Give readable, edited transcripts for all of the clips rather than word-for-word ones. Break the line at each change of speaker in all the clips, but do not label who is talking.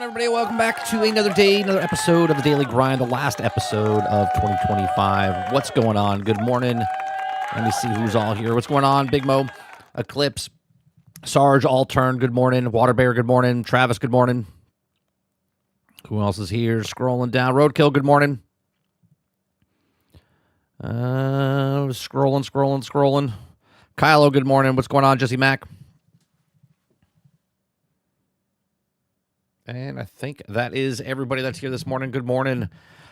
Everybody, welcome back to another day, another episode of the Daily Grind, the last episode of 2025. What's going on? Good morning. Let me see who's all here. What's going on? Big Mo, Eclipse, Sarge, Allturn, good morning. Water Bear, good morning. Travis, good morning. Who else is here? Scrolling down. Roadkill, good morning. Scrolling. Kylo, good morning. What's going on, Jesse Mack? And I think that is everybody that's here this morning. Good morning.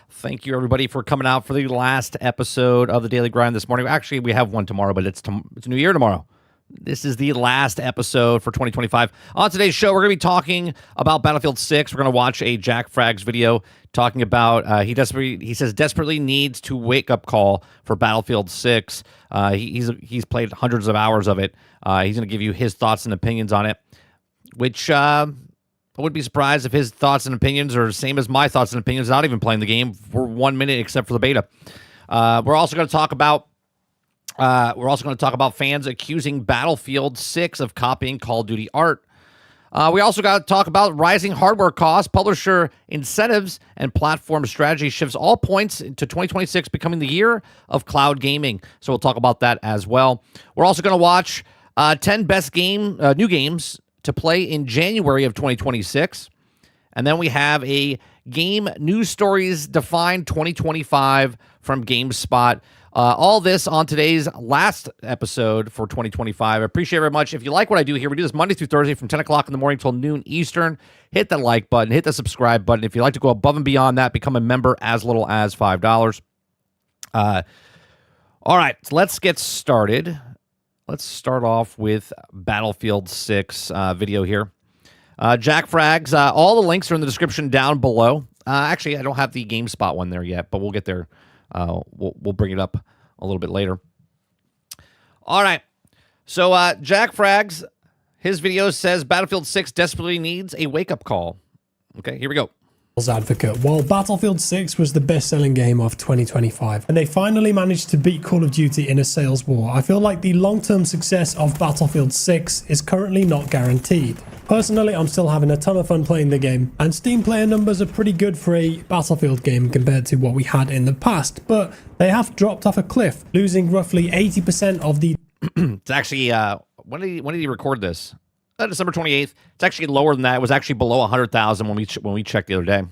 Thank you, everybody, for coming out for the last episode of the Daily Grind this morning. Actually, we have one tomorrow, but it's New Year tomorrow. This is the last episode for 2025. On today's show, we're going to be talking about Battlefield 6. We're going to watch a Jackfrags video talking about he says desperately needs to wake-up call for Battlefield 6. He's played hundreds of hours of it. He's going to give you his thoughts and opinions on it, which I wouldn't be surprised if his thoughts and opinions are the same as my thoughts and opinions, not even playing the game for 1 minute except for the beta. We're also going to talk about fans accusing Battlefield 6 of copying Call of Duty art. We also got to talk about rising hardware costs, publisher incentives, and platform strategy shifts all points into 2026 becoming the year of cloud gaming. So we'll talk about that as well. We're also going to watch 10 best new games to play in January of 2026. And then we have a game news stories defined 2025 from GameSpot. All this on today's last episode for 2025. I appreciate it very much. If you like what I do here, we do this Monday through Thursday from 10 o'clock in the morning till noon Eastern. Hit the like button, hit the subscribe button. If you'd like to go above and beyond that, become a member as little as $5. All right, so let's get started. Let's start off with Battlefield 6 video here. Jackfrags, all the links are in the description down below. Actually, I don't have the GameSpot one there yet, but we'll get there. We'll bring it up a little bit later. All right. So Jackfrags, his video says Battlefield 6 desperately needs a wake-up call. Okay, here we go.
Advocate. While Battlefield 6 was the best-selling game of 2025, and they finally managed to beat Call of Duty in a sales war, I feel like the long-term success of Battlefield 6 is currently not guaranteed. Personally, I'm still having a ton of fun playing the game, and Steam player numbers are pretty good for a Battlefield game compared to what we had in the past, but they have dropped off a cliff, losing roughly 80% of the...
It's actually, when did he record this? December 28th. It's actually lower than that. It was actually below 100,000 when we checked the other day.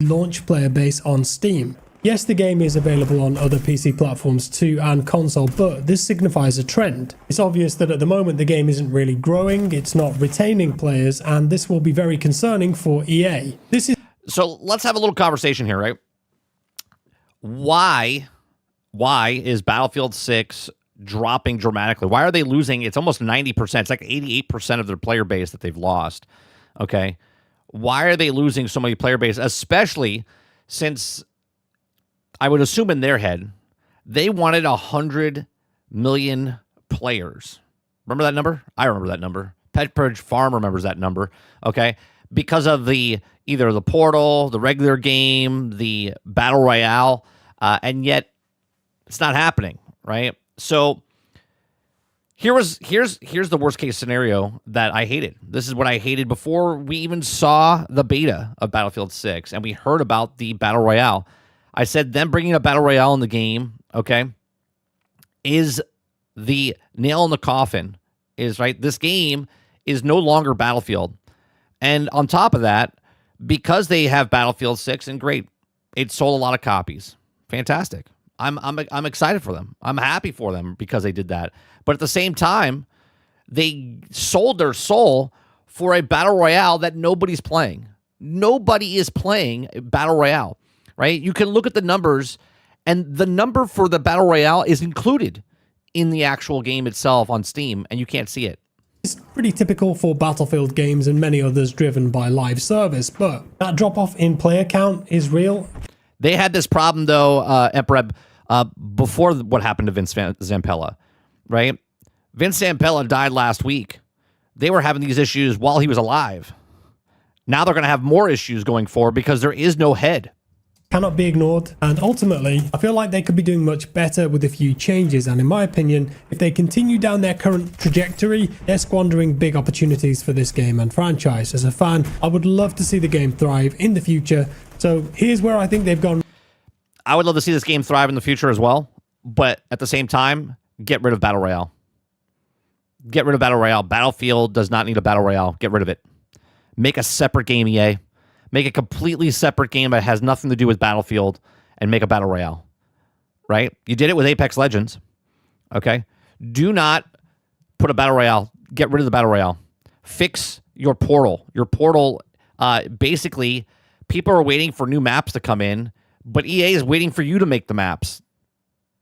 Launch player base on Steam. Yes, the game is available on other PC platforms too and console, but this signifies a trend. It's obvious that at the moment the game isn't really growing, it's not retaining players, and this will be very concerning for EA.
So let's have a little conversation here, right? Why is Battlefield 6 dropping dramatically? Why are they losing? It's almost 90%. It's like 88% of their player base that they've lost. Okay. Why are they losing so many player base? Especially since I would assume in their head, they wanted 100 million players. Remember that number? I remember that number. Petbridge Farm remembers that number. Okay. Because of either the portal, the regular game, the battle royale, and yet it's not happening, right? So here's the worst case scenario that I hated. This is what I hated before we even saw the beta of Battlefield 6 and we heard about the Battle Royale. I said them bringing a Battle Royale in the game, okay, is the nail in the coffin. Is right. This game is no longer Battlefield. And on top of that, because they have Battlefield 6, and great, it sold a lot of copies. Fantastic. I'm excited for them. I'm happy for them because they did that. But at the same time, they sold their soul for a battle royale that nobody's playing. Nobody is playing battle royale, right? You can look at the numbers, and the number for the battle royale is included in the actual game itself on Steam, and you can't see it.
It's pretty typical for Battlefield games and many others driven by live service, but that drop-off in player count is real.
They had this problem, though, Emperor, before what happened to Vince Zampella, right? Vince Zampella died last week. They were having these issues while he was alive. Now they're going to have more issues going forward because there is no head.
cannot be ignored, and ultimately I feel like they could be doing much better with a few changes, and in my opinion, if they continue down their current trajectory, they're squandering big opportunities for this game and franchise. As a fan, I would love to see the game thrive in the future. So here's where I think they've gone.
I would love to see this game thrive in the future as well, but at the same time, get rid of Battle Royale. Get rid of Battle Royale. Battlefield does not need a Battle Royale. Get rid of it. Make a separate game, EA. Make a completely separate game that has nothing to do with Battlefield and make a Battle Royale. Right? You did it with Apex Legends. Okay? Do not put a Battle Royale. Get rid of the Battle Royale. Fix your portal. Your portal, basically, people are waiting for new maps to come in, but EA is waiting for you to make the maps.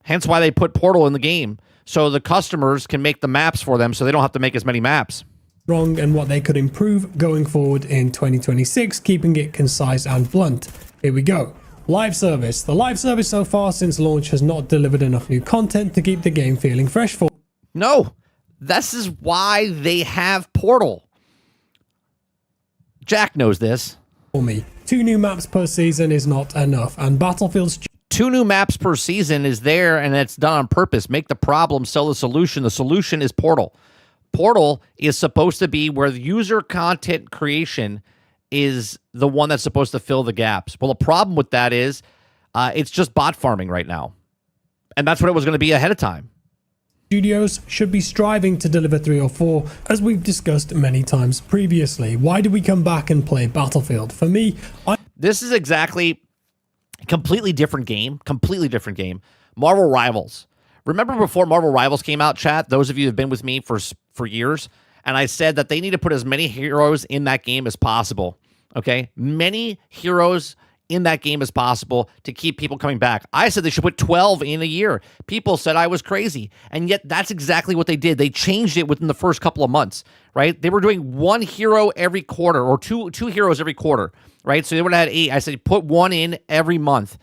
Hence why they put Portal in the game, so the customers can make the maps for them so they don't have to make as many maps.
Wrong, and what they could improve going forward in 2026, keeping it concise and blunt. Here we go. Live service. The live service so far since launch has not delivered enough new content to keep the game feeling fresh for.
No, this is why they have Portal. Jack knows this.
For me, 2 new maps per season is not enough, and Battlefield's
2 new maps per season is there, and it's done on purpose. Make the problem, sell the solution. The solution is Portal. Portal is supposed to be where the user content creation is the one that's supposed to fill the gaps. Well, the problem with that is it's just bot farming right now. And that's what it was going to be ahead of time.
Studios should be striving to deliver 3 or 4, as we've discussed many times previously. Why do we come back and play Battlefield? For me,
this is exactly a completely different game. Completely different game. Marvel Rivals. Remember before Marvel Rivals came out, chat? Those of you who have been with me for years, and I said that they need to put as many heroes in that game as possible. Okay? Many heroes in that game as possible to keep people coming back. I said they should put 12 in a year. People said I was crazy. And yet that's exactly what they did. They changed it within the first couple of months, right? They were doing 1 hero every quarter, or two heroes every quarter, right? So they would have had 8. I said put 1 in every month,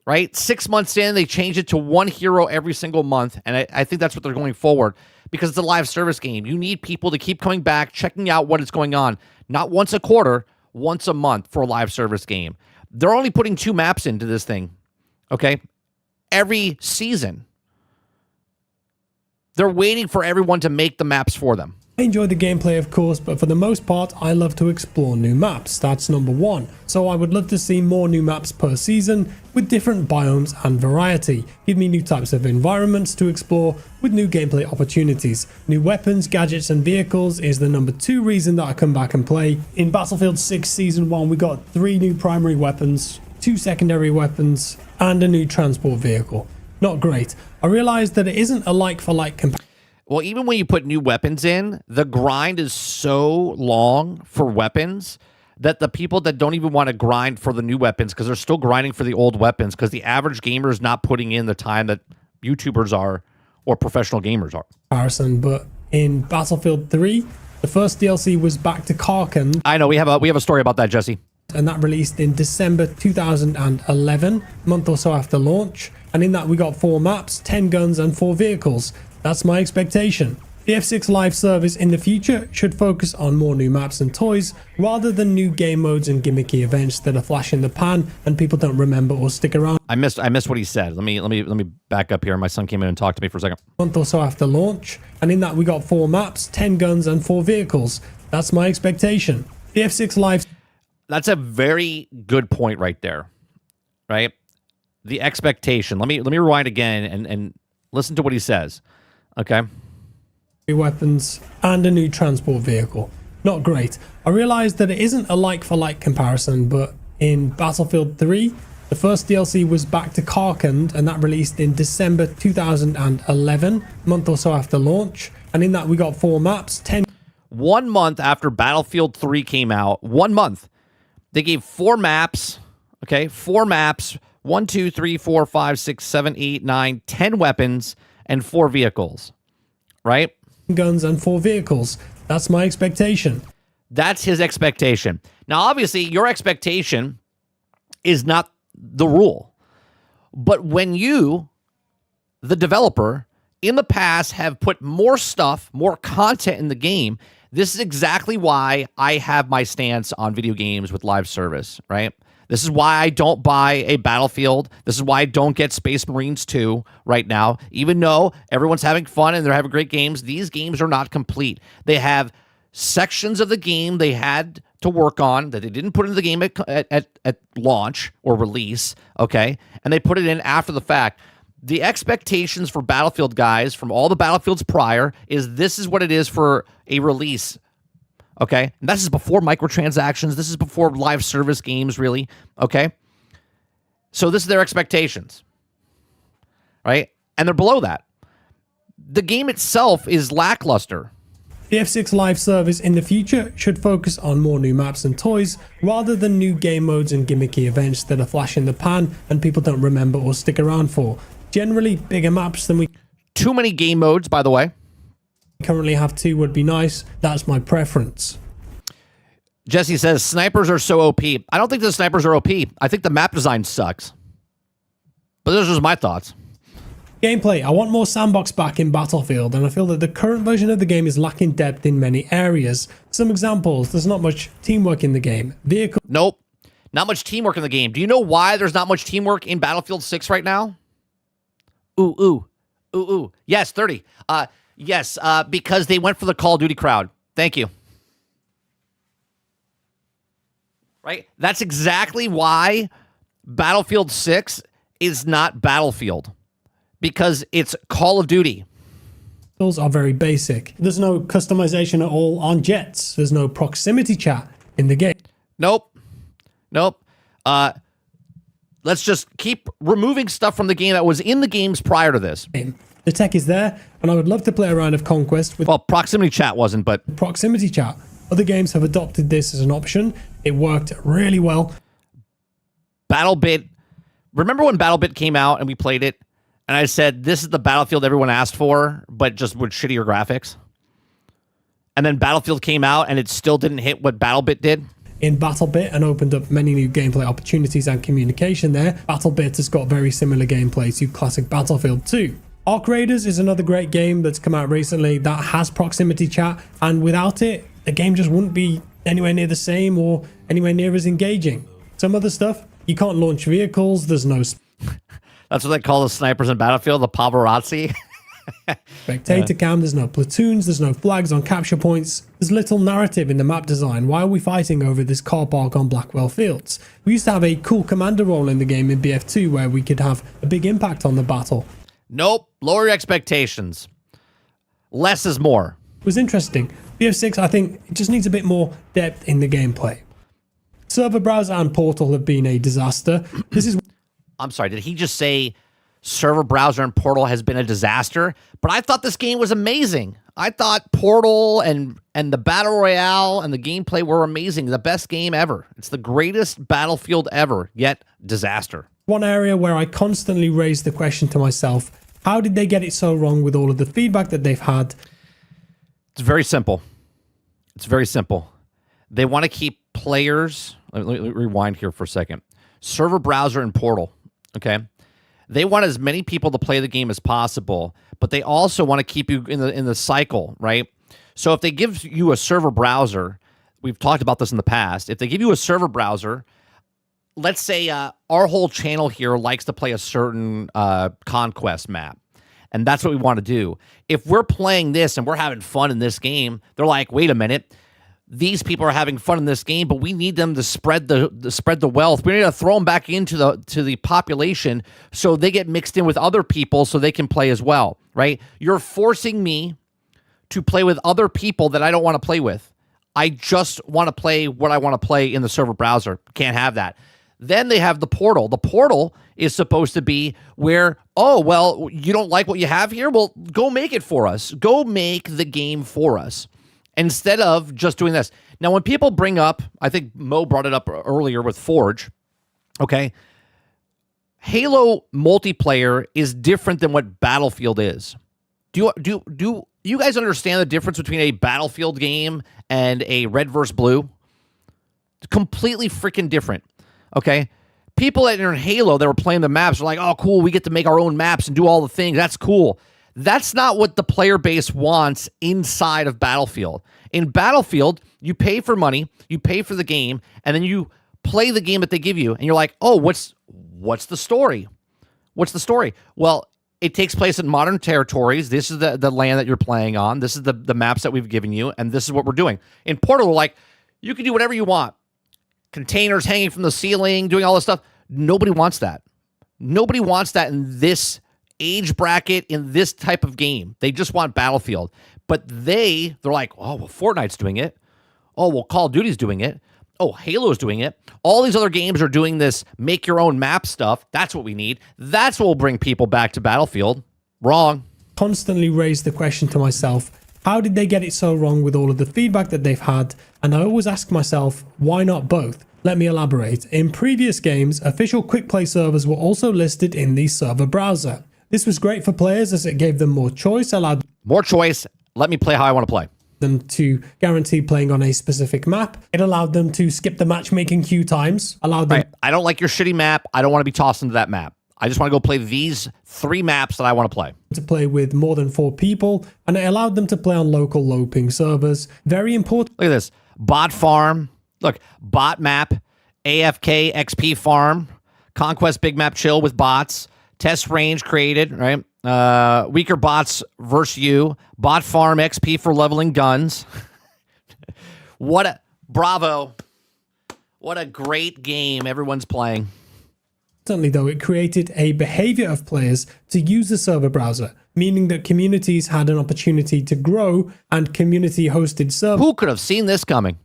right? 6 months in, they changed it to 1 hero every single month. And I think that's what they're going forward, because it's a live service game. You need people to keep coming back, checking out what is going on. Not once a quarter, once a month for a live service game. They're only putting 2 maps into this thing, okay? Every season. They're waiting for everyone to make the maps for them.
I enjoy the gameplay, of course, but for the most part, I love to explore new maps. That's number 1. So I would love to see more new maps per season with different biomes and variety. Give me new types of environments to explore with new gameplay opportunities. New weapons, gadgets, and vehicles is the number 2 reason that I come back and play. In Battlefield 6 Season 1, we got 3 new primary weapons, 2 secondary weapons, and a new transport vehicle. Not great. I realized that it isn't a like-for-like comparison.
Well, even when you put new weapons in, the grind is so long for weapons that the people that don't even want to grind for the new weapons, because they're still grinding for the old weapons, because the average gamer is not putting in the time that YouTubers are or professional gamers are.
But in Battlefield 3, the first DLC was back to Karkand.
I know, we have a story about that, Jesse.
And that released in December 2011, a month or so after launch. And in that we got 4 maps, 10 guns, and 4 vehicles. That's my expectation. The F6 live service in the future should focus on more new maps and toys, rather than new game modes and gimmicky events that are flash in the pan and people don't remember or stick around.
I missed what he said. Let me back up here. My son came in and talked to me for a second.
A month or so after launch, and in that we got 4 maps, 10 guns, and 4 vehicles. That's my expectation. The F6 live.
That's a very good point right there, right? The expectation. Let me rewind again and listen to what he says. Okay.
Weapons and a new transport vehicle. Not great. I realized that it isn't a like-for-like comparison, but in Battlefield 3, the first DLC was back to Karkand, and that released in December 2011, a month or so after launch. And in that we got 4 maps, 10.
1 month after Battlefield 3 came out, 1 month, they gave 4 maps, okay? 4 maps, 1, 2, 3, 4, 5, 6, 7, 8, 9, 10 weapons, and 4 vehicles, right?
Guns and 4 vehicles. That's my expectation.
That's his expectation. Now, obviously, your expectation is not the rule. But when you, the developer, in the past have put more stuff, more content in the game, this is exactly why I have my stance on video games with live service, right? This is why I don't buy a Battlefield. This is why I don't get Space Marines 2 right now. Even though everyone's having fun and they're having great games, these games are not complete. They have sections of the game they had to work on that they didn't put into the game at launch or release, okay? And they put it in after the fact. The expectations for Battlefield, guys, from all the Battlefields prior, is this is what it is for a release. Okay, and this is before microtransactions. This is before live service games, really. Okay, so this is their expectations, right? And they're below that. The game itself is lackluster.
The F6 live service in the future should focus on more new maps and toys rather than new game modes and gimmicky events that are flash in the pan and people don't remember or stick around for. Generally, bigger maps than we...
Too many game modes, by the way.
Currently have 2 would be nice. That's my preference.
Jesse says snipers are so OP. I don't think the snipers are OP. I think the map design sucks. But those are just my thoughts.
Gameplay. I want more sandbox back in Battlefield, and I feel that the current version of the game is lacking depth in many areas. Some examples: there's not much teamwork in the game.
Nope. Not much teamwork in the game. Do you know why there's not much teamwork in Battlefield 6 right now? Ooh. Yes, 30. Yes, because they went for the Call of Duty crowd. Thank you. Right? That's exactly why Battlefield 6 is not Battlefield. Because it's Call of Duty.
Those are very basic. There's no customization at all on jets. There's no proximity chat in the game.
Nope. Let's just keep removing stuff from the game that was in the games prior to this.
The tech is there, and I would love to play a round of Conquest with...
Well, proximity chat wasn't, but...
Proximity chat. Other games have adopted this as an option. It worked really well.
BattleBit. Remember when BattleBit came out and we played it? And I said, this is the Battlefield everyone asked for, but just with shittier graphics. And then Battlefield came out and it still didn't hit what BattleBit did.
In BattleBit and opened up many new gameplay opportunities and communication there. BattleBit has got very similar gameplay to classic Battlefield 2. Arc Raiders is another great game that's come out recently that has proximity chat, and without it, the game just wouldn't be anywhere near the same or anywhere near as engaging. Some other stuff, you can't launch vehicles, there's no...
That's what they call the snipers in Battlefield, the paparazzi.
Spectator cam, there's no platoons, there's no flags on capture points, there's little narrative in the map design. Why are we fighting over this car park on Blackwell Fields? We used to have a cool commander role in the game in BF2 where we could have a big impact on the battle.
Nope, lower your expectations. Less is more.
It was interesting. BF6, I think, it just needs a bit more depth in the gameplay. Server browser and portal have been a disaster.
I'm sorry, did he just say server browser and portal has been a disaster? But I thought this game was amazing. I thought Portal and the Battle Royale and the gameplay were amazing. The best game ever. It's the greatest Battlefield ever, yet disaster.
One area where I constantly raise the question to myself, how did they get it so wrong with all of the feedback that they've had?
It's very simple. It's very simple. They want to keep players... Let me rewind here for a second. Server browser and portal, okay? They want as many people to play the game as possible, but they also want to keep you in the cycle, right? So if they give you a server browser, we've talked about this in the past, if they give you a server browser, let's say our whole channel here likes to play a certain conquest map, and that's what we want to do. If we're playing this and we're having fun in this game, they're like, wait a minute, these people are having fun in this game, but we need them to spread the wealth. We need to throw them back into the population so they get mixed in with other people so they can play as well, right? You're forcing me to play with other people that I don't want to play with. I just want to play what I want to play in the server browser. Can't have that. Then they have the portal. The portal is supposed to be where, oh, well, you don't like what you have here? Well, go make it for us. Go make the game for us. Instead of just doing this. Now, when people bring up, I think Mo brought it up earlier with Forge, okay? Halo multiplayer is different than what Battlefield is. Do you guys understand the difference between a Battlefield game and a Red vs. Blue? It's completely freaking different, okay? People that are in Halo that were playing the maps are like, oh, cool, we get to make our own maps and do all the things. That's cool. That's not what the player base wants inside of Battlefield. In Battlefield, you pay for money, you pay for the game, and then you play the game that they give you, and you're like, oh, what's the story? What's the story? Well, it takes place in modern territories. This is the land that you're playing on. This is the maps that we've given you, and this is what we're doing. In Portal, we're like, you can do whatever you want. Containers hanging from the ceiling, doing all this stuff. Nobody wants that. Nobody wants that in this age bracket, in this type of game. They just want Battlefield. But they're like, oh, well, Fortnite's doing it. Oh, well, Call of Duty's doing it. Oh, Halo's doing it. All these other games are doing this make your own map stuff. That's what we need. That's what will bring people back to Battlefield. Wrong.
Constantly raise the question to myself, how did they get it so wrong with all of the feedback that they've had? And I always ask myself, why not both? Let me elaborate. In previous games, official quick play servers were also listed in the server browser. This was great for players as it gave them more choice, allowed
more choice. Let me play how I want to play.
Them to guarantee playing on a specific map. It allowed them to skip the matchmaking queue times, allowed them
I don't like your shitty map. I don't want to be tossed into that map. I just want to go play these 3 maps that I want to play.
To play with more than 4 people, and it allowed them to play on local low ping servers. Very important.
Look at this. Bot farm. Look, bot map, AFK XP farm, Conquest big map chill with bots, test range created, right? Weaker bots versus you. Bot farm XP for leveling guns. Bravo. What a great game everyone's playing.
Certainly, though, it created a behavior of players to use the server browser, meaning that communities had an opportunity to grow and community-hosted servers.
Who could have seen this coming?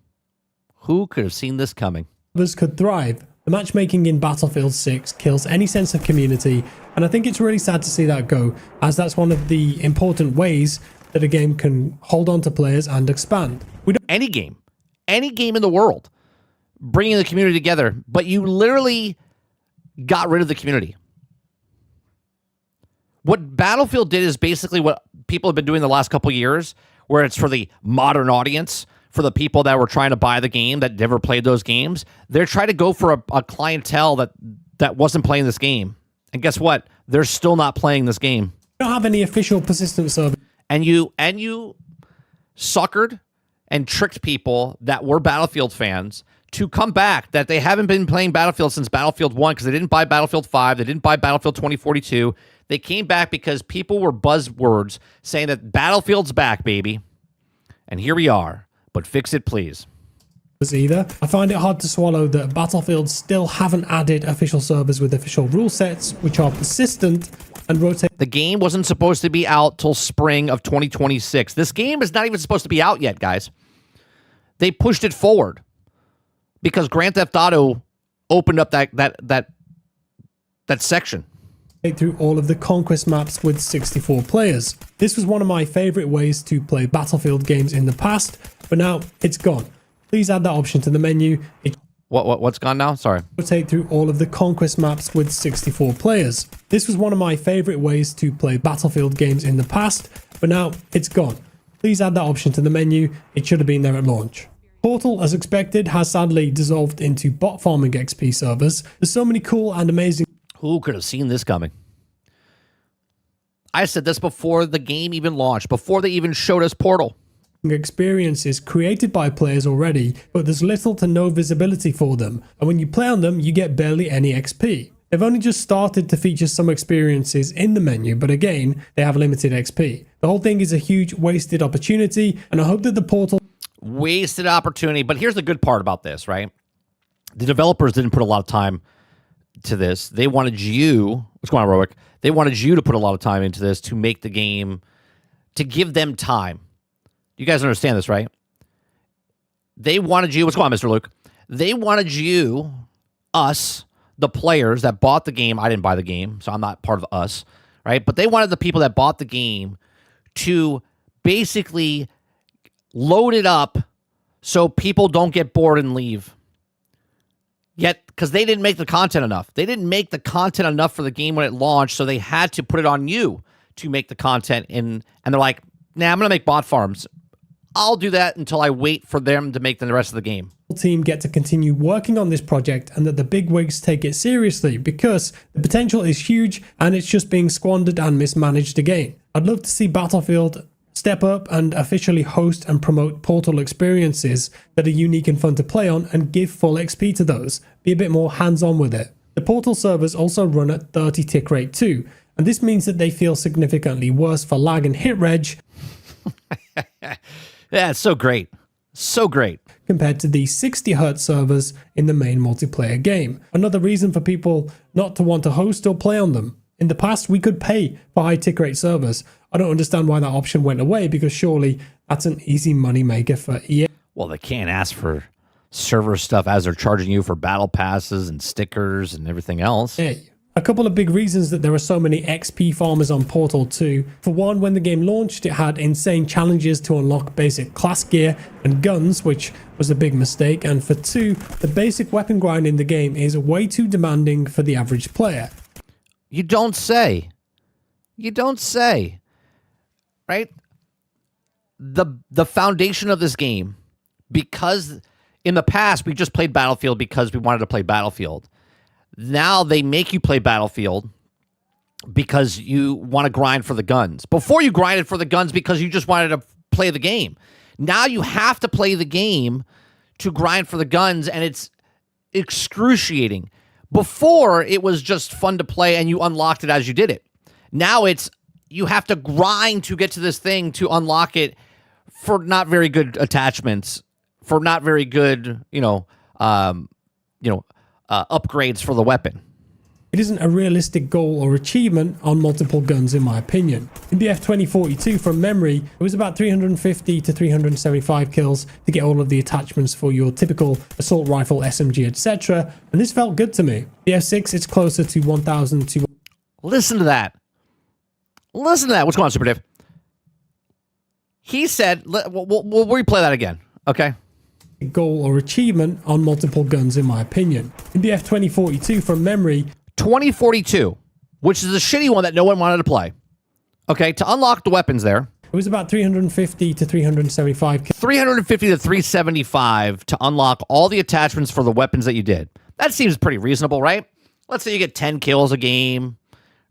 Who could have seen this coming?
Could thrive. The matchmaking in Battlefield 6 kills any sense of community, and I think it's really sad to see that go, as that's one of the important ways that a game can hold on to players and expand.
Any game in the world, bringing the community together, but you literally got rid of the community. What Battlefield did is basically what people have been doing the last couple years, where it's for the modern audience, for the people that were trying to buy the game that never played those games. They're trying to go for a clientele that wasn't playing this game. And guess what? They're still not playing this game.
We don't have any official persistent server.
And you suckered and tricked people that were Battlefield fans to come back, that they haven't been playing Battlefield since Battlefield 1 because they didn't buy Battlefield 5, they didn't buy Battlefield 2042. They came back because people were buzzwords saying that Battlefield's back, baby. And here we are. But fix it, please.
Either. I find it hard to swallow that Battlefield still haven't added official servers with official rule sets, which are persistent and rotate.
The game wasn't supposed to be out till spring of 2026. This game is not even supposed to be out yet, guys. They pushed it forward because Grand Theft Auto opened up that section.
Through all of the Conquest maps with 64 players. This was one of my favorite ways to play Battlefield games in the past, but now it's gone. Please add that option to the menu.
What's gone now? Sorry.
Rotate through all of the Conquest maps with 64 players. This was one of my favorite ways to play Battlefield games in the past, but now it's gone. Please add that option to the menu. It should have been there at launch. Portal, as expected, has sadly dissolved into bot farming XP servers. There's so many cool and amazing.
Who could have seen this coming? I said this before the game even launched, before they even showed us Portal.
Experiences created by players already, but there's little to no visibility for them, and when you play on them, you get barely any XP. They've only just started to feature some experiences in the menu, but again, they have limited XP. The whole thing is a huge wasted opportunity, and I hope that the Portal...
Wasted opportunity, but here's the good part about this, right? The developers didn't put a lot of time to this. They wanted you... What's going on, Roic? They wanted you to put a lot of time into this to make the game... To give them time. You guys understand this, right? They wanted you... What's going on, Mr. Luke? They wanted you, us, the players that bought the game. I didn't buy the game, so I'm not part of us, right? But they wanted the people that bought the game to basically load it up so people don't get bored and leave. Yet, because they didn't make the content enough. They didn't make the content enough for the game when it launched, so they had to put it on you to make the content. And they're like, nah, I'm going to make bot farms. I'll do that until I wait for them to make the rest of the game.
Team get to continue working on this project and that the bigwigs take it seriously because the potential is huge and it's just being squandered and mismanaged again. I'd love to see Battlefield Step up and officially host and promote Portal experiences that are unique and fun to play on, and give full XP to those. Be a bit more hands-on with it. The Portal servers also run at 30 tick rate too, and this means that they feel significantly worse for lag and hit reg.
Yeah, it's so great. So great.
Compared to the 60 Hz servers in the main multiplayer game. Another reason for people not to want to host or play on them. In the past, we could pay for high tick rate servers. I don't understand why that option went away, because surely that's an easy money maker for EA.
Well, they can't ask for server stuff as they're charging you for battle passes and stickers and everything else.
Hey. A couple of big reasons that there are so many XP farmers on Portal 2. For one, when the game launched, it had insane challenges to unlock basic class gear and guns, which was a big mistake. And for two, the basic weapon grind in the game is way too demanding for the average player.
You don't say. You don't say. Right? The foundation of this game, because in the past we just played Battlefield because we wanted to play Battlefield. Now they make you play Battlefield because you want to grind for the guns. Before, you grinded for the guns because you just wanted to play the game. Now you have to play the game to grind for the guns, and it's excruciating. Before, it was just fun to play and you unlocked it as you did it. Now it's you have to grind to get to this thing to unlock it for not very good attachments, for not very good, upgrades for the weapon.
It isn't a realistic goal or achievement on multiple guns, in my opinion. In BF 2042, from memory, it was about 350 to 375 kills to get all of the attachments for your typical assault rifle, SMG, etc. And this felt good to me. BF 6, it's closer to 1,000 to...
Listen to that. Listen to that. What's going on, Super Dave? He said, we'll replay that again, okay?
Goal or achievement on multiple guns, in my opinion. In BF 2042, from memory...
2042, which is a shitty one that no one wanted to play. Okay, to unlock the weapons there.
It was about 350 to 375.
350 to 375 to unlock all the attachments for the weapons that you did. That seems pretty reasonable, right? Let's say you get 10 kills a game,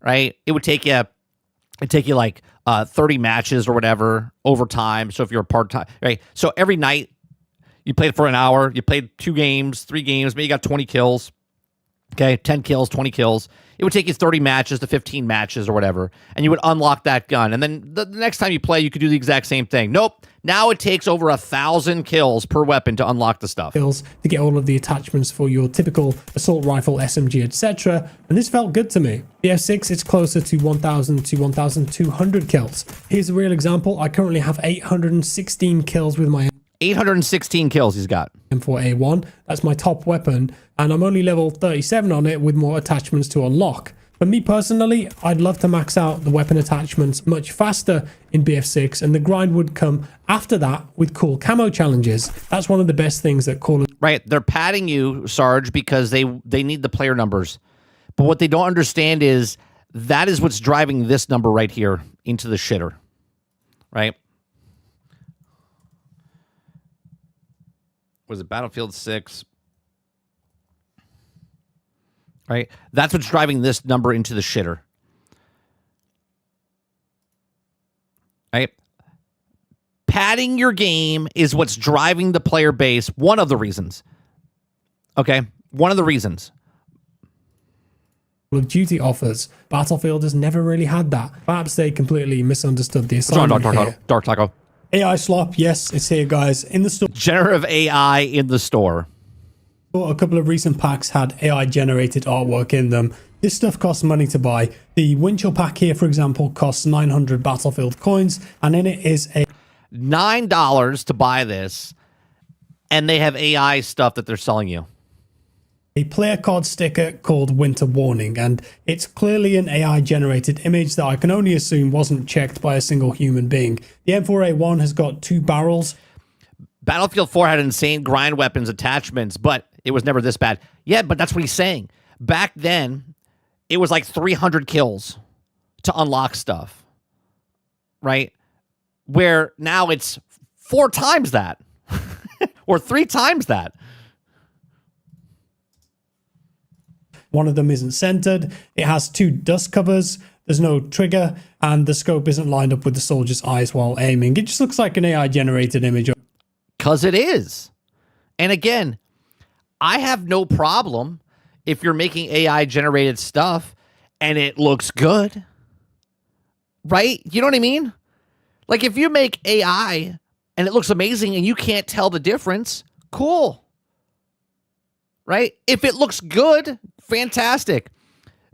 right? It would take you like 30 matches or whatever over time. So if you're a part-time, right? So every night you played for an hour, you played 2 games, 3 games, maybe you got 20 kills. Okay, 10 kills, 20 kills. It would take you 30 matches to 15 matches or whatever, and you would unlock that gun. And then the next time you play, you could do the exact same thing. Nope. Now it takes over 1,000 kills per weapon to unlock the stuff.
Kills to get all of the attachments for your typical assault rifle, SMG, etc. And this felt good to me. The F6, it's closer to 1,000 to 1,200 kills. Here's a real example. I currently have 816 kills with my
816 kills he's got.
M4A1. That's my top weapon, and I'm only level 37 on it with more attachments to unlock. For me personally, I'd love to max out the weapon attachments much faster in BF6, and the grind would come after that with cool camo challenges. That's one of the best things that Call of...
Right, they're padding you, Sarge, because they need the player numbers. But what they don't understand is that is what's driving this number right here into the shitter. Right? Was it Battlefield 6? Right? That's what's driving this number into the shitter. Right? Padding your game is what's driving the player base. One of the reasons. Okay? One of the reasons.
Call of Duty offers. Battlefield has never really had that. Perhaps they completely misunderstood the assignment here.
Dark Taco.
AI slop, yes, it's here, guys. In the store.
Generative AI in the store.
A couple of recent packs had AI generated artwork in them. This stuff costs money to buy. The Winchell pack here, for example, costs 900 Battlefield coins, and in it is a
$9 to buy this, and they have AI stuff that they're selling you.
A player card sticker called Winter Warning, and it's clearly an AI generated image that I can only assume wasn't checked by a single human being. The M4A1 has got 2 barrels.
Battlefield 4 had insane grind weapons attachments, but it was never this bad. Yeah, but that's what he's saying. Back then, it was like 300 kills to unlock stuff, right? Where now it's 4 times that or 3 times that.
One of them isn't centered. It has 2 dust covers. There's no trigger, and the scope isn't lined up with the soldier's eyes while aiming. It just looks like an AI-generated image.
Because it is. And again, I have no problem if you're making AI-generated stuff and it looks good. Right? You know what I mean? Like, if you make AI and it looks amazing and you can't tell the difference, cool. Right? If it looks good, fantastic.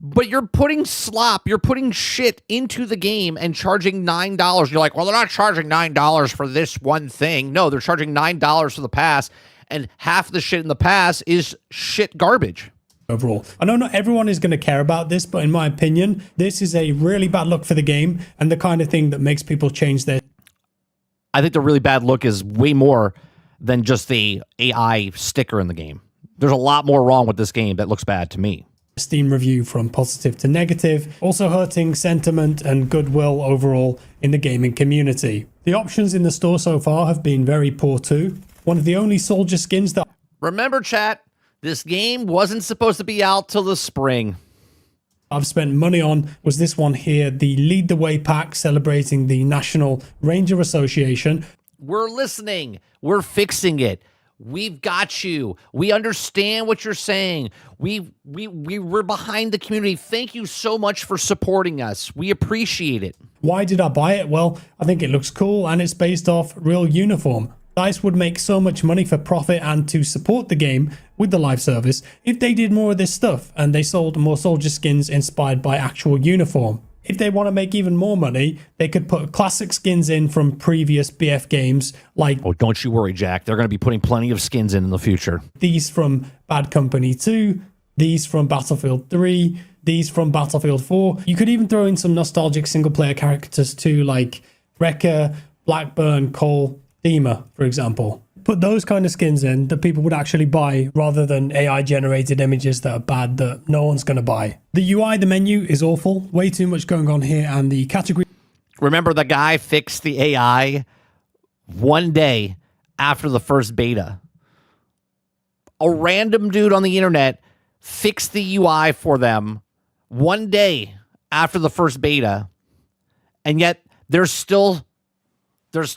But you're putting slop, you're putting shit into the game and charging $9. You're like, well, they're not charging $9 for this one thing. No, they're charging $9 for the pass, and half the shit in the pass is shit garbage.
Overall, I know not everyone is going to care about this, but in my opinion, this is a really bad look for the game and the kind of thing that makes people change their...
I think the really bad look is way more than just the AI sticker in the game. There's a lot more wrong with this game that looks bad to me.
Steam review from positive to negative, also hurting sentiment and goodwill overall in the gaming community. The options in the store so far have been very poor too. One of the only soldier skins that...
Remember, chat, this game wasn't supposed to be out till the spring.
I've spent money on was this one here, the Lead the Way pack celebrating the National Ranger Association.
We're listening. We're fixing it. We've got you. We understand what you're saying. We're behind the community. Thank you so much for supporting us. We appreciate it.
Why did I buy it? Well, I think it looks cool and it's based off real uniform. DICE would make so much money for profit and to support the game with the live service if they did more of this stuff and they sold more soldier skins inspired by actual uniform. If they want to make even more money, they could put classic skins in from previous BF games like...
Oh, don't you worry, Jack. They're going to be putting plenty of skins in the future.
These from Bad Company 2, these from Battlefield 3, these from Battlefield 4. You could even throw in some nostalgic single-player characters too, like Wrecker, Blackburn, Cole, Dima, for example. Put those kind of skins in that people would actually buy rather than AI-generated images that are bad that no one's going to buy. The UI, the menu is awful. Way too much going on here, and the category...
Remember, the guy fixed the AI one day after the first beta. A random dude on the internet fixed the UI for them one day after the first beta, and yet they're still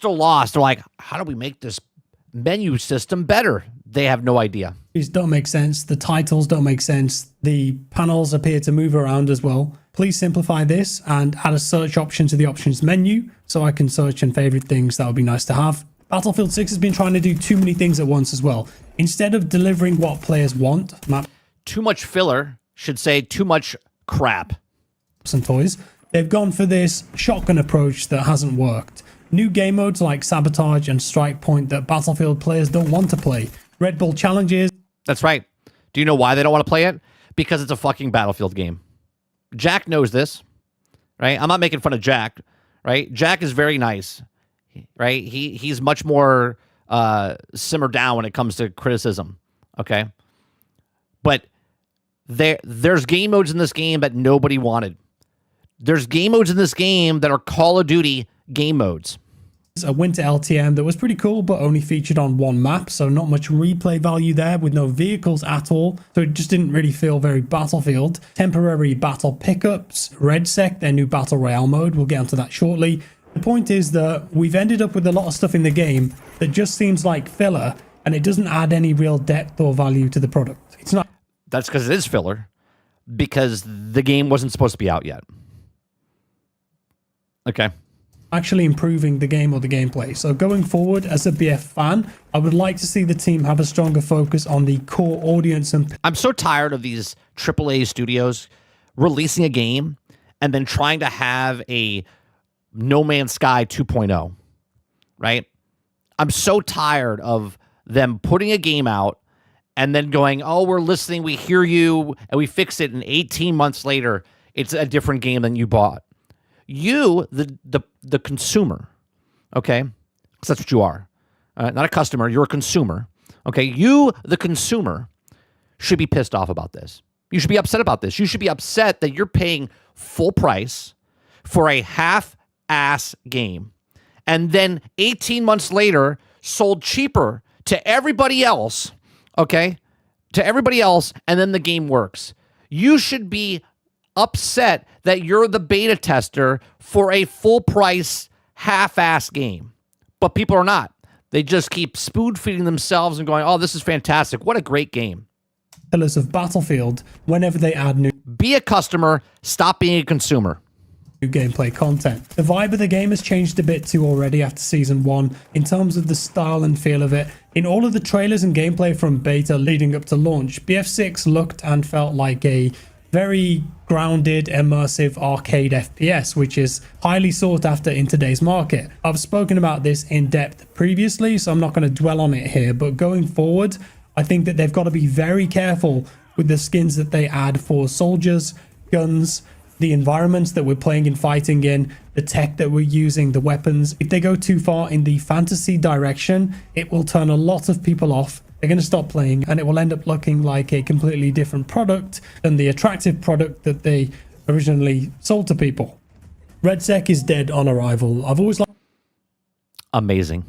lost. They're like, how do we make this menu system better? They have no idea.
These don't make sense. The titles don't make sense. The panels appear to move around as well. Please simplify this and add a search option to the options menu so I can search and favorite things. That would be nice to have. Battlefield 6 has been trying to do too many things at once as well. Instead of delivering what players want,
too much filler should say too much crap.
And toys, they've gone for this shotgun approach that hasn't worked. New game modes like Sabotage and Strike Point that Battlefield players don't want to play. Red Bull challenges.
That's right. Do you know why they don't want to play it? Because it's a fucking Battlefield game. Jack knows this, right? I'm not making fun of Jack, right? Jack is very nice, right? He's much more simmer down when it comes to criticism, okay? But there's game modes in this game that nobody wanted. There's game modes in this game that are Call of Duty game modes.
A winter LTM that was pretty cool, but only featured on one map, so not much replay value there with no vehicles at all, so it just didn't really feel very Battlefield. Temporary battle pickups, RedSec, their new battle royale mode, we'll get onto that shortly. The point is that we've ended up with a lot of stuff in the game that just seems like filler, and it doesn't add any real depth or value to the product. It's not.
That's because it is filler, because the game wasn't supposed to be out yet. Okay.
Actually improving the game or the gameplay. So going forward, as a BF fan, I would like to see the team have a stronger focus on the core audience. And
I'm so tired of these AAA studios releasing a game and then trying to have a No Man's Sky 2.0, right? I'm so tired of them putting a game out and then going, oh, we're listening, we hear you, and we fix it, and 18 months later, it's a different game than you bought. You, the consumer, okay? Because that's what you are. Not a customer, you're a consumer. Okay, you, the consumer, should be pissed off about this. You should be upset about this. You should be upset that you're paying full price for a half-ass game and then 18 months later sold cheaper to everybody else, okay? To everybody else, and then the game works. You should be upset that you're the beta tester for a full price half-ass game. But people are not. They just keep spoon-feeding themselves and going, oh, this is fantastic. What a great game.
Pillars of Battlefield whenever they add new
Be a customer. Stop being a consumer.
gameplay content. The vibe of the game has changed a bit too already after Season 1 in terms of the style and feel of it. In all of the trailers and gameplay from beta leading up to launch, BF6 looked and felt like a very grounded, immersive arcade FPS, which is highly sought after in today's market. I've spoken about this in depth previously, so I'm not going to dwell on it here, but going forward, I think that they've got to be very careful with the skins that they add for soldiers, guns, the environments that we're playing and fighting in, the tech that we're using, the weapons. If they go too far in the fantasy direction, it will turn a lot of people off. They're going to stop playing and it will end up looking like a completely different product than the attractive product that they originally sold to people. RedSec is dead on arrival. I've always liked...
Amazing.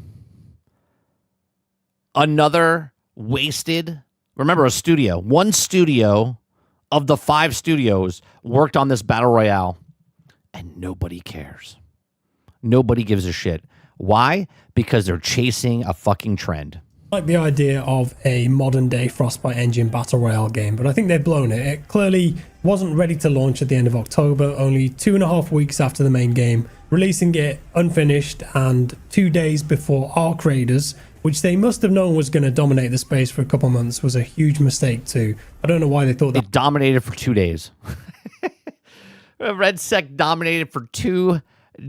Another wasted, remember, a studio. One studio of the 5 studios worked on this battle royale, and nobody cares. Nobody gives a shit. Why? Because they're chasing a fucking trend.
like the idea of a modern day Frostbite engine battle royale game, but I think they've blown it. It clearly wasn't ready to launch at the end of October, only 2.5 weeks after the main game, releasing it unfinished and 2 days before Ark Raiders, which they must have known was going to dominate the space for a couple months, was a huge mistake too. I don't know why they thought that.
It dominated for 2 days. RedSec dominated for 2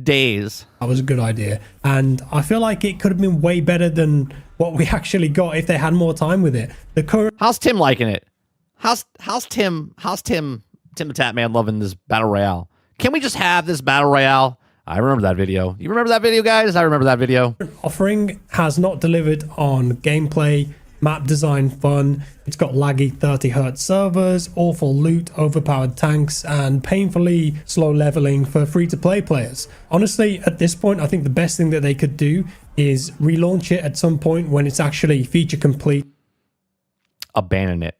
days.
That was a good idea, and I feel like it could have been way better than what we actually got if they had more time with it. The current...
How's Tim liking it? How's Tim the Tap Man loving this battle royale? Can we just have this battle royale? I remember that video. You remember that video, guys? I remember that video.
Offering has not delivered on gameplay, map design, fun. It's got laggy 30Hz servers, awful loot, overpowered tanks, and painfully slow leveling for free-to-play players. Honestly, at this point, I think the best thing that they could do is relaunch it at some point when it's actually feature complete.
Abandon it.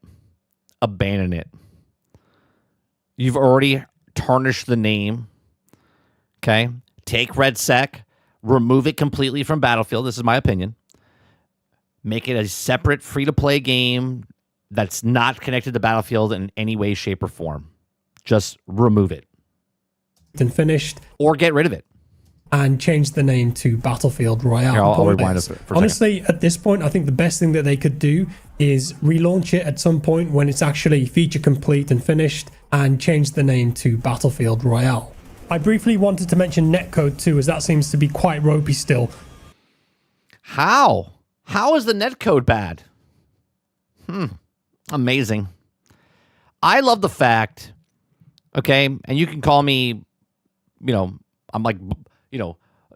Abandon it. You've already tarnished the name. Okay? Take RedSec, remove it completely from Battlefield. This is my opinion. Make it a separate free-to-play game that's not connected to Battlefield in any way, shape, or form. Just remove it.
And finished.
Or get rid of it.
And change the name to Battlefield Royale.
Here, I'll rewind it for
honestly, at this point, I think the best thing that they could do is relaunch it at some point when it's actually feature complete and finished, and change the name to Battlefield Royale. I briefly wanted to mention netcode too, as that seems to be quite ropey still.
How? How is the netcode bad? Amazing. I love the fact, okay, and you can call me, I'm like,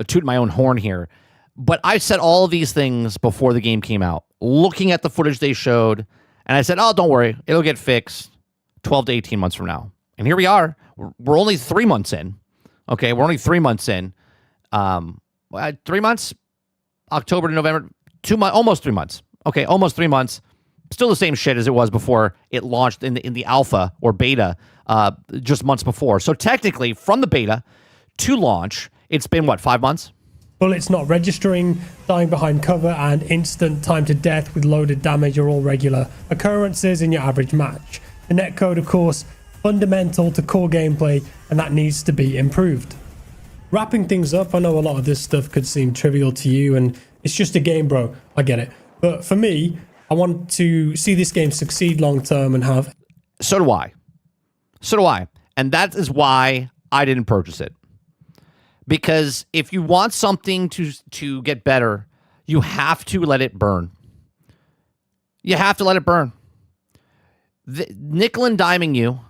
tooting my own horn here, but I said all of these things before the game came out, looking at the footage they showed, and I said, oh, don't worry, it'll get fixed 12 to 18 months from now. And here we are. We're only 3 months in. Okay, we're only 3 months in. 3 months? October to November, 2 months, almost 3 months. Okay, almost 3 months. Still the same shit as it was before it launched in the alpha or beta just months before. So technically, from the beta to launch, it's been, what, 5 months?
Bullets not registering, dying behind cover, and instant time to death with loaded damage are all regular occurrences in your average match. The netcode, of course, fundamental to core gameplay, and that needs to be improved. Wrapping things up, I know a lot of this stuff could seem trivial to you, and it's just a game, bro. I get it. But for me, I want to see this game succeed long term and have...
So do I. So do I. And that is why I didn't purchase it. Because if you want something to get better, you have to let it burn. You have to let it burn. Nickel and diming you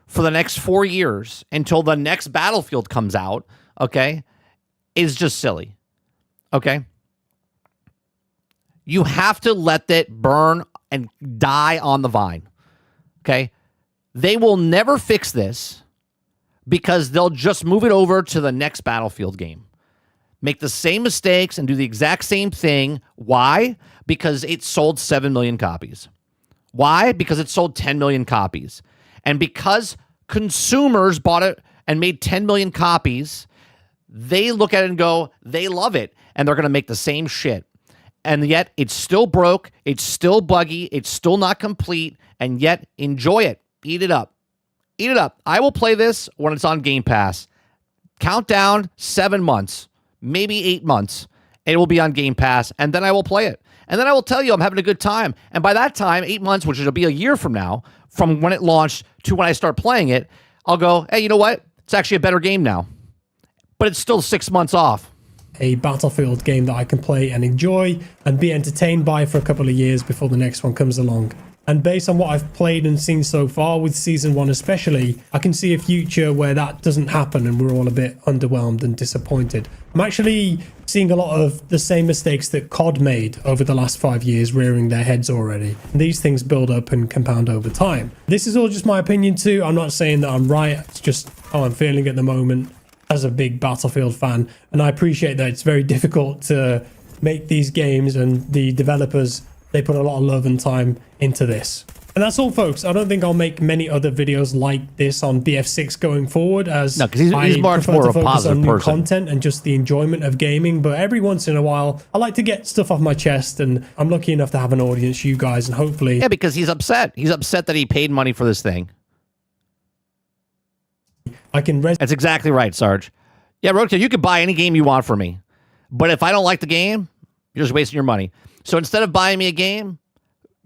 for the next 4 years until the next Battlefield comes out, okay, is just silly. Okay? You have to let it burn and die on the vine. Okay? They will never fix this because they'll just move it over to the next Battlefield game. Make the same mistakes and do the exact same thing. Why? Because it sold 7 million copies. Why? Because it sold 10 million copies. And because consumers bought it and made 10 million copies. They look at it and go, they love it, and they're going to make the same shit. And yet it's still broke, it's still buggy, it's still not complete, and yet enjoy it. Eat it up. Eat it up. I will play this when it's on Game Pass. Countdown 7 months, maybe 8 months. It will be on Game Pass, and then I will play it. And then I will tell you I'm having a good time. And by that time, 8 months, which will be a year from now, from when it launched to when I start playing it, I'll go, hey, you know what? It's actually a better game now. But it's still 6 months off.
A Battlefield game that I can play and enjoy and be entertained by for a couple of years before the next one comes along. And based on what I've played and seen so far with Season 1 especially, I can see a future where that doesn't happen and we're all a bit underwhelmed and disappointed. I'm actually seeing a lot of the same mistakes that COD made over the last 5 years rearing their heads already. And these things build up and compound over time. This is all just my opinion too. I'm not saying that I'm right. It's just how I'm feeling at the moment as a big Battlefield fan. And I appreciate that it's very difficult to make these games, and the developers, they put a lot of love and time into this. And that's all, folks. I don't think I'll make many other videos like this on BF6 going forward, as
no, because he's much more a positive
new
person.
Content and just the enjoyment of gaming. But every once in a while, I like to get stuff off my chest, and I'm lucky enough to have an audience, you guys, and hopefully...
Yeah, because he's upset. He's upset that he paid money for this thing.
I can...
That's exactly right, Sarge. Yeah, Roadkill, you can buy any game you want from me. But if I don't like the game, you're just wasting your money. So instead of buying me a game,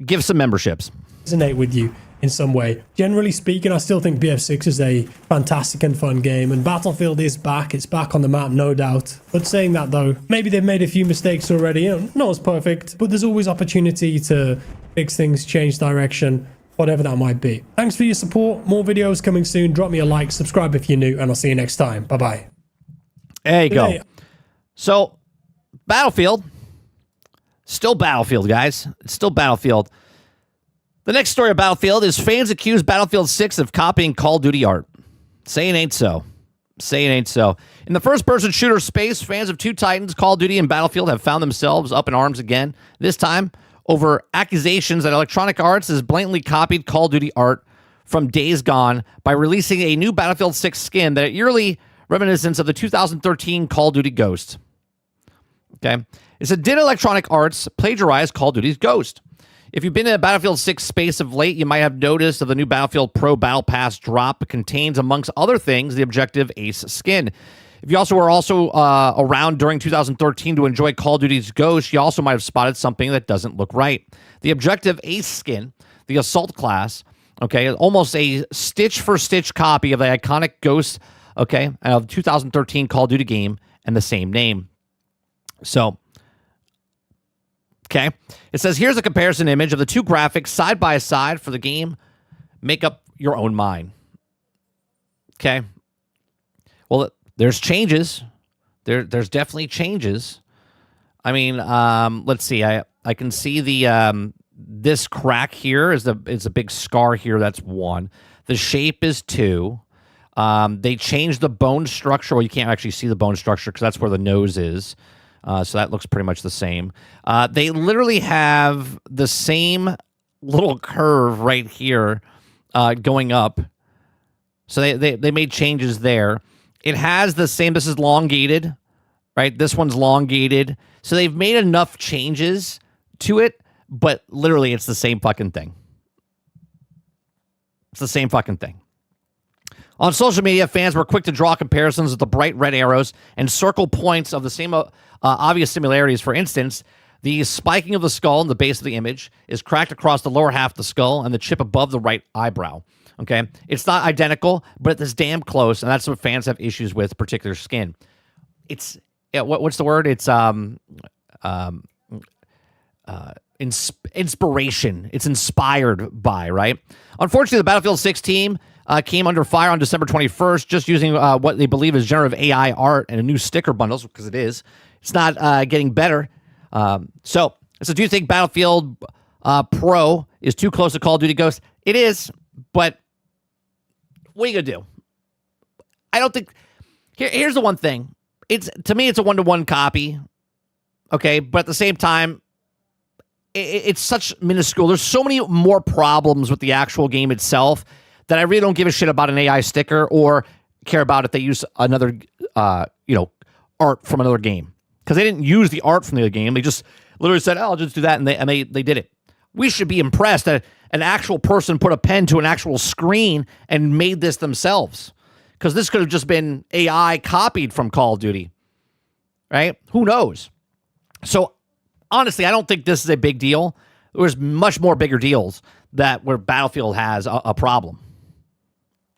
give some memberships.
Resonate with you in some way. Generally speaking, I still think BF6 is a fantastic and fun game, and Battlefield is back. It's back on the map, no doubt. But saying that though, maybe they've made a few mistakes already. You know, no one's perfect, but there's always opportunity to fix things, change direction, whatever that might be. Thanks for your support. More videos coming soon. Drop me a like, subscribe if you're new, and I'll see you next time. Bye-bye.
There you go. So, Battlefield. Still Battlefield, guys. It's still Battlefield. The next story of Battlefield is fans accuse Battlefield 6 of copying Call of Duty art. Say it ain't so. Say it ain't so. In the first-person shooter space, fans of two titans, Call of Duty and Battlefield, have found themselves up in arms again, this time over accusations that Electronic Arts has blatantly copied Call of Duty art from Days Gone by releasing a new Battlefield 6 skin that eerily reminiscent of the 2013 Call of Duty Ghost. Okay? It said, did Electronic Arts plagiarize Call of Duty's Ghost? If you've been in a Battlefield 6 space of late, you might have noticed of the new Battlefield Pro Battle Pass drop contains, amongst other things, the Objective Ace skin. If you also were around during 2013 to enjoy Call of Duty's Ghost, you also might have spotted something that doesn't look right. The Objective Ace skin, the Assault class, okay, almost a stitch-for-stitch copy of the iconic Ghost, okay, of the 2013 Call of Duty game and the same name. So... okay, it says, here's a comparison image of the two graphics side by side for the game. Make up your own mind. Okay. Well, there's changes. There's definitely changes. I mean, let's see. I can see the this crack here is a big scar here. That's 1. The shape is 2. They changed the bone structure. Well, you can't actually see the bone structure because that's where the nose is. So that looks pretty much the same. They literally have the same little curve right here going up. So they made changes there. It has the same. This is elongated, right? This one's elongated. So they've made enough changes to it, but literally it's the same fucking thing. It's the same fucking thing. On social media, fans were quick to draw comparisons with the bright red arrows and circle points of the same obvious similarities. For instance, the spiking of the skull in the base of the image is cracked across the lower half of the skull and the chip above the right eyebrow. Okay, it's not identical, but it's damn close, and that's what fans have issues with particular skin. It's what's the word? It's inspiration. It's inspired by, right? Unfortunately, the Battlefield 6 team came under fire on December 21st, just using what they believe is generative AI art and a new sticker bundles, because it is. It's not getting better. So do you think Battlefield Pro is too close to Call of Duty Ghost? It is, but what are you going to do? I don't think... Here's the one thing. To me, it's a one-to-one copy, okay? But at the same time, it's such minuscule. There's so many more problems with the actual game itself that I really don't give a shit about an AI sticker or care about if they use another, art from another game. Because they didn't use the art from the other game. They just literally said, I'll just do that, and they did it. We should be impressed that an actual person put a pen to an actual screen and made this themselves. Because this could have just been AI copied from Call of Duty. Right? Who knows? So, honestly, I don't think this is a big deal. There's much more bigger deals where Battlefield has a problem.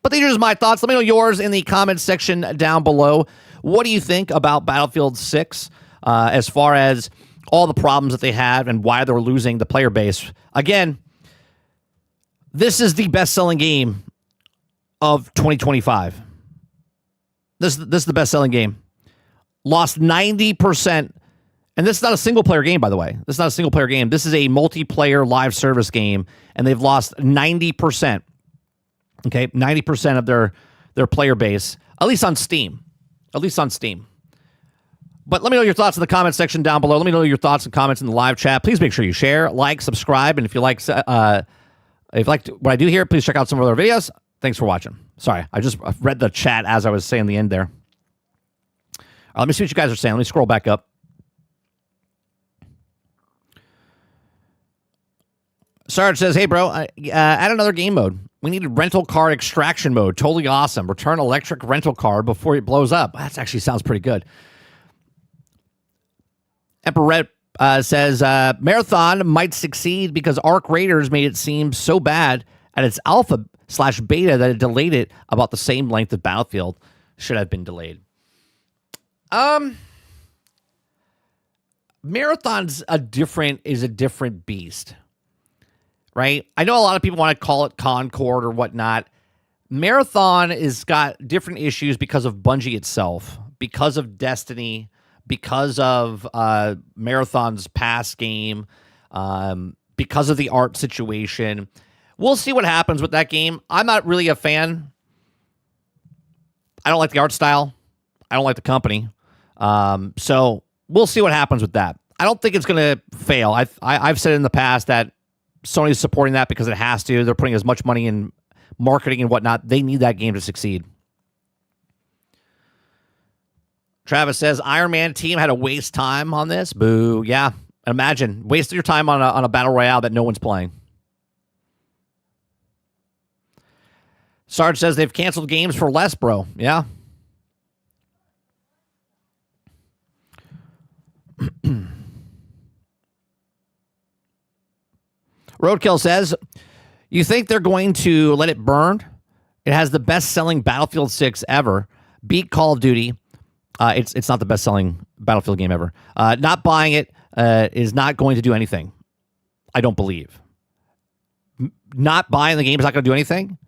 But these are just my thoughts. Let me know yours in the comments section down below. What do you think about Battlefield 6 as far as all the problems that they have and why they're losing the player base? Again, this is the best-selling game of 2025. This is the best-selling game. Lost 90%. And this is not a single-player game, by the way. This is not a single-player game. This is a multiplayer live service game, and they've lost 90%. Okay, 90% of their player base, at least on Steam. At least on Steam. But let me know your thoughts in the comment section down below. Let me know your thoughts and comments in the live chat. Please make sure you share, like, subscribe, and if you liked what I do here, please check out some of our other videos. Thanks for watching. Sorry, I just read the chat as I was saying the end there. All right, let me see what you guys are saying. Let me scroll back up. Sarge says, hey, bro, add another game mode. We needed rental car extraction mode. Totally awesome. Return electric rental car before it blows up. That actually sounds pretty good. Emperor Red says, Marathon might succeed because Arc Raiders made it seem so bad at its alpha/beta that it delayed it about the same length of Battlefield. Should have been delayed. Marathon's a different beast. Right? I know a lot of people want to call it Concord or whatnot. Marathon has got different issues because of Bungie itself, because of Destiny, because of Marathon's past game, because of the art situation. We'll see what happens with that game. I'm not really a fan. I don't like the art style. I don't like the company. So we'll see what happens with that. I don't think it's going to fail. I've said in the past that Sony's supporting that because it has to. They're putting as much money in marketing and whatnot. They need that game to succeed. Travis says, Iron Man team had to waste time on this. Boo. Yeah. Imagine. Wasting your time on a battle royale that no one's playing. Sarge says they've canceled games for less, bro. Yeah. Roadkill says, you think they're going to let it burn? It has the best-selling Battlefield 6 ever. Beat Call of Duty. It's not the best-selling Battlefield game ever. Not buying it is not going to do anything. I don't believe. Not buying the game is not going to do anything.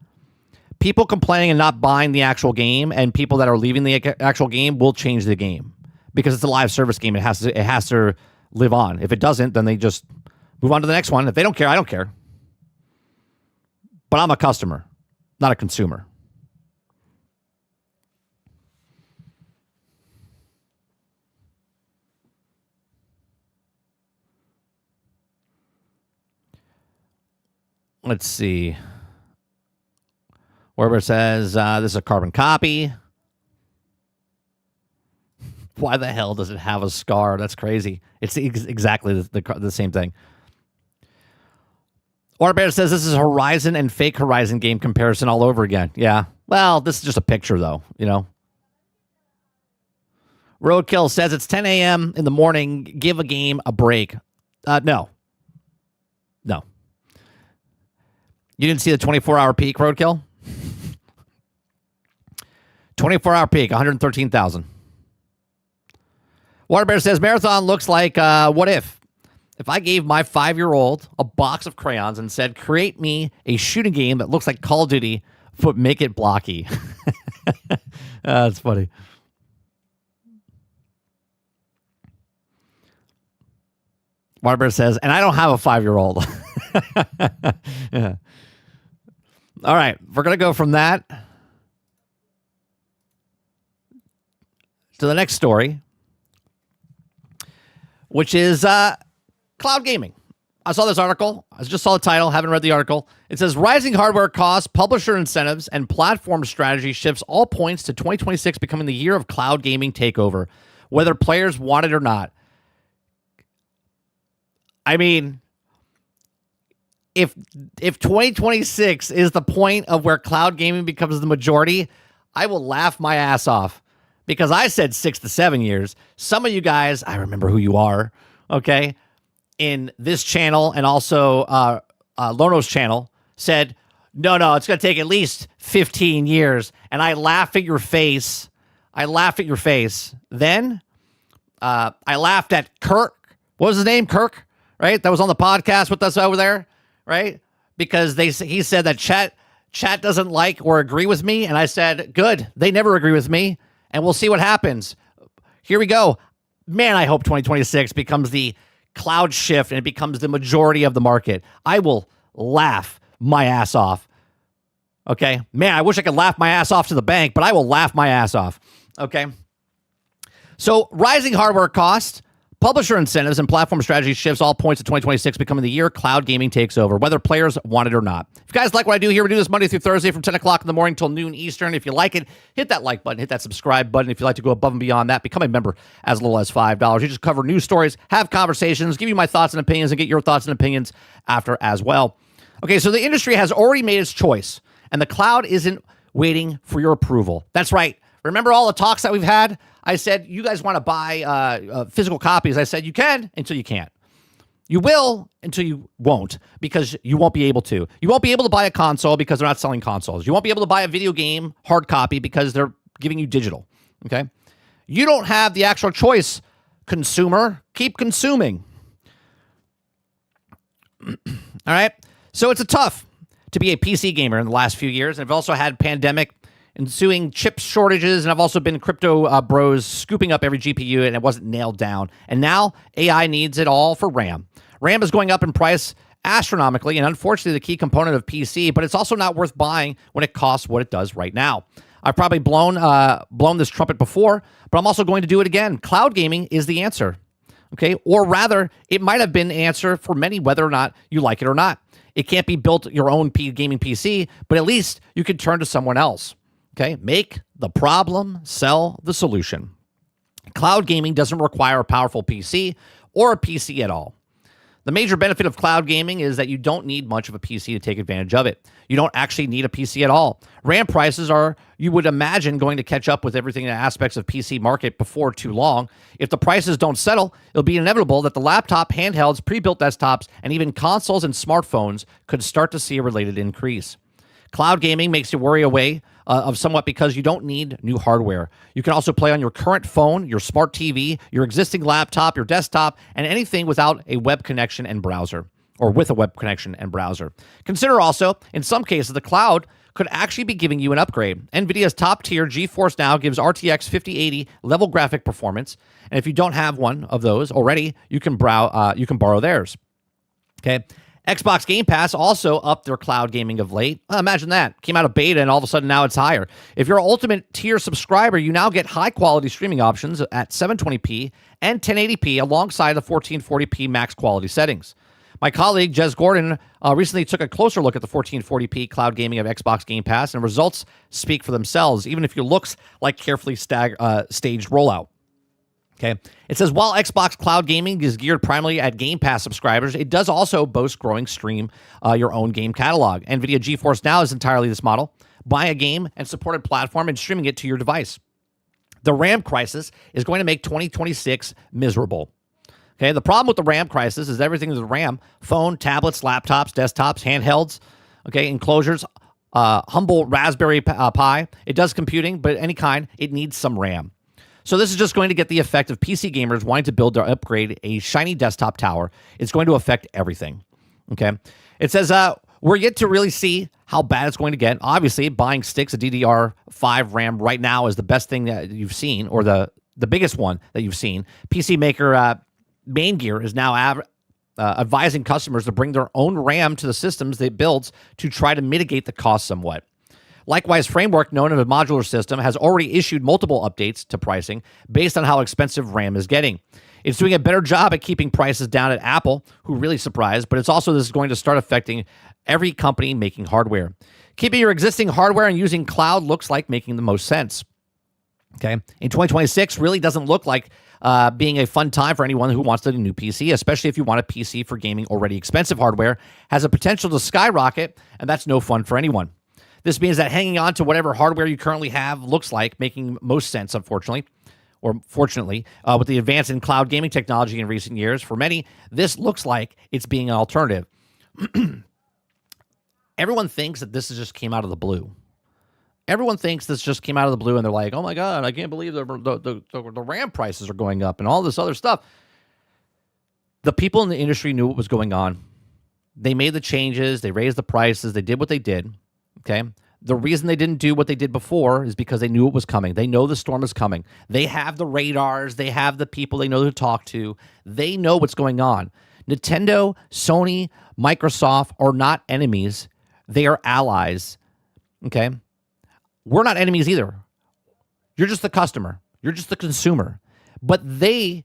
People complaining and not buying the actual game and people that are leaving the actual game will change the game. Because it's a live service game. It has to live on. If it doesn't, then they just move on to the next one. If they don't care, I don't care. But I'm a customer, not a consumer. Let's see. Wherever it says this is a carbon copy. Why the hell does it have a scar? That's crazy. It's exactly the same thing. Orbear says this is Horizon and fake Horizon game comparison all over again. Yeah. Well, this is just a picture, though, you know. Roadkill says it's 10 a.m. in the morning. Give a game a break. No. No. You didn't see the 24-hour peak, Roadkill? 24-hour peak, 113,000. Waterbear says, Marathon looks like, what if? If I gave my 5-year-old a box of crayons and said, create me a shooting game that looks like Call of Duty, but make it blocky. That's funny. Waterbear says, and I don't have a 5-year-old. Yeah. All right, we're going to go from that to the next story, which is cloud gaming. I saw this article. I just saw the title. Haven't read the article. It says rising hardware costs, publisher incentives, and platform strategy shifts all points to 2026 becoming the year of cloud gaming takeover, whether players want it or not. I mean, if 2026 is the point of where cloud gaming becomes the majority, I will laugh my ass off because I said 6 to 7 years. Some of you guys, I remember who you are, okay, in this channel and also Lono's channel said, no, it's going to take at least 15 years. And I laugh at your face. Then I laughed at Kirk. What was his name? Kirk, right? That was on the podcast with us over there, right? Because he said that chat doesn't like or agree with me. And I said, good. They never agree with me. And we'll see what happens. Here we go. Man, I hope 2026 becomes the cloud shift and it becomes the majority of the market. I will laugh my ass off. Okay? Man, I wish I could laugh my ass off to the bank, but I will laugh my ass off. Okay? So, rising hardware costs, publisher incentives, and platform strategy shifts all points to 2026 becoming the year cloud gaming takes over, whether players want it or not. If you guys like what I do here, we do this Monday through Thursday from 10 o'clock in the morning till noon Eastern. If you like it, hit that like button, hit that subscribe button. If you'd like to go above and beyond that, become a member as little as $5. You just cover news stories, have conversations, give you my thoughts and opinions, and get your thoughts and opinions after as well. Okay, so the industry has already made its choice, and the cloud isn't waiting for your approval. That's right. Remember all the talks that we've had? I said, you guys want to buy physical copies. I said, you can until you can't. You will until you won't, because you won't be able to. You won't be able to buy a console because they're not selling consoles. You won't be able to buy a video game hard copy because they're giving you digital. Okay? You don't have the actual choice, consumer. Keep consuming. All right? So it's tough to be a PC gamer in the last few years. And I've also had pandemic ensuing chip shortages, and I've also been crypto bros scooping up every GPU, and it wasn't nailed down. And now AI needs it all for RAM. RAM is going up in price astronomically, and unfortunately the key component of PC, but it's also not worth buying when it costs what it does right now. I've probably blown this trumpet before, but I'm also going to do it again. Cloud gaming is the answer, okay? Or rather, it might have been the answer for many, whether or not you like it or not. It can't be built your own gaming PC, but at least you can turn to someone else. Okay, make the problem, sell the solution. Cloud gaming doesn't require a powerful PC or a PC at all. The major benefit of cloud gaming is that you don't need much of a PC to take advantage of it. You don't actually need a PC at all. RAM prices are, you would imagine, going to catch up with everything in aspects of PC market before too long. If the prices don't settle, it'll be inevitable that the laptop, handhelds, pre-built desktops, and even consoles and smartphones could start to see a related increase. Cloud gaming makes you worry away of somewhat because you don't need new hardware. You can also play on your current phone, your smart TV, your existing laptop, your desktop, and anything without a web connection and browser, or with a web connection and browser. Consider also, in some cases, the cloud could actually be giving you an upgrade. NVIDIA's top-tier GeForce Now gives RTX 5080 level graphic performance, and if you don't have one of those already, you can borrow theirs. Okay. Xbox Game Pass also upped their cloud gaming of late. Imagine that. Came out of beta and all of a sudden now it's higher. If you're an Ultimate tier subscriber, you now get high-quality streaming options at 720p and 1080p alongside the 1440p max quality settings. My colleague, Jez Gordon, recently took a closer look at the 1440p cloud gaming of Xbox Game Pass, and results speak for themselves, even if it looks like carefully staged rollout. Okay. It says, while Xbox Cloud Gaming is geared primarily at Game Pass subscribers, it does also boast growing stream your own game catalog. NVIDIA GeForce Now is entirely this model. Buy a game and supported platform and streaming it to your device. The RAM crisis is going to make 2026 miserable. Okay. The problem with the RAM crisis is everything is RAM: phone, tablets, laptops, desktops, handhelds, okay, enclosures, humble Raspberry Pi. It does computing, but any kind, it needs some RAM. So this is just going to get the effect of PC gamers wanting to build or upgrade a shiny desktop tower. It's going to affect everything, okay? It says, we're yet to really see how bad it's going to get. Obviously, buying sticks of DDR5 RAM right now is the best thing that you've seen, or the biggest one that you've seen. PC maker Main Gear is now advising customers to bring their own RAM to the systems they build to try to mitigate the cost somewhat. Likewise, Framework, known as a modular system, has already issued multiple updates to pricing based on how expensive RAM is getting. It's doing a better job at keeping prices down at Apple, who really surprised, but it's also this is going to start affecting every company making hardware. Keeping your existing hardware and using cloud looks like making the most sense. Okay. In 2026 really doesn't look like being a fun time for anyone who wants a new PC, especially if you want a PC for gaming. Already expensive hardware has a potential to skyrocket, and that's no fun for anyone. This means that hanging on to whatever hardware you currently have looks like making most sense, unfortunately, or fortunately, with the advance in cloud gaming technology in recent years. For many, this looks like it's being an alternative. Everyone thinks that this just came out of the blue. Everyone thinks this just came out of the blue, and they're like, oh my God, I can't believe the RAM prices are going up and all this other stuff. The people in the industry knew what was going on. They made the changes. They raised the prices. They did what they did. Okay. The reason they didn't do what they did before is because they knew it was coming. They know the storm is coming. They have the radars. They have the people they know who to talk to. They know what's going on. Nintendo, Sony, Microsoft are not enemies. They are allies. Okay. We're not enemies either. You're just the customer. You're just the consumer. But they,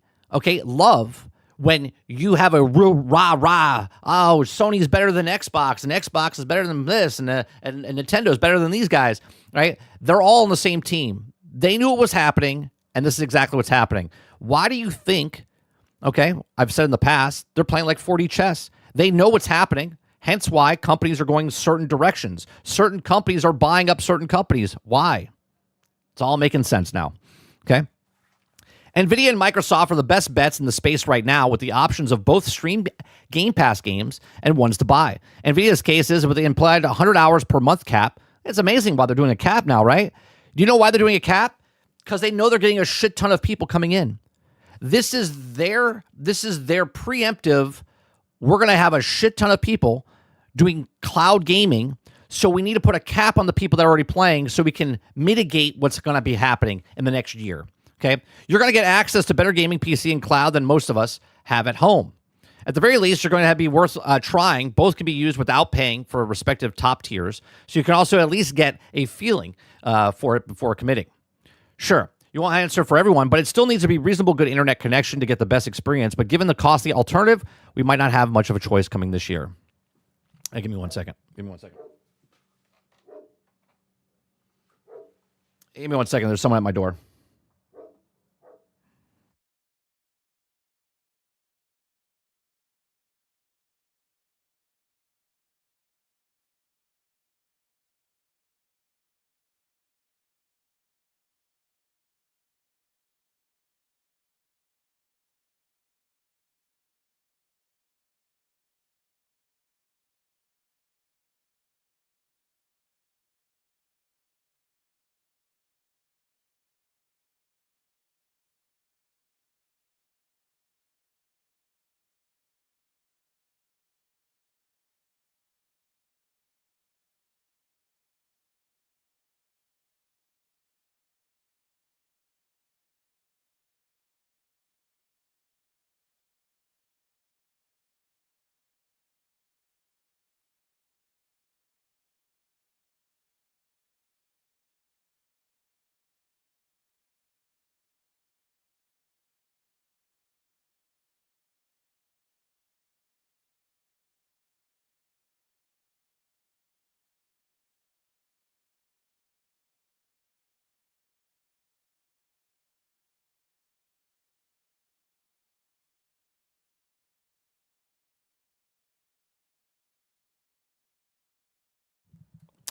love when you have a real rah-rah, oh, Sony's better than Xbox, and Xbox is better than this, and Nintendo's better than these guys, right? They're all on the same team. They knew what was happening, and this is exactly what's happening. Why do you think, I've said in the past, they're playing like 4D chess. They know what's happening. Hence why companies are going certain directions. Certain companies are buying up certain companies. Why? It's all making sense now. Okay. NVIDIA and Microsoft are the best bets in the space right now with the options of both stream Game Pass games and ones to buy. NVIDIA's case is with the implied 100 hours per month cap. It's amazing why they're doing a cap now, right? Do you know why they're doing a cap? Because they know they're getting a shit ton of people coming in. This is their preemptive. We're going to have a shit ton of people doing cloud gaming, so we need to put a cap on the people that are already playing so we can mitigate what's going to be happening in the next year. Okay? You're going to get access to better gaming PC and cloud than most of us have at home. At the very least, you're going to be worth trying. Both can be used without paying for respective top tiers, so you can also at least get a feeling for it before committing. Sure, you won't answer for everyone, but it still needs to be reasonable good internet connection to get the best experience. But given the costly alternative, we might not have much of a choice coming this year. Hey, give me 1 second. Give me 1 second. Give me 1 second. There's someone at my door.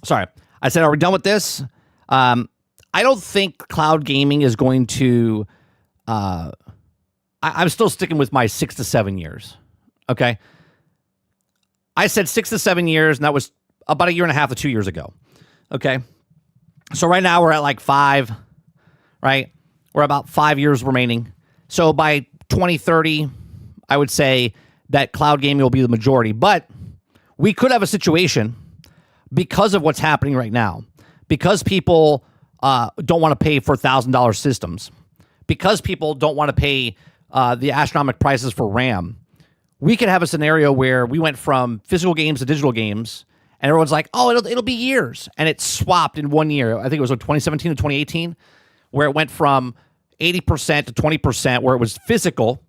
Sorry. I said, are we done with this? I don't think cloud gaming is going to... I'm still sticking with my 6 to 7 years. Okay? I said 6 to 7 years, and that was about 1.5 to 2 years ago. Okay? So right now we're at like 5, right? We're about 5 years remaining. So by 2030, I would say that cloud gaming will be the majority. But we could have a situation because of what's happening right now, because people don't want to pay for $1,000 systems, because people don't want to pay the astronomical prices for RAM, we could have a scenario where we went from physical games to digital games, and everyone's like, oh, it'll be years. And it swapped in 1 year. I think it was 2017 to 2018, where it went from 80% to 20%, where it was physical,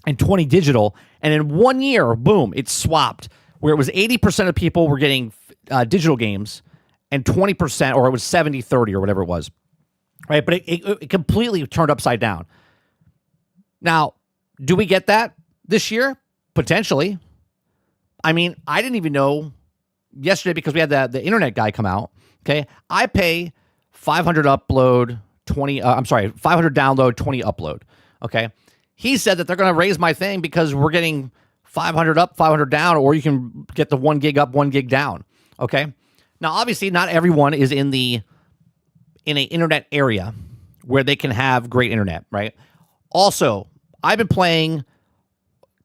and 20 digital. And in 1 year, boom, it swapped where it was 80% of people were getting digital games and 20%, or it was 70-30 or whatever it was. Right. But it completely turned upside down. Now, do we get that this year? Potentially. I mean, I didn't even know yesterday because we had the internet guy come out. Okay. I pay 500 upload, 500 download, 20 upload. Okay. He said that they're going to raise my thing because we're getting 500 up, 500 down, or you can get the 1 gig up, 1 gig down. Okay. Now, obviously, not everyone is in an internet area where they can have great internet, right? Also, I've been playing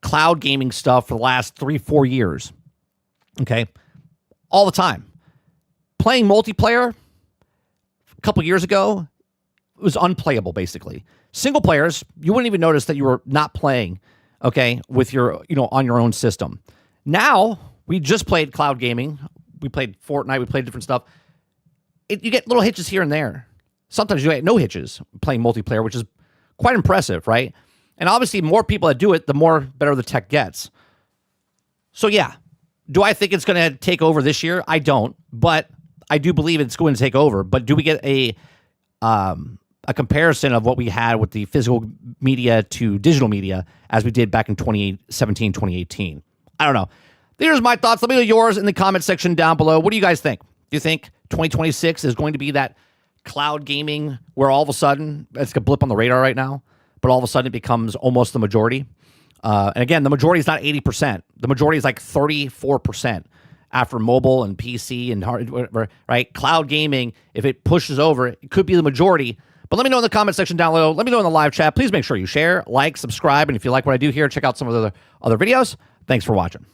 cloud gaming stuff for the last 3-4 years. Okay. All the time. Playing multiplayer a couple years ago, it was unplayable, basically. Single players, you wouldn't even notice that you were not playing, okay, with your, on your own system. Now, we just played cloud gaming. We played Fortnite. We played different stuff. You get little hitches here and there. Sometimes you get no hitches playing multiplayer, which is quite impressive, right? And obviously, more people that do it, the more better the tech gets. So, yeah. Do I think it's going to take over this year? I don't, but I do believe it's going to take over. But do we get a comparison of what we had with the physical media to digital media as we did back in 2017, 2018? I don't know. There's my thoughts. Let me know yours in the comment section down below. What do you guys think? Do you think 2026 is going to be that cloud gaming where all of a sudden, it's a blip on the radar right now, but all of a sudden it becomes almost the majority? And again, the majority is not 80%. The majority is like 34% after mobile and PC and hardware, right? Cloud gaming, if it pushes over, it could be the majority. But let me know in the comment section down below. Let me know in the live chat. Please make sure you share, like, subscribe. And if you like what I do here, check out some of the other videos. Thanks for watching.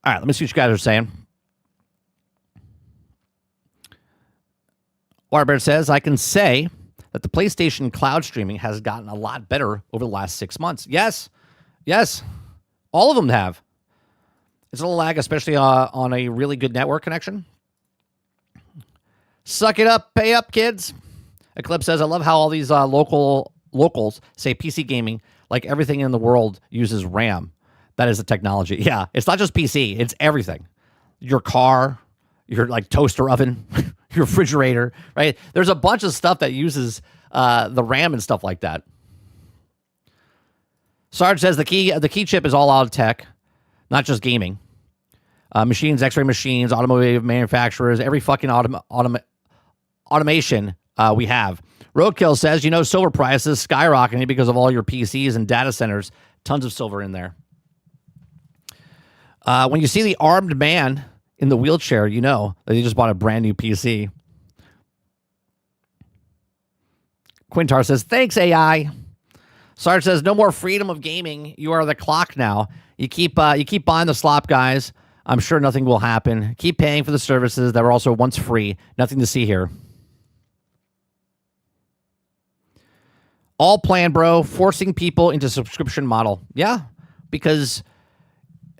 All right, let me see what you guys are saying. Waterbear says, I can say that the PlayStation cloud streaming has gotten a lot better over the last 6 months. Yes. All of them have. It's a little lag, especially on a really good network connection. Suck it up, pay up, kids. Eclipse says, I love how all these locals say PC gaming, like everything in the world uses RAM. That is the technology. Yeah, it's not just PC. It's everything. Your car, your like toaster oven, your refrigerator, right? There's a bunch of stuff that uses the RAM and stuff like that. Sarge says the key chip is all out of tech, not just gaming. Machines, X-ray machines, automotive manufacturers, every fucking automation we have. Roadkill says, silver prices skyrocketing because of all your PCs and data centers. Tons of silver in there. When you see the armed man in the wheelchair, you know that he just bought a brand new PC. Quintar says, thanks, AI. Sarge says, no more freedom of gaming. You are the clock now. You keep buying the slop, guys. I'm sure nothing will happen. Keep paying for the services that were also once free. Nothing to see here. All plan, bro. Forcing people into subscription model. Yeah, because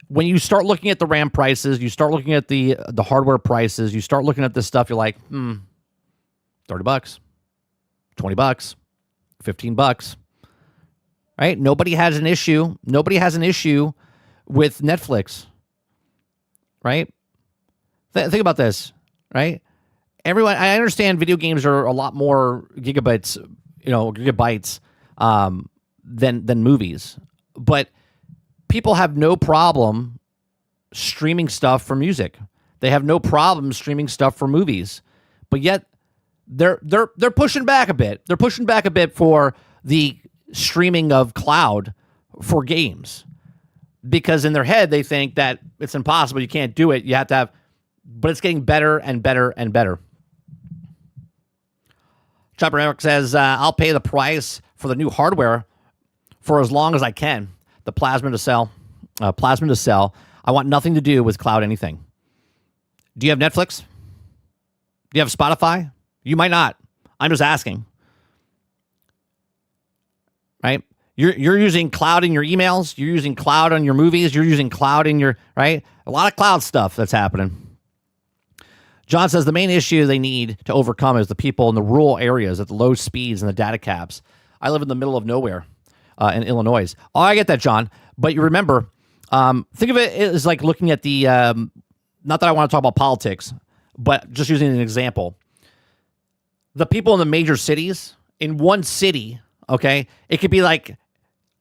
when you start looking at the RAM prices, you start looking at the hardware prices, you start looking at this stuff, you're like, $30, $20, $15. Right? Nobody has an issue. Nobody has an issue with Netflix. Right? Think about this, right? Everyone, I understand video games are a lot more gigabytes than movies, but people have no problem streaming stuff for music. They have no problem streaming stuff for movies, but yet they're pushing back a bit. They're pushing back a bit for the streaming of cloud for games, because in their head they think that it's impossible. You can't do it. You have to have, but it's getting better and better and better. Chopper Network says, I'll pay the price for the new hardware for as long as I can. The plasma to sell. I want nothing to do with cloud anything. Do you have Netflix? Do you have Spotify? You might not. I'm just asking. Right? You're using cloud in your emails. You're using cloud on your movies. You're using cloud in your, right? A lot of cloud stuff that's happening. John says the main issue they need to overcome is the people in the rural areas at the low speeds and the data caps. I live in the middle of nowhere in Illinois. Oh, I get that, John. But you remember, think of it as like looking at the, not that I want to talk about politics, but just using an example. The people in the major cities, in one city, okay, it could be like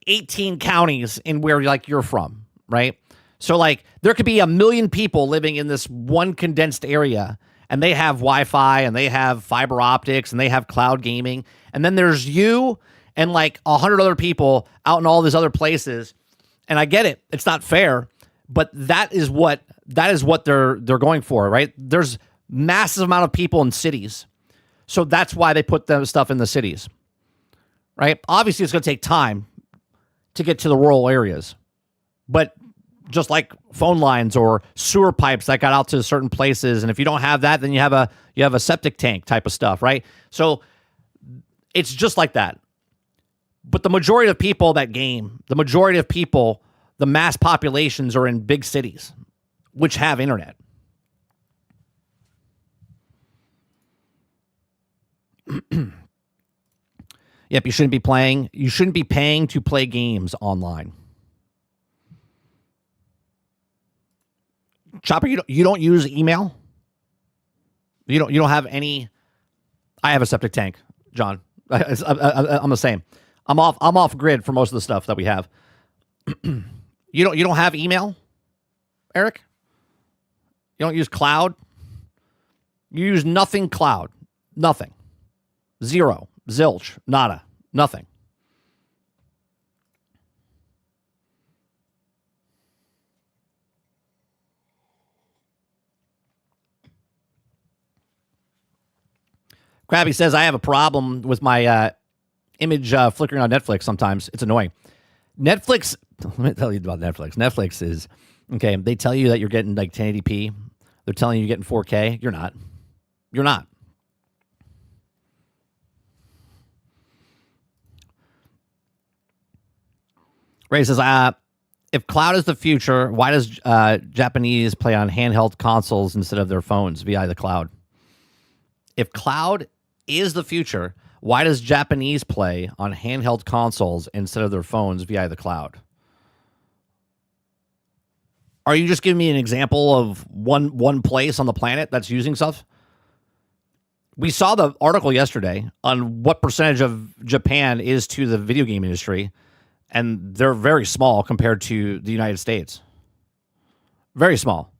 18 counties in where like you're from, right? So like there could be 1 million people living in this one condensed area, and they have Wi-Fi and they have fiber optics and they have cloud gaming. And then there's you and like 100 other people out in all these other places. And I get it. It's not fair, but that is what they're going for, right? There's massive amount of people in cities. So that's why they put them stuff in the cities, right? Obviously, it's going to take time to get to the rural areas. But just like phone lines or sewer pipes that got out to certain places, and if you don't have that, then you have a septic tank type of stuff, right? So it's just like that. But the majority of people that game, the majority of people, the mass populations are in big cities, which have internet. Yep, you shouldn't be paying to play games online. Chopper, you don't use email? You don't have any. I have a septic tank, John. I'm the same. I'm off grid for most of the stuff that we have. You don't have email, Eric? You don't use cloud? You use nothing cloud. Nothing. Zero. Zilch. Nada. Nothing. Krabby says, I have a problem with my image flickering on Netflix sometimes. It's annoying. Netflix, let me tell you about Netflix. Netflix is, okay, they tell you that you're getting like 1080p. They're telling you you're getting 4K. You're not. You're not. Ray says, if cloud is the future, why does Japanese play on handheld consoles instead of their phones via the cloud? If cloud is the future, why does Japanese play on handheld consoles instead of their phones via the cloud? Are you just giving me an example of one place on the planet that's using stuff? We saw the article yesterday on what percentage of Japan is to the video game industry, and they're very small compared to the United States. Very small.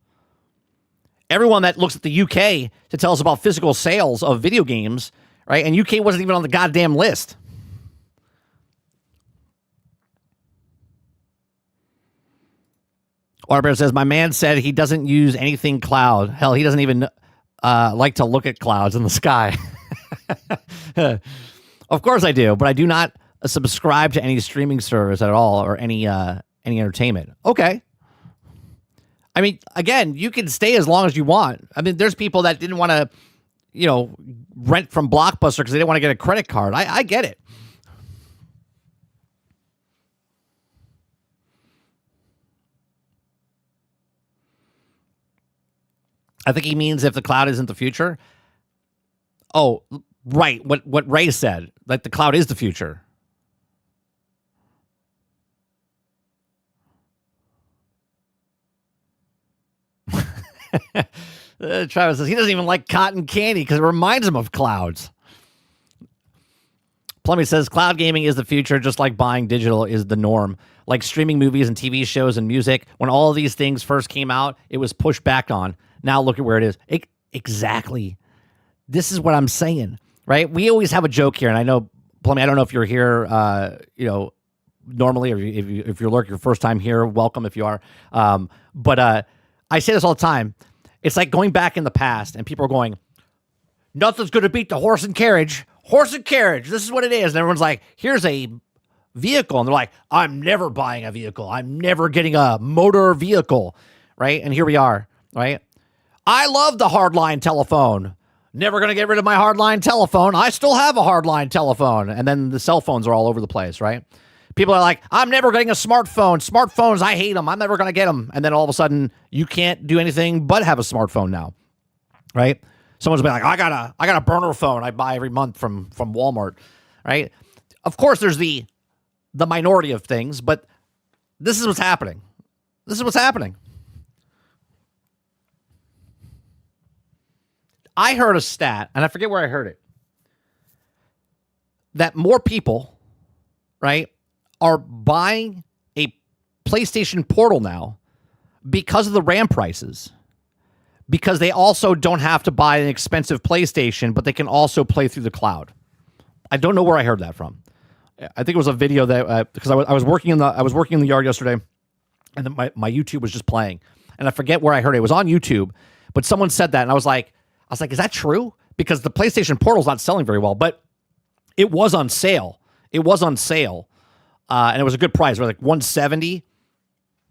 Everyone that looks at the UK to tell us about physical sales of video games, right? And UK wasn't even on the goddamn list. Waterbear says, my man said he doesn't use anything cloud. Hell, he doesn't even like to look at clouds in the sky. Of course I do, but I do not subscribe to any streaming service at all or any entertainment. Okay. I mean, again, you can stay as long as you want. I mean, there's people that didn't want to, rent from Blockbuster because they didn't want to get a credit card. I get it. I think he means if the cloud isn't the future. Oh, right. What Ray said, like the cloud is the future. Travis says he doesn't even like cotton candy because it reminds him of clouds. Plummy says cloud gaming is the future, just like buying digital is the norm. Like streaming movies and TV shows and music. When all of these things first came out, it was pushed back on. Now look at where it is. Exactly. This is what I'm saying, right? We always have a joke here, and I know, Plummy, I don't know if you're here, normally, or if you're your first time here, welcome if you are. But I say this all the time. It's like going back in the past, and people are going, nothing's going to beat the horse and carriage. Horse and carriage. This is what it is. And everyone's like, here's a vehicle. And they're like, I'm never buying a vehicle. I'm never getting a motor vehicle, right? And here we are, right? I love the hardline telephone. Never going to get rid of my hardline telephone. I still have a hardline telephone. And then the cell phones are all over the place, right? People are like, I'm never getting a smartphone. Smartphones, I hate them. I'm never going to get them. And then all of a sudden, you can't do anything but have a smartphone now, right? Someone's been like, I got a burner phone I buy every month from Walmart, right? Of course, there's the minority of things, but this is what's happening. This is what's happening. I heard a stat, and I forget where I heard it, that more people, right, are buying a PlayStation Portal now because of the RAM prices. Because they also don't have to buy an expensive PlayStation, but they can also play through the cloud. I don't know where I heard that from. I think it was a video that because I was working in the yard yesterday, and then my YouTube was just playing, and I forget where I heard it. It was on YouTube, but someone said that, and I was like, is that true? Because the PlayStation Portal's not selling very well, but it was on sale. It was on sale, and it was a good price. It was like $170.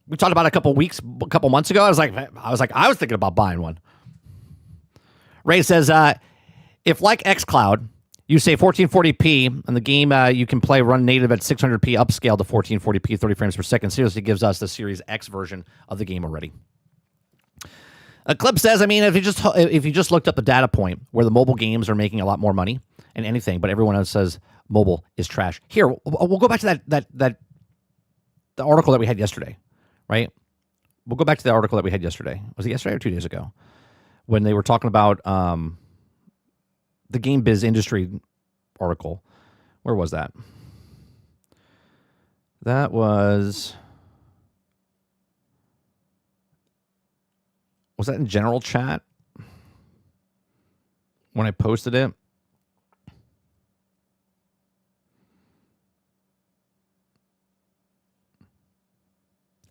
We talked about it a couple months ago. I was thinking about buying one. Ray says, if like xCloud, you say 1440p, and the game you can play run native at 600p upscale to 1440p, 30 frames per second, seriously gives us the Series X version of the game already. A clip says, I mean, if you just looked up the data point where the mobile games are making a lot more money and anything, but everyone else says mobile is trash. Here, we'll go back to the article that we had yesterday. Right? We'll go back to the article that we had yesterday. Was it yesterday or 2 days ago? When they were talking about the Game Biz industry article. Where was that? That was that in general chat? When I posted it?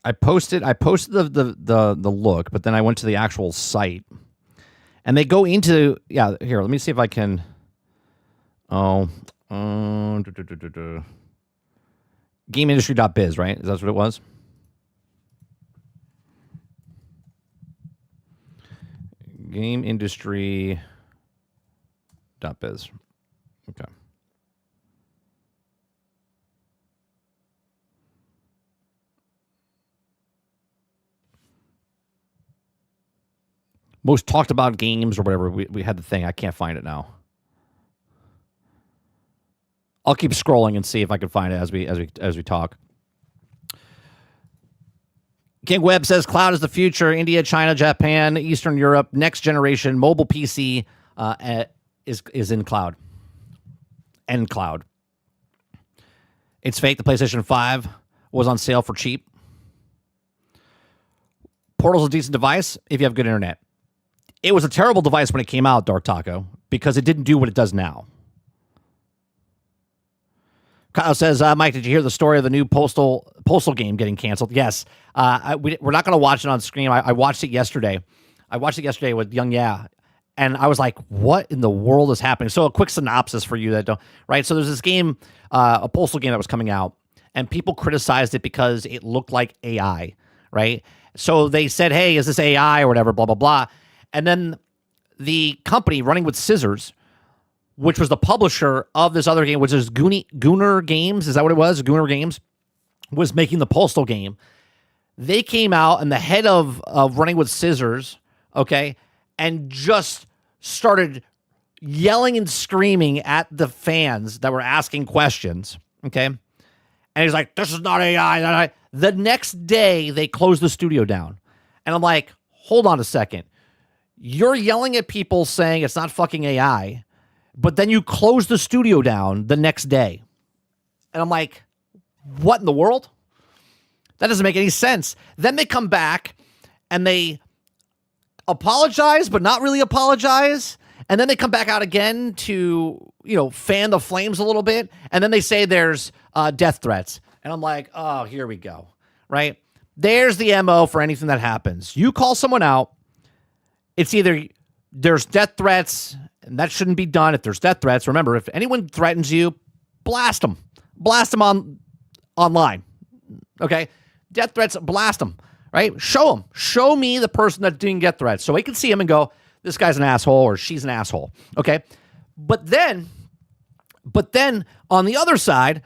I posted the look, but then I went to the actual site, and they go into here. Let me see if I can. GameIndustry.biz, right? Is that what it was? GameIndustry.biz. Okay. Most talked about games or whatever. We had the thing. I can't find it now. I'll keep scrolling and see if I can find it as we talk. King Webb says cloud is the future. India, China, Japan, Eastern Europe, next generation mobile PC is in cloud. And cloud. It's fake. The PlayStation 5 was on sale for cheap. Portal's a decent device if you have good internet. It was a terrible device when it came out, Dark Taco, because it didn't do what it does now. Kyle says, Mike, did you hear the story of the new postal game getting canceled? Yes. We're not going to watch it on screen. I watched it yesterday. I watched it yesterday with Young Yeah, and I was like, what in the world is happening? So a quick synopsis for you that don't, right? So there's this game, a postal game that was coming out, and people criticized it because it looked like AI, right? So they said, hey, is this AI or whatever, blah, blah, blah. And then the company Running with Scissors, which was the publisher of this other game, which is Gooner Games, is that what it was? Gooner Games was making the postal game. They came out, and the head of Running with Scissors, okay, and just started yelling and screaming at the fans that were asking questions, okay? And he's like, this is not AI. The next day, they closed the studio down. And I'm like, hold on a second. You're yelling at people saying it's not fucking AI, but then you close the studio down the next day. And I'm like, what in the world? That doesn't make any sense. Then they come back and they apologize, but not really apologize. And then they come back out again to, fan the flames a little bit. And then they say there's death threats. And I'm like, oh, here we go. Right? There's the MO for anything that happens. You call someone out. It's either there's death threats, and that shouldn't be done. If there's death threats, remember, if anyone threatens you, blast them. Blast them online. Okay? Death threats, blast them. Right? Show them. Show me the person that didn't get threats so we can see him and go, this guy's an asshole or she's an asshole. Okay? But then on the other side,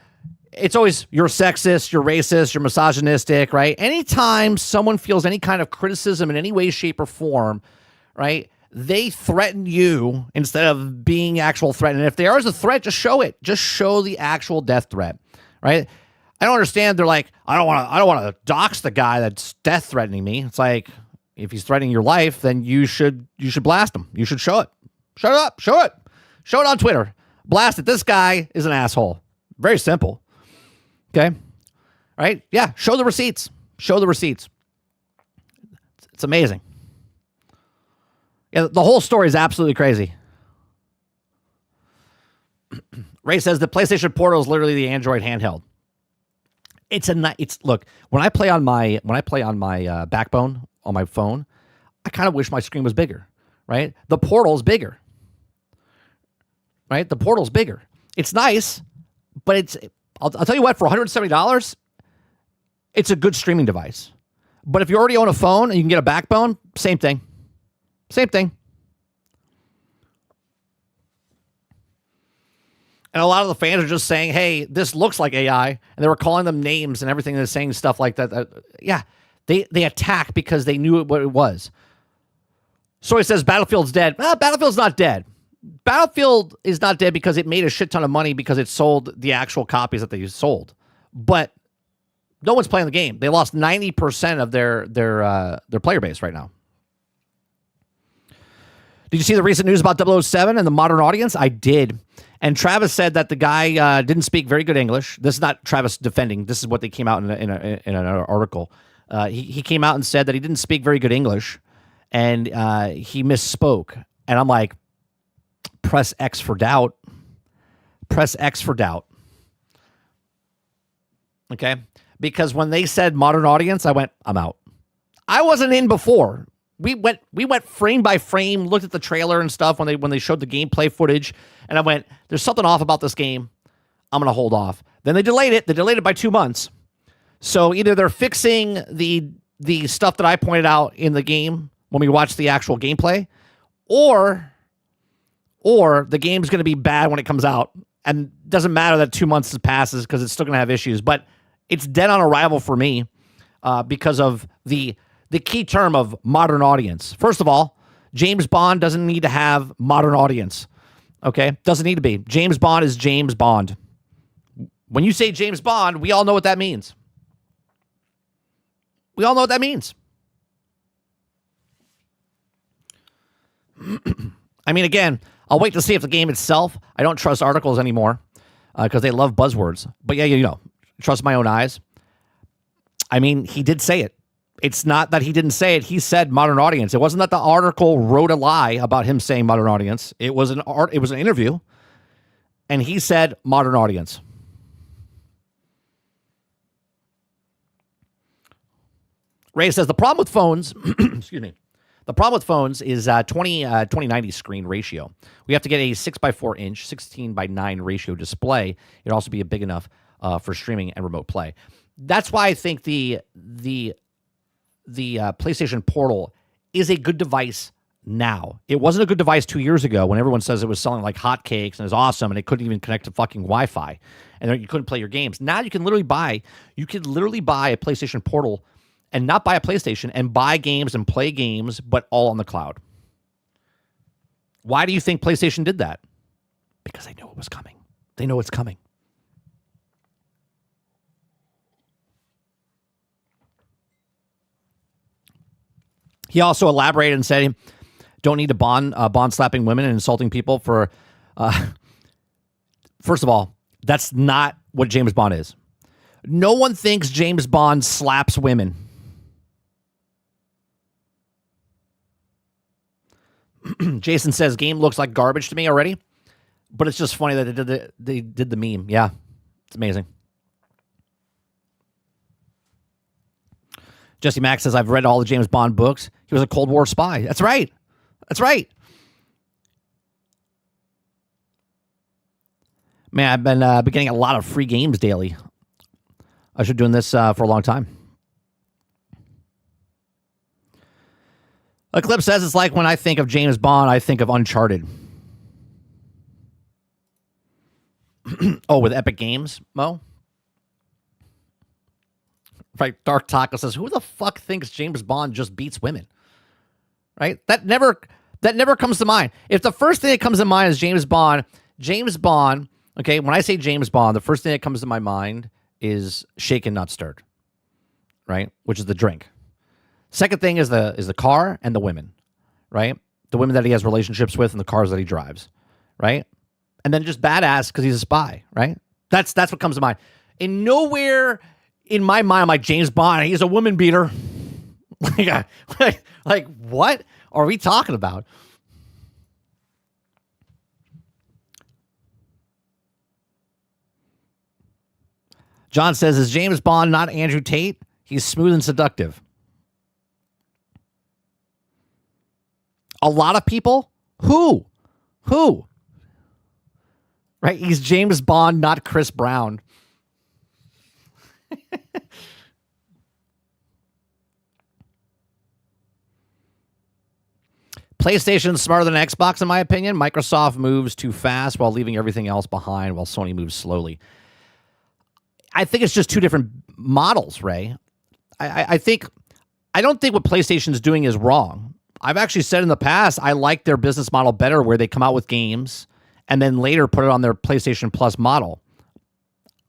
it's always you're sexist, you're racist, you're misogynistic, right? Anytime someone feels any kind of criticism in any way, shape, or form, right, They threaten you instead of being actual threat. And if there is a threat, just show it. Just show the actual death threat, right? I don't understand. They're like, I don't want to dox the guy that's death threatening me. It's like, if he's threatening your life, then you should blast him. You should show it. Shut up. Show it. Show it on Twitter. Blast it. This guy is an asshole. Very simple. Okay. Right? Yeah. Show the receipts. Show the receipts. It's amazing. Yeah, the whole story is absolutely crazy. Ray says the PlayStation Portal is literally the Android handheld. Look, when I play on my Backbone on my phone, I kind of wish my screen was bigger, right? The Portal's bigger. Right? The Portal's bigger. It's nice, but I'll tell you what, for $170, it's a good streaming device. But if you already own a phone and you can get a Backbone, same thing. Same thing. And a lot of the fans are just saying, hey, this looks like AI. And they were calling them names and everything. They're saying stuff like that. Yeah, they attack because they knew what it was. So he says Battlefield's dead. Well, Battlefield's not dead. Battlefield is not dead because it made a shit ton of money because it sold the actual copies that they sold. But no one's playing the game. They lost 90% of their player base right now. Did you see the recent news about 007 and the modern audience? I did. And Travis said that the guy didn't speak very good English. This is not Travis defending. This is what they came out in an article. He came out and said that he didn't speak very good English, and he misspoke. And I'm like, press X for doubt. Press X for doubt. Okay? Because when they said modern audience, I went, I'm out. I wasn't in before. We went frame by frame, looked at the trailer and stuff when they showed the gameplay footage, and I went, there's something off about this game. I'm going to hold off. Then they delayed it. They delayed it by 2 months. So either they're fixing the stuff that I pointed out in the game when we watched the actual gameplay, or the game's going to be bad when it comes out. And it doesn't matter that 2 months passes because it's still going to have issues. But it's dead on arrival for me because of the key term of modern audience. First of all, James Bond doesn't need to have modern audience. Okay? Doesn't need to be. James Bond is James Bond. When you say James Bond, we all know what that means. We all know what that means. I mean, again, I'll wait to see if the game itself, I don't trust articles anymore because they love buzzwords. But yeah, trust my own eyes. I mean, he did say it. It's not that he didn't say it. He said modern audience. It wasn't that the article wrote a lie about him saying modern audience. It was an interview, and he said modern audience. Ray says the problem with phones, excuse me, the problem with phones is 2090 screen ratio. We have to get a 6x4 inch, 16:9 ratio display. It'd also be big enough for streaming and remote play. That's why I think the PlayStation Portal is a good device now. It wasn't a good device 2 years ago when everyone says it was selling like hotcakes and it was awesome and it couldn't even connect to fucking Wi-Fi and you couldn't play your games. Now you can literally buy a PlayStation Portal and not buy a PlayStation and buy games and play games, but all on the cloud. Why do you think PlayStation did that? Because they knew it was coming. They know it's coming. He also elaborated and said, don't need to bond slapping women and insulting people for, first of all, that's not what James Bond is. No one thinks James Bond slaps women. Jason says, game looks like garbage to me already, but it's just funny that they did the meme. Yeah, it's amazing. Jesse Max says, I've read all the James Bond books. He was a Cold War spy. That's right. That's right. Man, I've been getting a lot of free games daily. I should be doing this for a long time. A clip says it's like when I think of James Bond, I think of Uncharted. Oh, with Epic Games, Mo? Right, Dark Taco says, who the fuck thinks James Bond just beats women? Right? That never That never comes to mind. If the first thing that comes to mind is James Bond, okay, when I say James Bond, the first thing that comes to my mind is shaken, not stirred, right? Which is the drink. Second thing is the car and the women, right? The women that he has relationships with and the cars that he drives, right? And then just badass because he's a spy, right? That's what comes to mind. And nowhere in my mind, I'm like, James Bond, he's a woman beater. like, what are we talking about? John says, is James Bond not Andrew Tate? He's smooth and seductive. A lot of people? Who? Right? He's James Bond, not Chris Brown. PlayStation's smarter than Xbox, in my opinion. Microsoft moves too fast while leaving everything else behind, while Sony moves slowly. I think it's just two different models, Ray. I don't think what PlayStation's doing is wrong. I've actually said in the past, I like their business model better where they come out with games and then later put it on their PlayStation Plus model.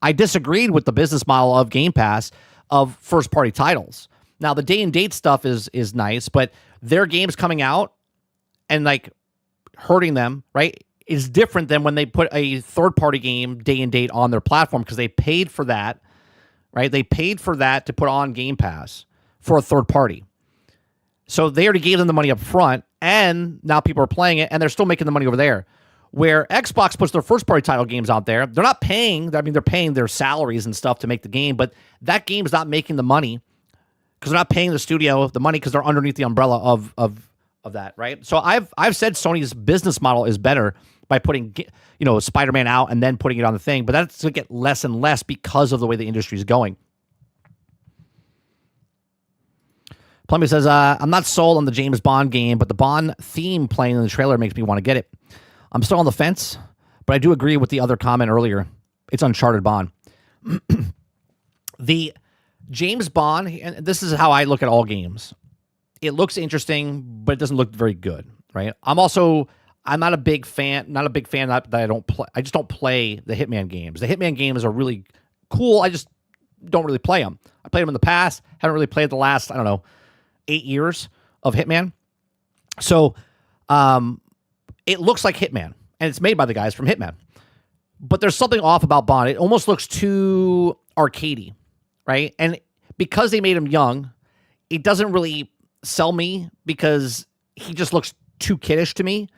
I disagreed with the business model of Game Pass of first-party titles. Now, the day-and-date stuff is nice, but their games coming out and like hurting them, right, is different than when they put a third-party game day and date on their platform because they paid for that, right? They paid for that to put on Game Pass for a third party. So they already gave them the money up front, and now people are playing it, and they're still making the money over there. Where Xbox puts their first-party title games out there, they're not paying. I mean, they're paying their salaries and stuff to make the game, but that game is not making the money because they're not paying the studio the money because they're underneath the umbrella of that, right? So I've said Sony's business model is better by putting, Spider-Man out and then putting it on the thing, but that's going to get less and less because of the way the industry is going. Plumbie says, I'm not sold on the James Bond game, but the Bond theme playing in the trailer makes me want to get it. I'm still on the fence, but I do agree with the other comment earlier. It's Uncharted Bond. The James Bond, and this is how I look at all games. It looks interesting, but it doesn't look very good, right? I'm not a big fan that I don't play. I just don't play the Hitman games. The Hitman games are really cool. I just don't really play them. I played them in the past. Haven't really played the last, 8 years of Hitman. So, it looks like Hitman, and it's made by the guys from Hitman. But there's something off about Bond. It almost looks too arcadey, right? And because they made him young, it doesn't really sell me because he just looks too kiddish to me.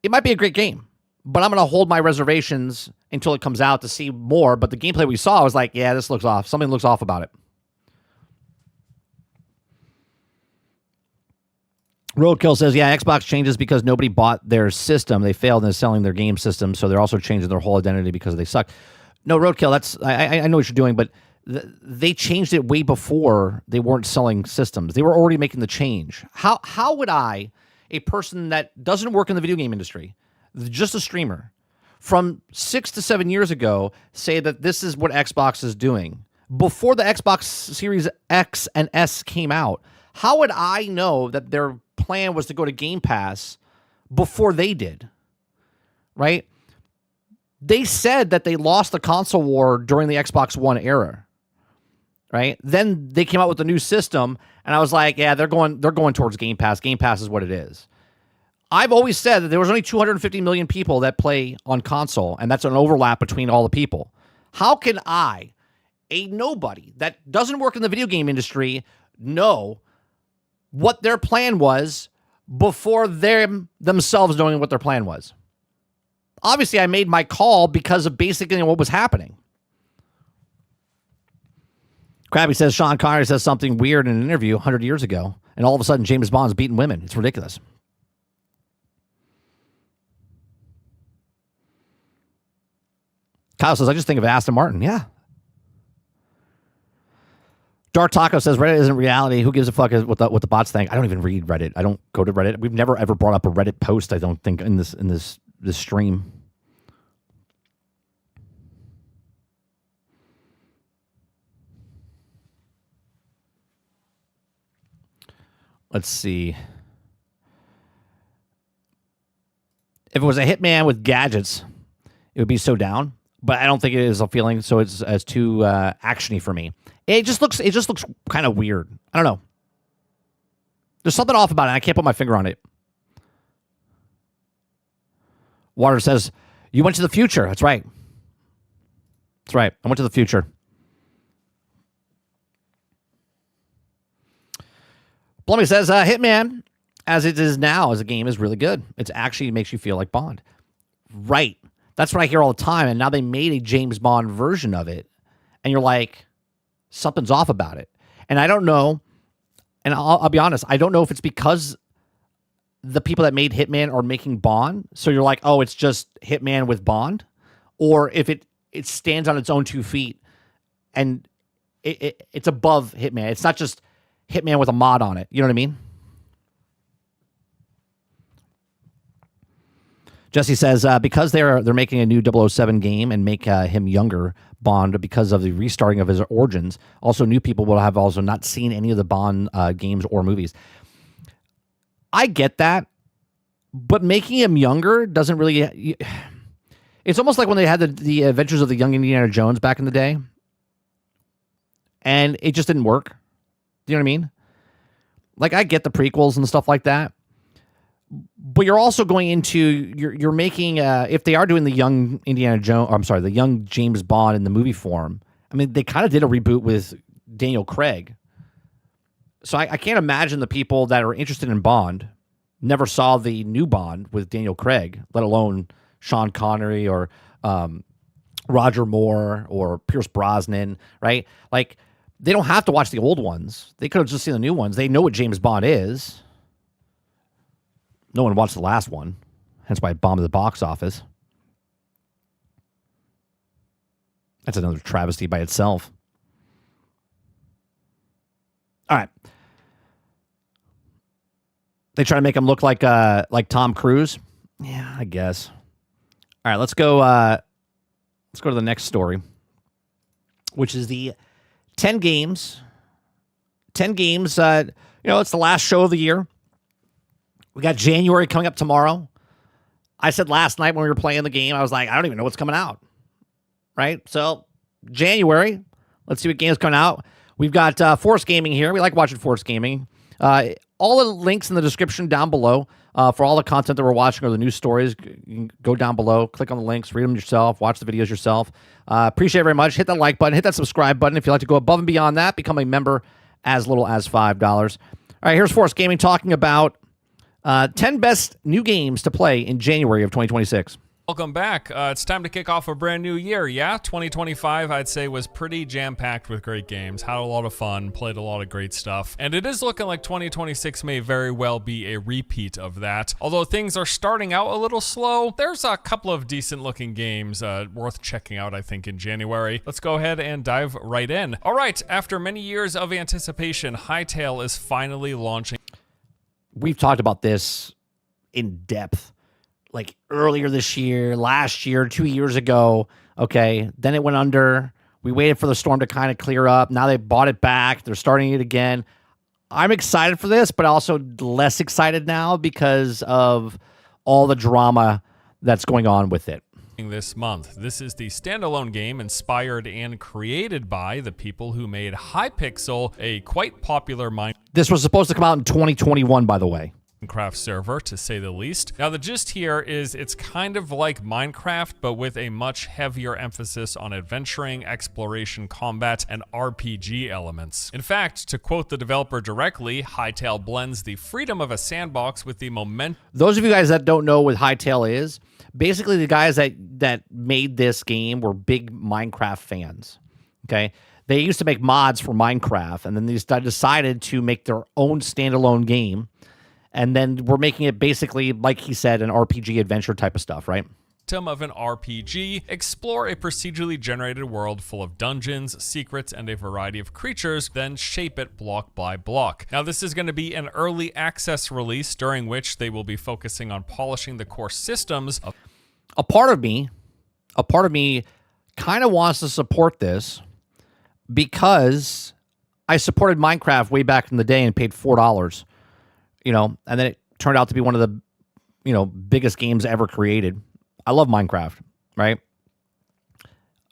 It might be a great game, but I'm going to hold my reservations until it comes out to see more. But the gameplay we saw, I was like, yeah, this looks off. Something looks off about it. Roadkill says, yeah, Xbox changes because nobody bought their system. They failed in selling their game system, so they're also changing their whole identity because they suck. No, Roadkill, I know what you're doing, but they changed it way before they weren't selling systems. They were already making the change. How would I, a person that doesn't work in the video game industry, just a streamer, from 6 to 7 years ago, say that this is what Xbox is doing? Before the Xbox Series X and S came out, how would I know that their plan was to go to Game Pass before they did? Right? They said that they lost the console war during the Xbox One era. Right? Then they came out with a new system, and I was like, yeah, they're going towards Game Pass. Game Pass is what it is. I've always said that there was only 250 million people that play on console, and that's an overlap between all the people. How can I, a nobody that doesn't work in the video game industry, know what their plan was before themselves knowing what their plan was? Obviously, I made my call because of basically what was happening. Krabby says Sean Connery says something weird in an interview 100 years ago, and all of a sudden James Bond's beating women. It's ridiculous. Kyle says, I just think of Aston Martin. Yeah. Dark Taco says Reddit isn't reality. Who gives a fuck what the bots think? I don't even read Reddit. I don't go to Reddit. We've never ever brought up a Reddit post, I don't think, in this stream. Let's see. If it was a Hitman with gadgets, it would be so down. But I don't think it is a feeling, so it's as too actiony for me. It just looks kind of weird. I don't know. There's something off about it. I can't put my finger on it. Water says, you went to the future. That's right. That's right. I went to the future. Blummy says, Hitman, as it is now as a game, is really good. It actually makes you feel like Bond. Right. That's what I hear all the time. And now they made a James Bond version of it. And you're like, something's off about it. And I don't know. And I'll be honest. I don't know if it's because the people that made Hitman are making Bond. So you're like, oh, it's just Hitman with Bond. Or if it stands on its own 2 feet and it's above Hitman. It's not just Hitman with a mod on it. You know what I mean? Jesse says, because they're making a new 007 game and make him younger, Bond, because of the restarting of his origins. Also, new people will have also not seen any of the Bond games or movies. I get that, but making him younger doesn't really... It's almost like when they had the Adventures of the Young Indiana Jones back in the day, and it just didn't work. Do you know what I mean? Like, I get the prequels and stuff like that, but you're also going into you're making if they are doing the young Indiana Jones, I'm sorry, the young James Bond in the movie form. I mean, they kind of did a reboot with Daniel Craig, so I can't imagine the people that are interested in Bond never saw the new Bond with Daniel Craig, let alone Sean Connery or Roger Moore or Pierce Brosnan, right? Like, they don't have to watch the old ones. They could have just seen the new ones. They know what James Bond is. No one watched the last one. Hence why it bombed the box office. That's another travesty by itself. All right. They try to make him look like Tom Cruise. Yeah, I guess. All right, let's go to the next story, which is the 10 games. 10 games, it's the last show of the year. We got January coming up tomorrow. I said last night when we were playing the game, I was like, I don't even know what's coming out. Right? So, January, let's see what games coming out. We've got Force Gaming here. We like watching Force Gaming. All the links in the description down below for all the content that we're watching or the news stories. You can go down below, click on the links, read them yourself, watch the videos yourself. Appreciate it very much. Hit that like button, hit that subscribe button. If you'd like to go above and beyond that, become a member as little as $5. All right, here's Force Gaming talking about 10 best new games to play in January of 2026.
Welcome back. It's time to kick off a brand new year. Yeah, 2025, I'd say, was pretty jam-packed with great games. Had a lot of fun, played a lot of great stuff. And it is looking like 2026 may very well be a repeat of that. Although things are starting out a little slow, there's a couple of decent-looking games worth checking out, I think, in January. Let's go ahead and dive right in. All right, after many years of anticipation, Hytale is finally launching.
We've talked about this in depth. Like earlier this year, last year, 2 years ago. Okay. Then it went under. We waited for the storm to kind of clear up. Now they bought it back. They're starting it again. I'm excited for this, but also less excited now because of all the drama that's going on with it.
This month. This is the standalone game inspired and created by the people who made Hypixel, a quite popular
This was supposed to come out in 2021, by the way.
Minecraft server, to say the least. Now, the gist here is it's kind of like Minecraft, but with a much heavier emphasis on adventuring, exploration, combat, and RPG elements. In fact, to quote the developer directly, Hytale blends the freedom of a sandbox with the momentum.
Those of you guys that don't know what Hytale is, basically the guys that made this game were big Minecraft fans. Okay? They used to make mods for Minecraft, and then they decided to make their own standalone game. And then we're making it basically, like he said, an RPG adventure type of stuff, right?
Of an RPG, explore a procedurally generated world full of dungeons, secrets, and a variety of creatures, then shape it block by block. Now, this is going to be an early access release during which they will be focusing on polishing the core systems.
A part of me kind of wants to support this because I supported Minecraft way back in the day and paid $4. And then it turned out to be one of the biggest games ever created. I love Minecraft, right?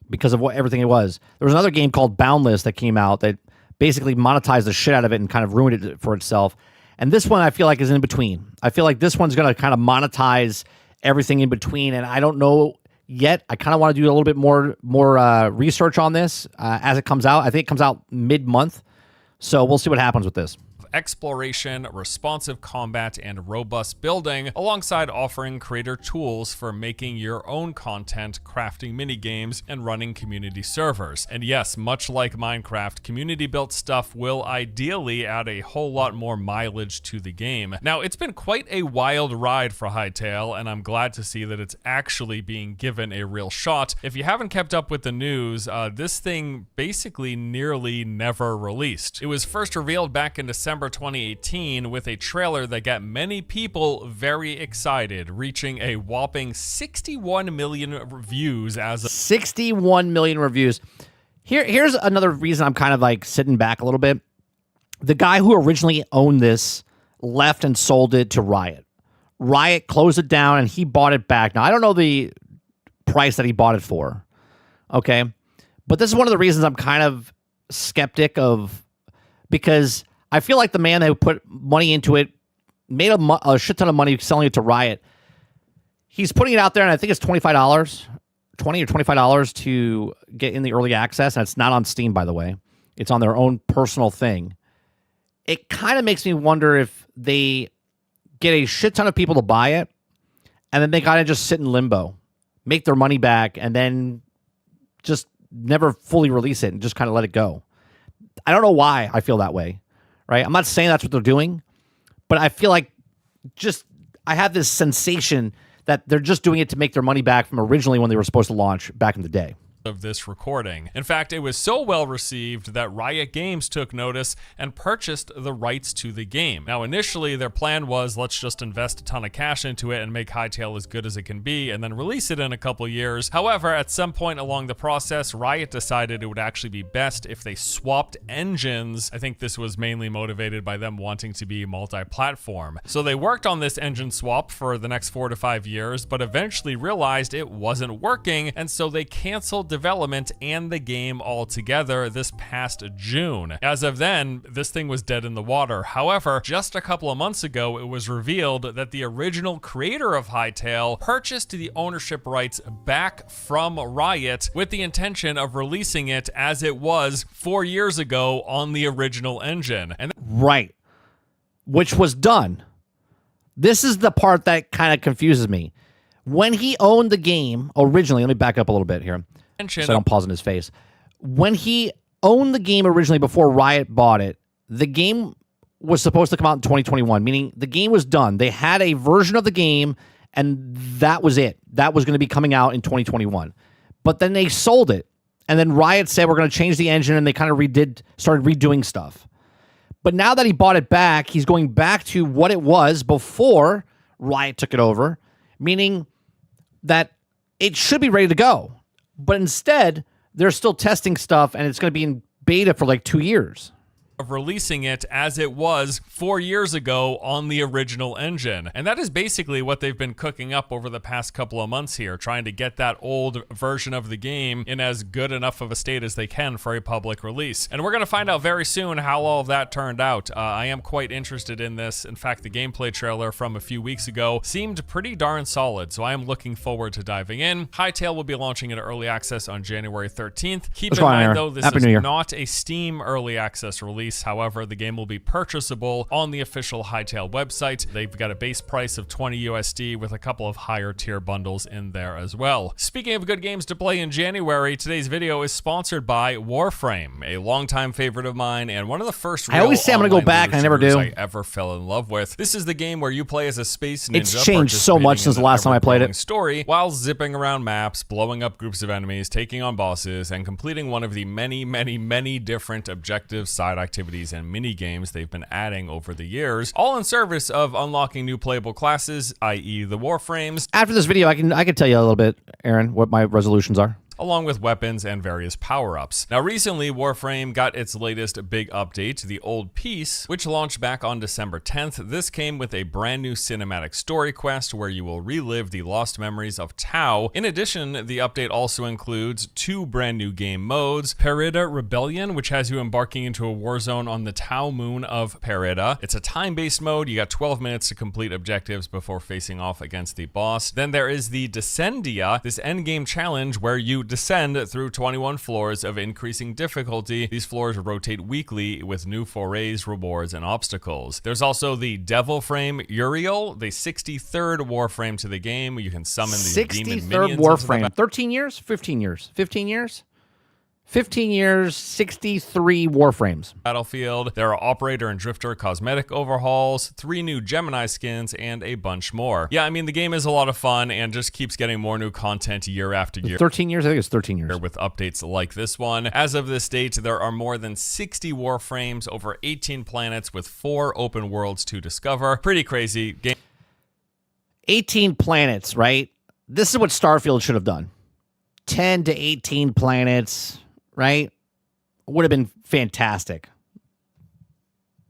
Because of everything it was. There was another game called Boundless that came out that basically monetized the shit out of it and kind of ruined it for itself. And this one I feel like is in between. I feel like this one's going to kind of monetize everything in between, and I don't know yet. I kind of want to do a little bit more research on this as it comes out. I think it comes out mid-month, so we'll see what happens with this.
Exploration, responsive combat, and robust building, alongside offering creator tools for making your own content, crafting minigames, and running community servers. And yes, much like Minecraft, community-built stuff will ideally add a whole lot more mileage to the game. Now, it's been quite a wild ride for Hytale, and I'm glad to see that it's actually being given a real shot. If you haven't kept up with the news, this thing basically nearly never released. It was first revealed back in December 2018 with a trailer that got many people very excited, reaching a whopping 61 million views as of
61 million reviews. Here's another reason I'm kind of like sitting back a little bit. The guy who originally owned this left and sold it to Riot. Riot closed it down and he bought it back. Now, I don't know the price that he bought it for, okay? But this is one of the reasons I'm kind of skeptic of, because I feel like the man who put money into it made a shit ton of money selling it to Riot. He's putting it out there, and I think it's $25, $20 or $25 to get in the early access, and it's not on Steam, by the way. It's on their own personal thing. It kind of makes me wonder if they get a shit ton of people to buy it, and then they kind of just sit in limbo, make their money back, and then just never fully release it and just kind of let it go. I don't know why I feel that way. Right? I'm not saying that's what they're doing, but I feel like I have this sensation that they're just doing it to make their money back from originally when they were supposed to launch back in the day.
Of this recording. In fact, it was so well received that Riot Games took notice and purchased the rights to the game. Now, initially, their plan was, let's just invest a ton of cash into it and make Hytale as good as it can be, and then release it in a couple years. However, at some point along the process, Riot decided it would actually be best if they swapped engines. I think this was mainly motivated by them wanting to be multi-platform. So they worked on this engine swap for the next 4 to 5 years, but eventually realized it wasn't working, and so they canceled development and the game altogether this past June. As of then, this thing was dead in the water. However, just a couple of months ago, it was revealed that the original creator of Hytale purchased the ownership rights back from Riot with the intention of releasing it as it was 4 years ago on the original engine. And
right. Which was done. This is the part that kind of confuses me. When he owned the game originally, let me back up a little bit here, so I don't pause in his face. When he owned the game originally before Riot bought it, the game was supposed to come out in 2021, meaning the game was done. They had a version of the game, and that was it. That was going to be coming out in 2021. But then they sold it, and then Riot said, we're going to change the engine, and they kind of started redoing stuff. But now that he bought it back, he's going back to what it was before Riot took it over, meaning that it should be ready to go. But instead, they're still testing stuff, and it's going to be in beta for like 2 years.
Of releasing it as it was 4 years ago on the original engine. And that is basically what they've been cooking up over the past couple of months here, trying to get that old version of the game in as good enough of a state as they can for a public release. And we're going to find out very soon how all of that turned out. I am quite interested in this. In fact, the gameplay trailer from a few weeks ago seemed pretty darn solid, so I am looking forward to diving in. Hytale will be launching in early access on January 13th. Keep in mind, though, this is not a Steam early access release. However, the game will be purchasable on the official Hytale website. They've got a base price of $20 USD with a couple of higher tier bundles in there as well. Speaking of good games to play in January, today's video is sponsored by Warframe, a longtime favorite of mine and one of the first real
I always say I'm going to go back, and I never do.
I ever fell in love with. This is the game where you play as a space ninja.
It's changed so much since the last time I played it.
Story while zipping around maps, blowing up groups of enemies, taking on bosses, and completing one of the many different objectives, side activities, and mini games they've been adding over the years, all in service of unlocking new playable classes, i.e. the Warframes.
After this video, I can tell you a little bit, Aaron, what my resolutions are.
along with weapons and various power-ups. Now, recently, Warframe got its latest big update, the Old Peace, which launched back on December 10th. This came with a brand new cinematic story quest where you will relive the lost memories of Tau. In addition, the update also includes 2 brand new game modes, Perida Rebellion, which has you embarking into a war zone on the Tau moon of Perida. It's a time-based mode. You got 12 minutes to complete objectives before facing off against the boss. Then there is the Descendia, this endgame challenge where you descend through 21 floors of increasing difficulty. These floors rotate weekly with new forays, rewards, and obstacles. There's also the Devil Frame Uriel, the 63rd Warframe to the game. You can summon these demon minions.
63rd Warframe. 13 years? 15 years? 15 years? 15 years, 63 Warframes.
Battlefield. There are Operator and Drifter cosmetic overhauls, 3 new Gemini skins, and a bunch more. Yeah, I mean, the game is a lot of fun and just keeps getting more new content year after year.
13 years? I think it's 13 years.
With updates like this one. As of this date, there are more than 60 Warframes, over 18 planets with 4 open worlds to discover. Pretty crazy game.
18 planets, right? This is what Starfield should have done. 10 to 18 planets, right? Would have been fantastic.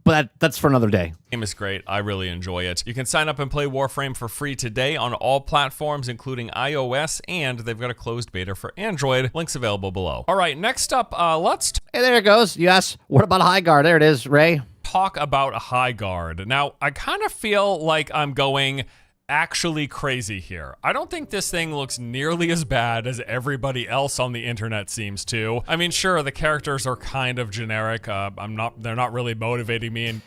But that's for another day.
Game is great. I really enjoy it. You can sign up and play Warframe for free today on all platforms, including iOS, and they've got a closed beta for Android. Links available below. All right, next up,
Hey, there it goes. Yes. What about High Guard? There it is, Ray.
Talk about High Guard. Now, I kind of feel like I'm going actually crazy here. I don't think this thing looks nearly as bad as everybody else on the internet seems to. I mean, sure, the characters are kind of generic. They're not really motivating me. And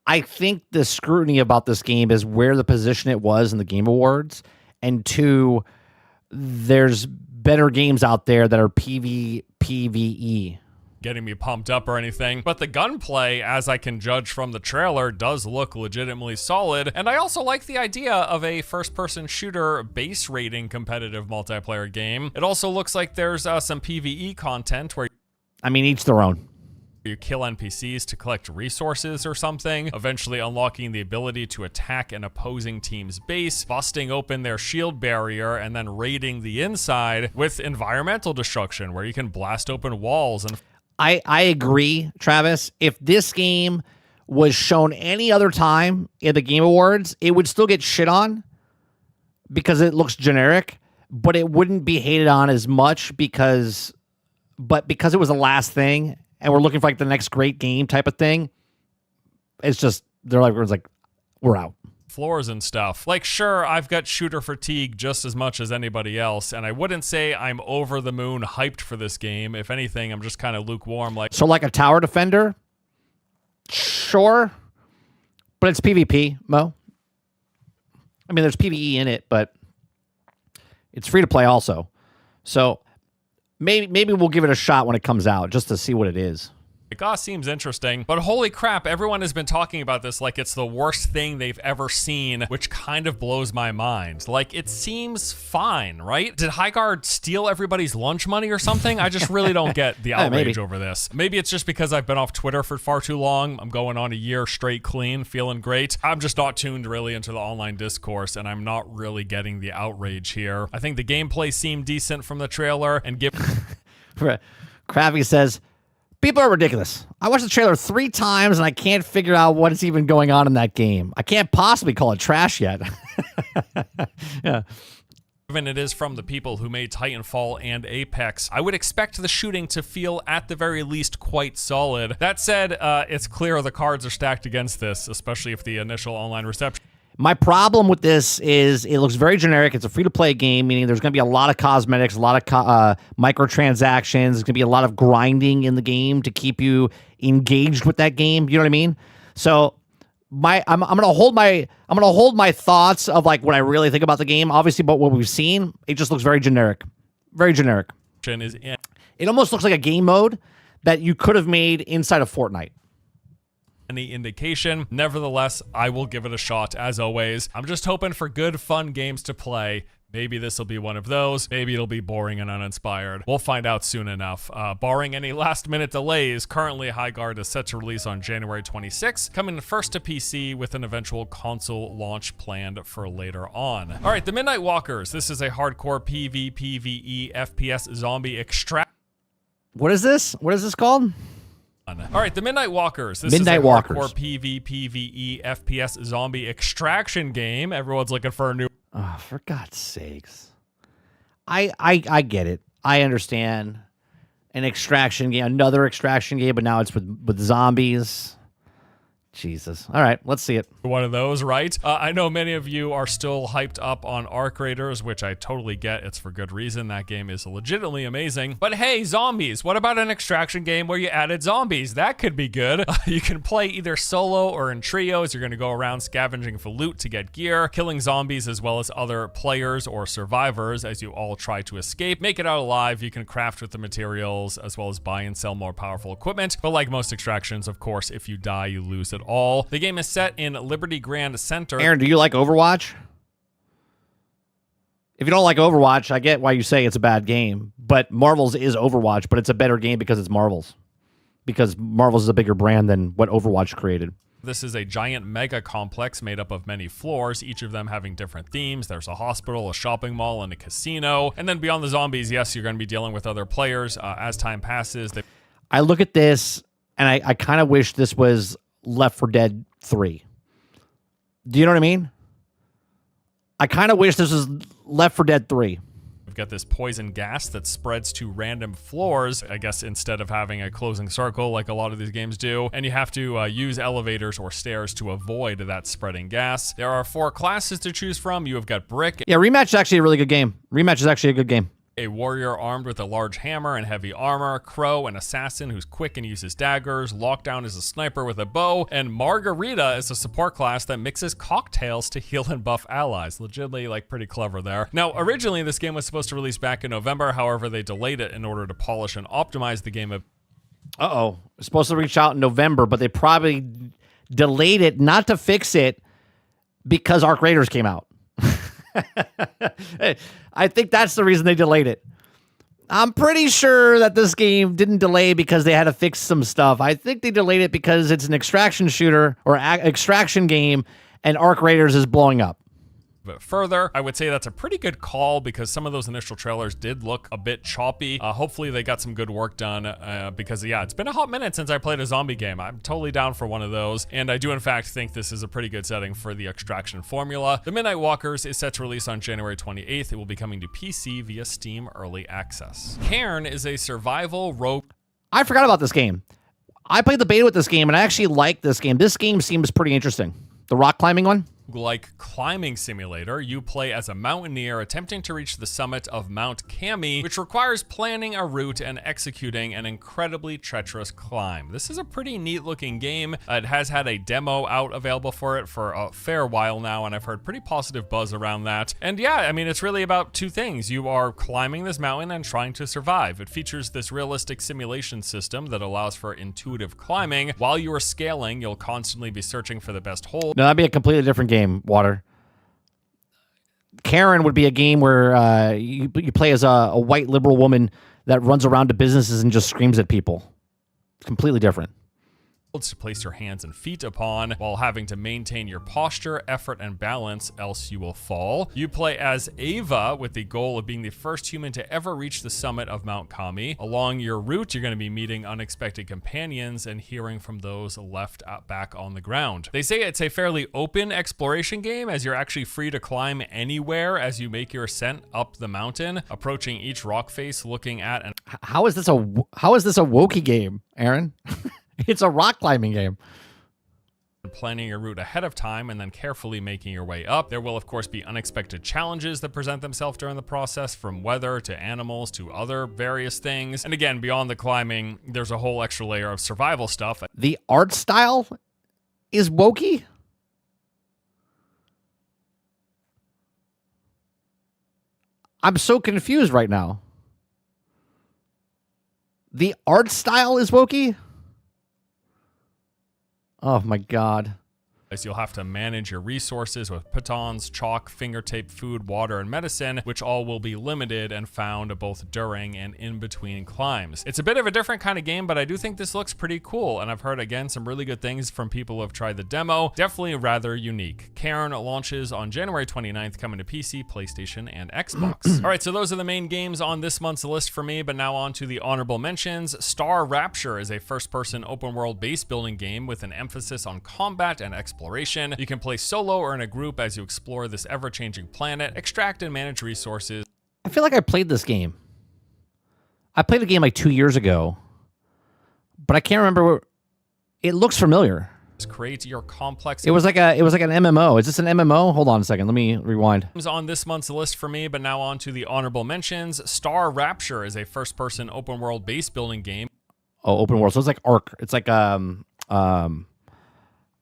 I think the scrutiny about this game is where the position it was in the Game Awards, and 2, there's better games out there that are PvE.
Getting me pumped up or anything, but the gunplay, as I can judge from the trailer, does look legitimately solid, and I also like the idea of a first-person shooter base rating competitive multiplayer game. It also looks like there's some PvE content where
each their own.
You kill NPCs to collect resources or something, eventually unlocking the ability to attack an opposing team's base, busting open their shield barrier, and then raiding the inside with environmental destruction, where you can blast open walls and
I agree, Travis. If this game was shown any other time in the Game Awards, it would still get shit on because it looks generic, but it wouldn't be hated on as much because it was the last thing and we're looking for like the next great game type of thing. It's just, everyone's like, we're out.
Floors and stuff. Like, sure, I've got shooter fatigue just as much as anybody else, and I wouldn't say I'm over the moon hyped for this game. If anything, I'm just kind of lukewarm.
So like a tower defender? Sure. But it's PvP, Mo. I mean, there's PvE in it, but it's free to play also. So maybe we'll give it a shot when it comes out just to see what it is.
Seems interesting, but holy crap, everyone has been talking about this like it's the worst thing they've ever seen, which kind of blows my mind. Like, it seems fine, right? Did High Guard steal everybody's lunch money or something? I just really don't get the outrage over this. Maybe it's just because I've been off Twitter for far too long. I'm going on a year straight clean, feeling great. I'm just not tuned really into the online discourse, and I'm not really getting the outrage here. I think the gameplay seemed decent from the trailer, and
Kravi says, people are ridiculous. I watched the trailer 3 times and I can't figure out what is even going on in that game. I can't possibly call it trash yet. Yeah.
Given it is from the people who made Titanfall and Apex, I would expect the shooting to feel at the very least quite solid. That said, it's clear the cards are stacked against this, especially if the initial online reception.
My problem with this is it looks very generic. It's a free-to-play game, meaning there's going to be a lot of cosmetics, a lot of microtransactions. There's going to be a lot of grinding in the game to keep you engaged with that game. You know what I mean? So I'm going to hold my thoughts of like what I really think about the game. Obviously, but what we've seen, it just looks very generic. Very generic. It almost looks like a game mode that you could have made inside of Fortnite.
Any indication. Nevertheless, I will give it a shot as always. I'm just hoping for good, fun games to play. Maybe this will be one of those. Maybe it'll be boring and uninspired. We'll find out soon enough. Barring any last-minute delays, currently High Guard is set to release on January 26th, coming first to PC with an eventual console launch planned for later on. All right, the Midnight Walkers. This is a hardcore PvPvE FPS zombie extract.
What is this? What is this called?
All right, the Midnight Walkers. This
Midnight
is a
Walkers.
hardcore PvPvE FPS zombie extraction game. Everyone's looking for a new...
Oh, for God's sakes. I get it. I understand. An extraction game, another extraction game, but now it's with zombies. Jesus. All right, let's see it.
One of those, right? I know many of you are still hyped up on Arc Raiders, which I totally get. It's for good reason. That game is legitimately amazing. But hey, zombies. What about an extraction game where you added zombies? That could be good. You can play either solo or in trios. You're going to go around scavenging for loot to get gear, killing zombies as well as other players or survivors as you all try to escape. Make it out alive. You can craft with the materials as well as buy and sell more powerful equipment. But like most extractions, of course, if you die, you lose it all. The game is set in Liberty Grand Center.
Aaron, do you like Overwatch? If you don't like Overwatch, I get why you say it's a bad game. But Marvel's is Overwatch, but it's a better game because it's Marvel's. Because Marvel's is a bigger brand than what Overwatch created.
This is a giant mega complex made up of many floors, each of them having different themes. There's a hospital, a shopping mall, and a casino. And then beyond the zombies, yes, you're going to be dealing with other players as time passes.
I look at this, and I kind of wish this was Left 4 Dead 3. Do you know what I mean? I kind of wish this was Left 4 Dead 3.
We've got this poison gas that spreads to random floors, I guess, instead of having a closing circle like a lot of these games do. And you have to use elevators or stairs to avoid that spreading gas. There are 4 classes to choose from. You have got Brick.
Yeah, Rematch is actually a really good game. Rematch is actually a good game.
A warrior armed with a large hammer and heavy armor, Crow, an assassin who's quick and uses daggers, Lockdown is a sniper with a bow, and Margarita is a support class that mixes cocktails to heal and buff allies. Legitimately, like, pretty clever there. Now, originally this game was supposed to release back in November, however, they delayed it in order to polish and optimize the game.
Uh-oh. It's supposed to reach out in November, but they probably delayed it not to fix it because Arc Raiders came out. I think that's the reason they delayed it. I'm pretty sure that this game didn't delay because they had to fix some stuff. I think they delayed it because it's an extraction shooter or extraction game and Arc Raiders is blowing up.
But further, I would say that's a pretty good call because some of those initial trailers did look a bit choppy. Hopefully they got some good work done because yeah, it's been a hot minute since I played a zombie game. I'm totally down for one of those. And I do in fact think this is a pretty good setting for the extraction formula. The Midnight Walkers is set to release on January 28th. It will be coming to PC via Steam Early Access. Cairn is a survival rogue.
I forgot about this game. I played the beta with this game and I actually like this game. This game seems pretty interesting. The rock climbing one?
Like climbing simulator, you play as a mountaineer attempting to reach the summit of Mount Kami, which requires planning a route and executing an incredibly treacherous climb. This is a pretty neat looking game. It has had a demo out available for it for a fair while now, and I've heard pretty positive buzz around that. And yeah, I mean, it's really about 2 things. You are climbing this mountain and trying to survive. It features this realistic simulation system that allows for intuitive climbing. While you are scaling, you'll constantly be searching for the best hold.
No, that'd be a completely different game. Water. Karen would be a game where you play as a white liberal woman that runs around to businesses and just screams at people. It's completely different.
To place your hands and feet upon while having to maintain your posture, effort, and balance, else you will fall. You play as Ava with the goal of being the first human to ever reach the summit of Mount Kami. Along your route, you're going to be meeting unexpected companions and hearing from those left back on the ground. They say it's a fairly open exploration game as you're actually free to climb anywhere as you make your ascent up the mountain, approaching each rock face, looking at and
How is this a wokey game, Aaron? It's a rock climbing game.
Planning your route ahead of time and then carefully making your way up. There will of course be unexpected challenges that present themselves during the process, from weather to animals to other various things. And again, beyond the climbing, there's a whole extra layer of survival stuff.
The art style is wokey? I'm so confused right now. The art style is wokey? Oh my God.
as you'll have to manage your resources with pitons, chalk, finger tape, food, water, and medicine, which all will be limited and found both during and in between climbs. It's a bit of a different kind of game, but I do think this looks pretty cool, and I've heard, again, some really good things from people who have tried the demo. Definitely rather unique. Cairn launches on January 29th, coming to PC, PlayStation, and Xbox. All right, so those are the main games on this month's list for me, but now on to the honorable mentions. Star Rapture is a first-person open-world base building game with an emphasis on combat and exploration. You can play solo or in a group as you explore this ever-changing planet, extract and manage resources.
I feel like I played this game. I played the game like 2 years ago, but I can't remember. It looks familiar.
Create your complex.
It was like an MMO. Is this an MMO? Hold on a second. Let me rewind.
On this month's list for me, but now on to the honorable mentions. Star Rapture is a first-person open-world base building game.
Oh, open world. So it's like Ark. It's like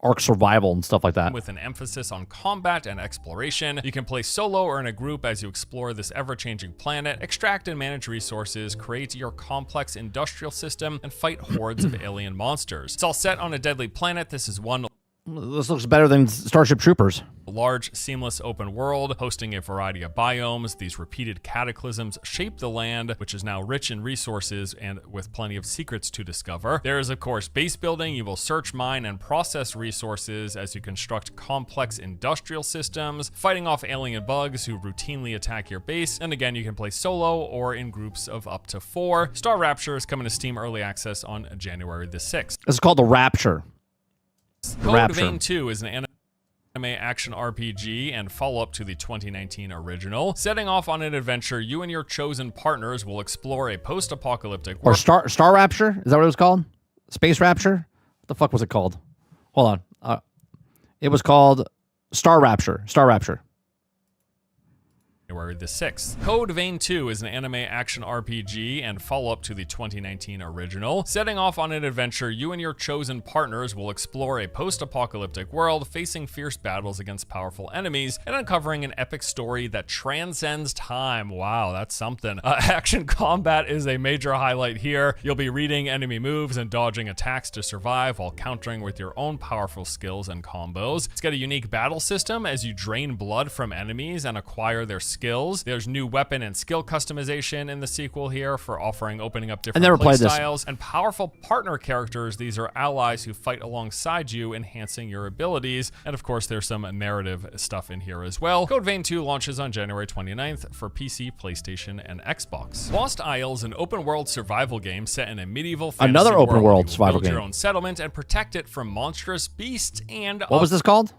Ark survival and stuff like that.
With an emphasis on combat and exploration. You can play solo or in a group as you explore this ever-changing planet, extract and manage resources, create your complex industrial system, and fight hordes of alien monsters. It's all set on a deadly planet. This is one
This looks better than Starship Troopers.
large, seamless open world, hosting a variety of biomes. These repeated cataclysms shape the land, which is now rich in resources and with plenty of secrets to discover. There is, of course, base building. You will search, mine, and process resources as you construct complex industrial systems, fighting off alien bugs who routinely attack your base. And again, you can play solo or in groups of up to 4. Star Rapture is coming to Steam Early Access on January the 6th.
This is called The Rapture.
Code Vein 2 is an anime action RPG and follow-up to the 2019 original. Setting off on an adventure, you and your chosen partners will explore a post-apocalyptic
Or Star Rapture? Is that what it was called? Space Rapture? What the fuck was it called? Hold on. It was called Star Rapture. Star Rapture.
January the 6th. Code Vein 2 is an anime action RPG and follow-up to the 2019 original. Setting off on an adventure, you and your chosen partners will explore a post-apocalyptic world, facing fierce battles against powerful enemies and uncovering an epic story that transcends time. Wow, that's something. Action combat is a major highlight here. You'll be reading enemy moves and dodging attacks to survive while countering with your own powerful skills and combos. It's got a unique battle system as you drain blood from enemies and acquire their skills. There's new weapon and skill customization in the sequel here for opening up different playstyles and powerful partner characters. These are allies who fight alongside you, enhancing your abilities. And of course, there's some narrative stuff in here as well. Code Vein 2 launches on January 29th for PC, PlayStation, and Xbox. Lost Isles, an open world survival game set in a medieval fantasy
Another open world survival
build
game.
Your own settlement and protect it from monstrous beasts and
what was this called?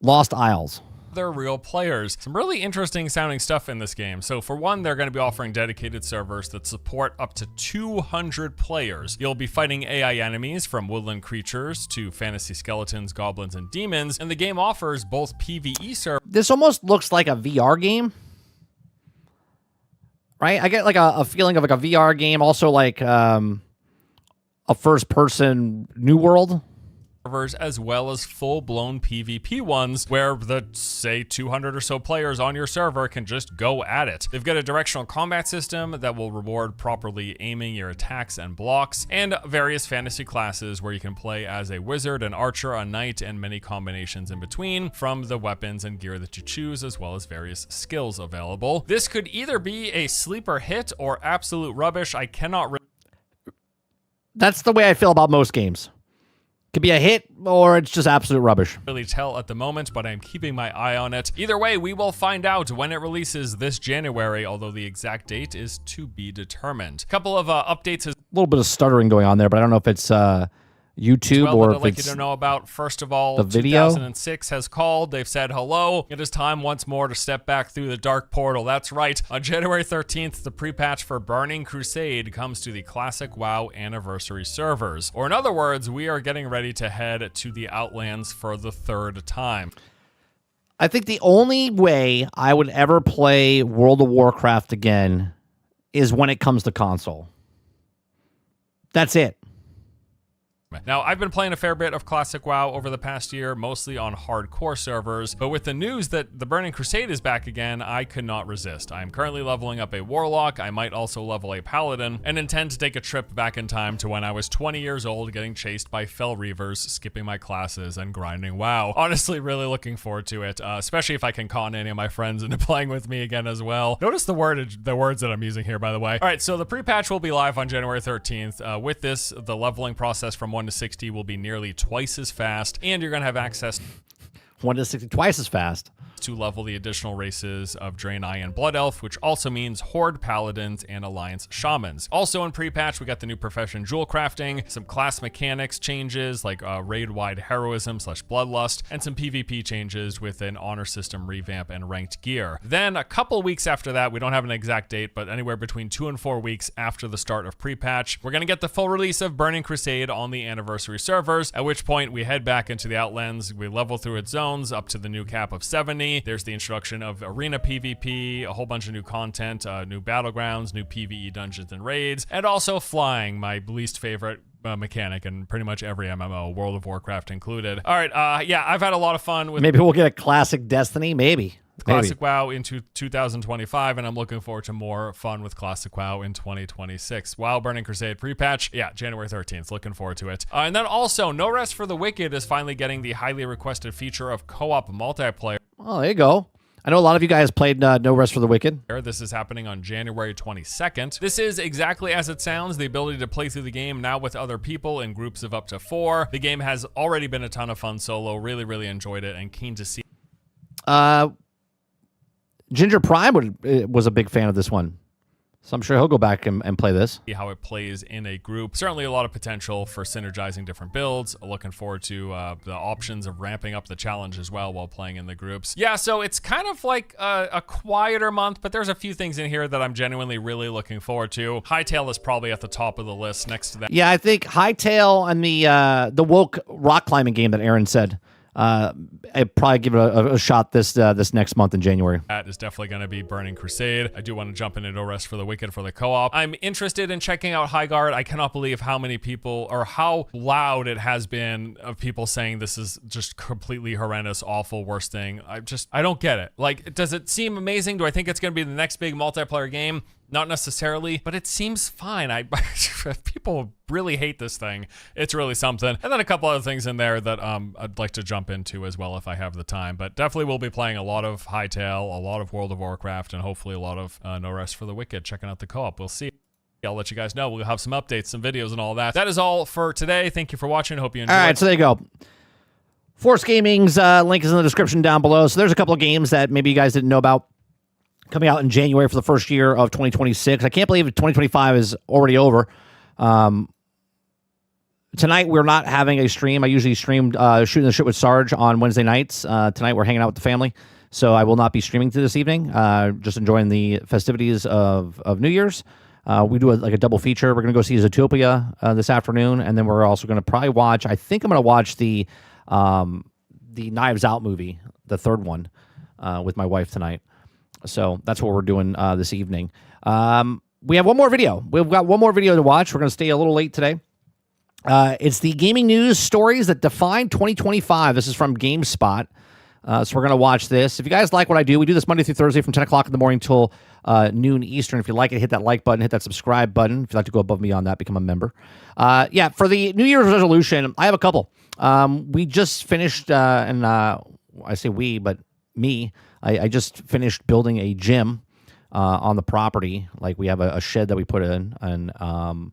Lost Isles.
They're real players. Some really interesting sounding stuff in this game. So for one, they're going to be offering dedicated servers that support up to 200 players. You'll be fighting AI enemies from woodland creatures to fantasy skeletons, goblins, and demons. And the game offers both PvE servers.
This almost looks like a VR game. Right? I get like a feeling of like a VR game. Also like a first person New World.
As well as full-blown PvP ones where the, say, 200 or so players on your server can just go at it. They've got a directional combat system that will reward properly aiming your attacks and blocks, and various fantasy classes where you can play as a wizard, an archer, a knight, and many combinations in between from the weapons and gear that you choose, as well as various skills available. This could either be a sleeper hit or absolute rubbish. I cannot
That's the way I feel about most games. Could be a hit, or it's just absolute rubbish.
Really tell at the moment, but I'm keeping my eye on it. Either way, we will find out when it releases this January, although the exact date is to be determined. Couple of updates.
A little bit of stuttering going on there, but I don't know if it's YouTube or
I'd
if
like
it's
you to know about. First of all,
the video.
2006 has called. They've said hello. It is time once more to step back through the dark portal. That's right. On January 13th, the pre-patch for Burning Crusade comes to the classic WoW anniversary servers. Or in other words, we are getting ready to head to the Outlands for the 3rd time.
I think the only way I would ever play World of Warcraft again is when it comes to console. That's it.
Now, I've been playing a fair bit of Classic WoW over the past year, mostly on hardcore servers, but with the news that the Burning Crusade is back again, I could not resist. I am currently leveling up a Warlock, I might also level a Paladin, and intend to take a trip back in time to when I was 20 years old getting chased by Fell Reavers, skipping my classes, and grinding WoW. Honestly, really looking forward to it, especially if I can con any of my friends into playing with me again as well. Notice the words that I'm using here, by the way. All right, so the pre-patch will be live on January 13th. With this, the leveling process from 1 to 60 will be nearly twice as fast, and you're going to have access
1 to 60 twice as fast
to level the additional races of Draenei and Blood Elf, which also means Horde Paladins and Alliance Shamans. Also in pre-patch, we got the new Profession Jewel crafting, some class mechanics changes like raid-wide heroism / bloodlust, and some PvP changes with an honor system revamp and ranked gear. Then a couple weeks after that, we don't have an exact date, but anywhere between 2 and 4 weeks after the start of pre-patch, we're gonna get the full release of Burning Crusade on the anniversary servers, at which point we head back into the Outlands, we level through its zones up to the new cap of 70. There's the introduction of arena PvP, a whole bunch of new content, new battlegrounds, new PvE dungeons and raids, and also flying, my least favorite mechanic in pretty much every MMO, World of Warcraft included. All right, yeah, I've had a lot of fun with...
Maybe we'll get a classic Destiny, maybe.
Classic WoW into 2025, and I'm looking forward to more fun with Classic WoW in 2026. WoW Burning Crusade pre-patch, yeah, January 13th. Looking forward to it. And then also, No Rest for the Wicked is finally getting the highly requested feature of co-op multiplayer.
Oh, there you go. I know a lot of you guys played No Rest for the Wicked.
This is happening on January 22nd. This is exactly as it sounds, the ability to play through the game now with other people in groups of up to 4. The game has already been a ton of fun solo. Really, really enjoyed it and keen to see.
Ginger Prime was a big fan of this one, so I'm sure he'll go back and play this.
See how it plays in a group. Certainly a lot of potential for synergizing different builds. Looking forward to the options of ramping up the challenge as well while playing in the groups. Yeah, so it's kind of like a quieter month, but there's a few things in here that I'm genuinely really looking forward to. Hightail is probably at the top of the list next to that.
Yeah, I think Hightail and the woke rock climbing game that Aaron said. I'd probably give it a shot this next month in January.
That is definitely going to be Burning Crusade. I do want to jump into No Rest for the Wicked for the co-op. I'm interested in checking out Highguard. I cannot believe how many people, or how loud it has been of people saying this is just completely horrendous, awful, worst thing. I don't get it. Like, does it seem amazing? Do I think it's going to be the next big multiplayer game? Not necessarily, but it seems fine. If people really hate this thing, it's really something. And then a couple other things in there that I'd like to jump into as well if I have the time. But definitely we'll be playing a lot of Hightail, a lot of World of Warcraft, and hopefully a lot of No Rest for the Wicked. Checking out the co-op. We'll see. I'll let you guys know. We'll have some updates, some videos, and all that. That is all for today. Thank you for watching. Hope you enjoyed.
All right, so there you go. Force Gaming's link is in the description down below. So there's a couple of games that maybe you guys didn't know about coming out in January for the first year of 2026. I can't believe 2025 is already over. Tonight, we're not having a stream. I usually stream Shooting the Shit with Sarge on Wednesday nights. Tonight, we're hanging out with the family, so I will not be streaming this evening. Just enjoying the festivities of New Year's. We do a double feature. We're going to go see Zootopia this afternoon, and then we're also going to probably watch, I think I'm going to watch the Knives Out movie, the third one, with my wife tonight. So that's what we're doing this evening. We have one more video. We've got one more video to watch. We're going to stay a little late today. It's the gaming news stories that define 2025. This is from GameSpot. So we're going to watch this. If you guys like what I do, we do this Monday through Thursday from 10 o'clock in the morning till noon Eastern. If you like it, hit that like button, hit that subscribe button. If you'd like to go above and beyond that, become a member. Yeah, for the New Year's resolution, I have a couple. We just finished, and I say we, but me, I just finished building a gym on the property. Like, we have a shed that we put in, and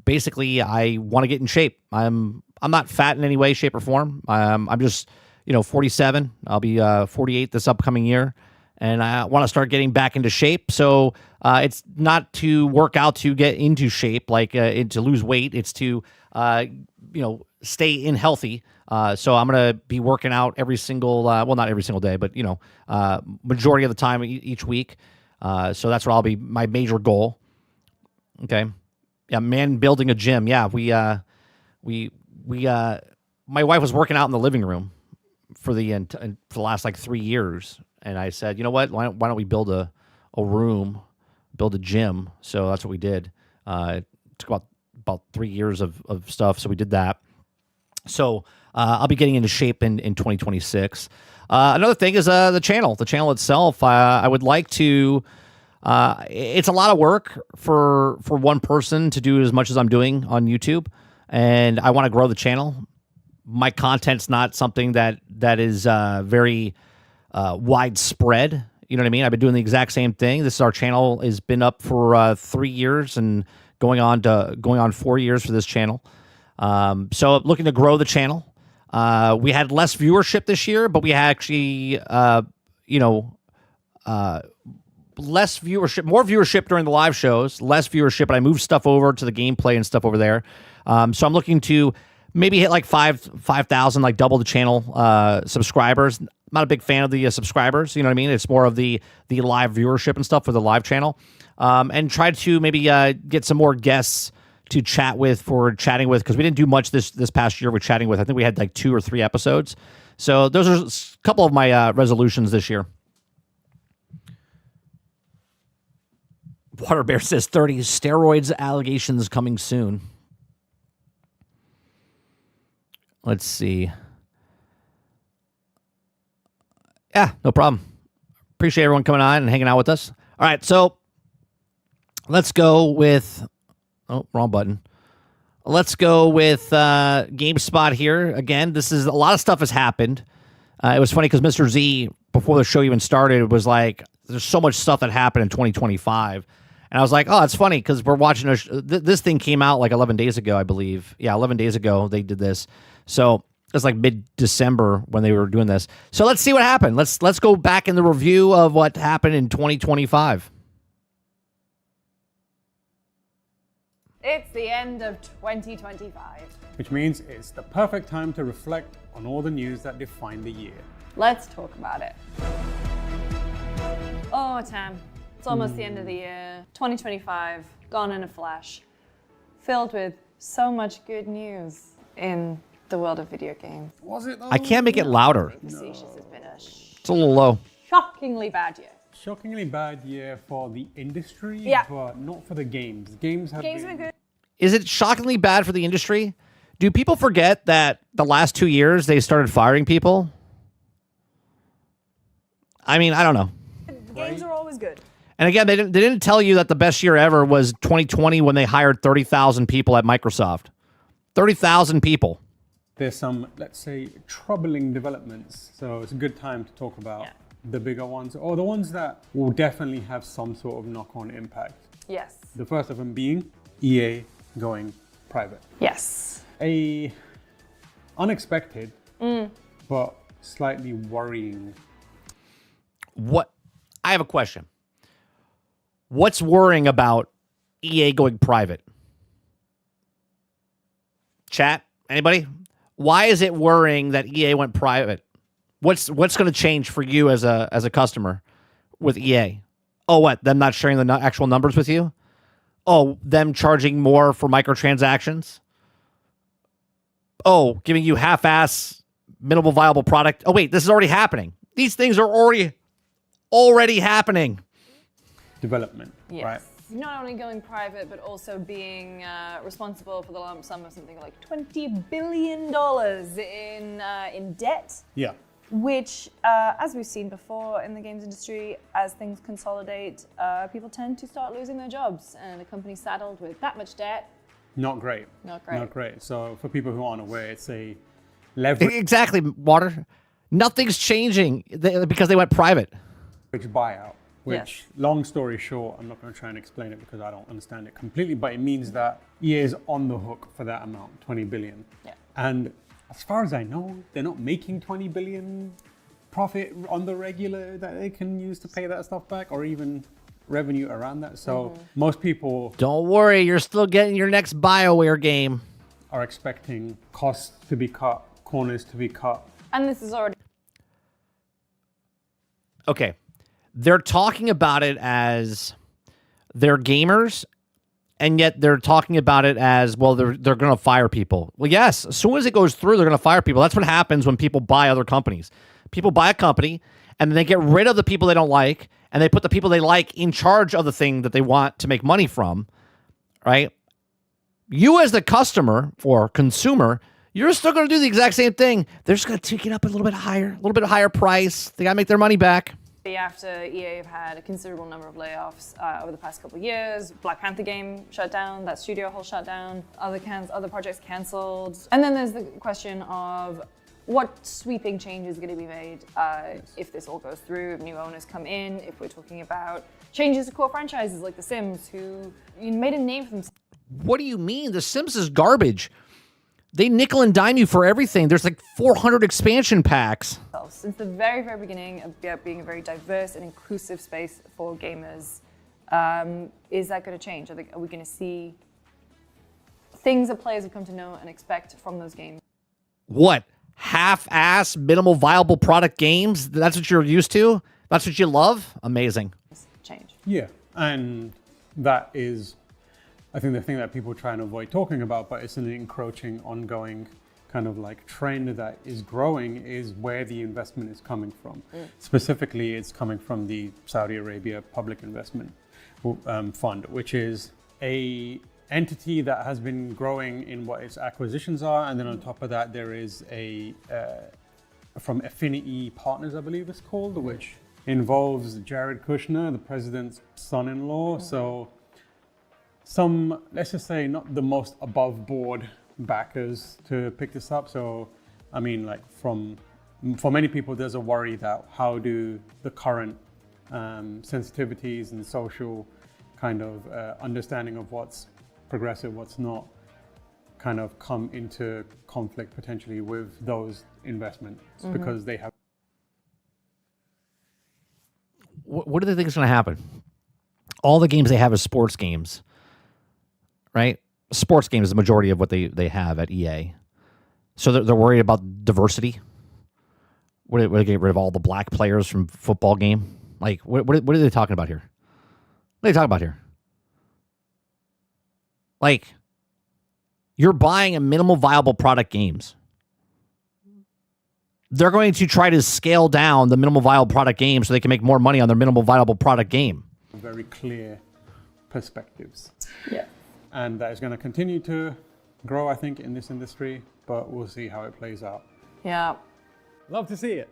basically I want to get in shape. I'm not fat in any way, shape, or form. I'm just 47. I'll be 48 this upcoming year, and I want to start getting back into shape. So it's not to work out to get into shape, like to lose weight. It's to stay in healthy. So I'm going to be working out every single, well, not every single day, but, majority of the time each week. So that's what I'll be, my major goal. Okay. Yeah. Man, building a gym. Yeah. My wife was working out in the living room for the last 3 years. And I said, you know what, why don't we build a room, build a gym? So that's what we did. It took about 3 years of stuff. So we did that. So I'll be getting into shape in 2026. Another thing is the channel. The channel itself. I would like to. It's a lot of work for one person to do as much as I'm doing on YouTube, and I want to grow the channel. My content's not something that is very widespread. You know what I mean? I've been doing the exact same thing. This is our channel has been up for 3 years and going on 4 years for this channel. So looking to grow the channel. We had less viewership this year, but we had actually, less viewership, more viewership during the live shows, less viewership, but I moved stuff over to the gameplay and stuff over there. So I'm looking to maybe hit like 5,000, like double the channel subscribers. I'm not a big fan of the subscribers, you know what I mean? It's more of the live viewership and stuff for the live channel. And try to maybe get some more guests to chatting with, because we didn't do much this past year with chatting with. I think we had like 2 or 3 episodes. So those are a couple of my resolutions this year. Water Bear says 30 steroids allegations coming soon. Let's see. Yeah, no problem. Appreciate everyone coming on and hanging out with us. All right, so let's go with... Oh, wrong button. Let's go with GameSpot here. Again, this is a lot of stuff has happened. It was funny because Mr. Z, before the show even started, was like, there's so much stuff that happened in 2025. And I was like, oh, it's funny because we're watching this thing came out like 11 days ago, I believe. Yeah, 11 days ago they did this. So it's like mid-December when they were doing this. So let's see what happened. Let's go back in the review of what happened in 2025.
It's the end of 2025.
Which means it's the perfect time to reflect on all the news that defined the year.
Let's talk about it. Oh, Tam, it's almost the end of the year. 2025, gone in a flash. Filled with so much good news in the world of video games.
Was it though?
I can't make it louder.
Facetious has been a
It's a little low.
shockingly bad year.
Shockingly bad year for the industry,
Yeah.
but not for the games. Games have
Games have been good.
Is it shockingly bad for the industry? Do people forget that the last 2 years they started firing people? I mean, I don't know.
Games are always good.
And again, they didn't tell you that the best year ever was 2020 when they hired 30,000 people at Microsoft. 30,000 people.
There's some, let's say, troubling developments. So it's a good time to talk about the bigger ones, or the ones that will definitely have some sort of knock-on impact.
Yes.
The first of them being EA going private.
Yes.
A unexpected, but slightly worrying.
What? I have a question. What's worrying about EA going private? Chat? Anybody? Why is it worrying that EA went private? What's going to change for you as a customer with EA? Oh, what? Them not sharing the actual numbers with you? Oh, them charging more for microtransactions? Oh, giving you half-ass minimal viable product? Oh, wait, this is already happening. These things are already happening.
Development,
Yes.
right?
Not only going private, but also being responsible for the lump sum of something like $20 billion in debt,
Yeah.
which, as we've seen before in the games industry, as things consolidate, people tend to start losing their jobs, and a company saddled with that much debt.
Not great.
Not great.
Not great. So for people who aren't aware, it's a leverage
Exactly, Water. Nothing's changing because they went private.
buyout, which,
Yes.
long story short, I'm not going to try and explain it because I don't understand it completely, but it means that EA is on the hook for that amount, 20 billion.
Yeah.
And as far as I know, they're not making 20 billion profit on the regular that they can use to pay that stuff back, or even revenue around that. So most people
Don't worry, you're still getting your next BioWare game.
are expecting costs to be cut, corners to be cut.
And this is already
Okay. They're talking about it as they're gamers, and yet they're talking about it as, well, they're going to fire people. Well, yes, as soon as it goes through, they're going to fire people. That's what happens when people buy other companies. People buy a company, and then they get rid of the people they don't like, and they put the people they like in charge of the thing that they want to make money from, right? You as the customer or consumer, You're still going to do the exact same thing. They're just going to take it up a little bit higher price. They got to make their money back.
After EA have had a considerable number of layoffs over the past couple of years, Black Panther game shut down, that studio whole shut down, other projects cancelled. And then there's the question of what sweeping changes are going to be made if this all goes through, if new owners come in, if we're talking about changes to core franchises like The Sims, who made a name for themselves.
What do you mean? The Sims is garbage. They nickel and dime you for everything. There's like 400 expansion packs.
Since the very, very beginning of being a very diverse and inclusive space for gamers, is that going to change? Are we going to see things that players have come to know and expect from those games?
What? Half-ass, minimal viable product games? That's what you're used to? That's what you love? Amazing.
Change.
Yeah, and that is, I think, the thing that people try and avoid talking about, but it's an encroaching, ongoing kind of like trend that is growing, is where the investment is coming from. Specifically, it's coming from the Saudi Arabia Public Investment Fund, which is a entity that has been growing in what its acquisitions are. And then on top of that, there is a, from Affinity Partners, I believe it's called, which involves Jared Kushner, the president's son-in-law. So some, let's just say, not the most above board backers to pick this up. So, I mean, like for many people, there's a worry that how do the current sensitivities and social kind of understanding of what's progressive, what's not, kind of come into conflict potentially with those investments because they have.
What do they think is going to happen? All the games they have is sports games, right? Sports games is the majority of what they have at EA. So they're worried about diversity. Would they get rid of all the black players from football game? Like, what are they talking about here? What are they talking about here? Like, you're buying a minimal viable product games. They're going to try to scale down the minimal viable product game so they can make more money on their minimal viable product game.
Very clear perspectives.
Yeah.
And that is going to continue to grow, I think, in this industry, but we'll see how it plays out.
Yeah.
Love to see it.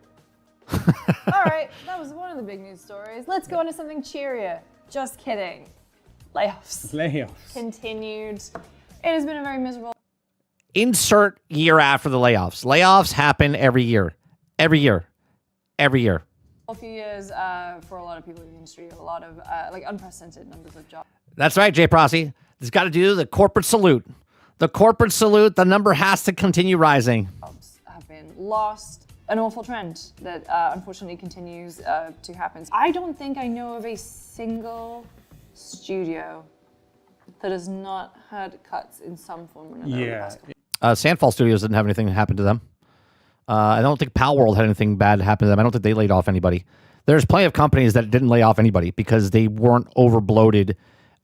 All right, that was one of the big news stories. Let's go on to something cheerier. Just kidding. Layoffs.
Layoffs.
Continued. It has been a very miserable.
Insert year after the layoffs. Layoffs happen every year. Every year. Every year.
A few years for a lot of people in the industry, a lot of like unprecedented numbers of jobs.
That's right, Jay Prossi. It's got to do the corporate salute. The corporate salute, the number has to continue rising.
Jobs have been lost. An awful trend that unfortunately continues to happen. I don't think I know of a single studio that has not had cuts in some form or another.
Yeah.
Sandfall Studios didn't have anything happen to them. I don't think Pal World had anything bad happen to them. I don't think they laid off anybody. There's plenty of companies that didn't lay off anybody because they weren't overbloated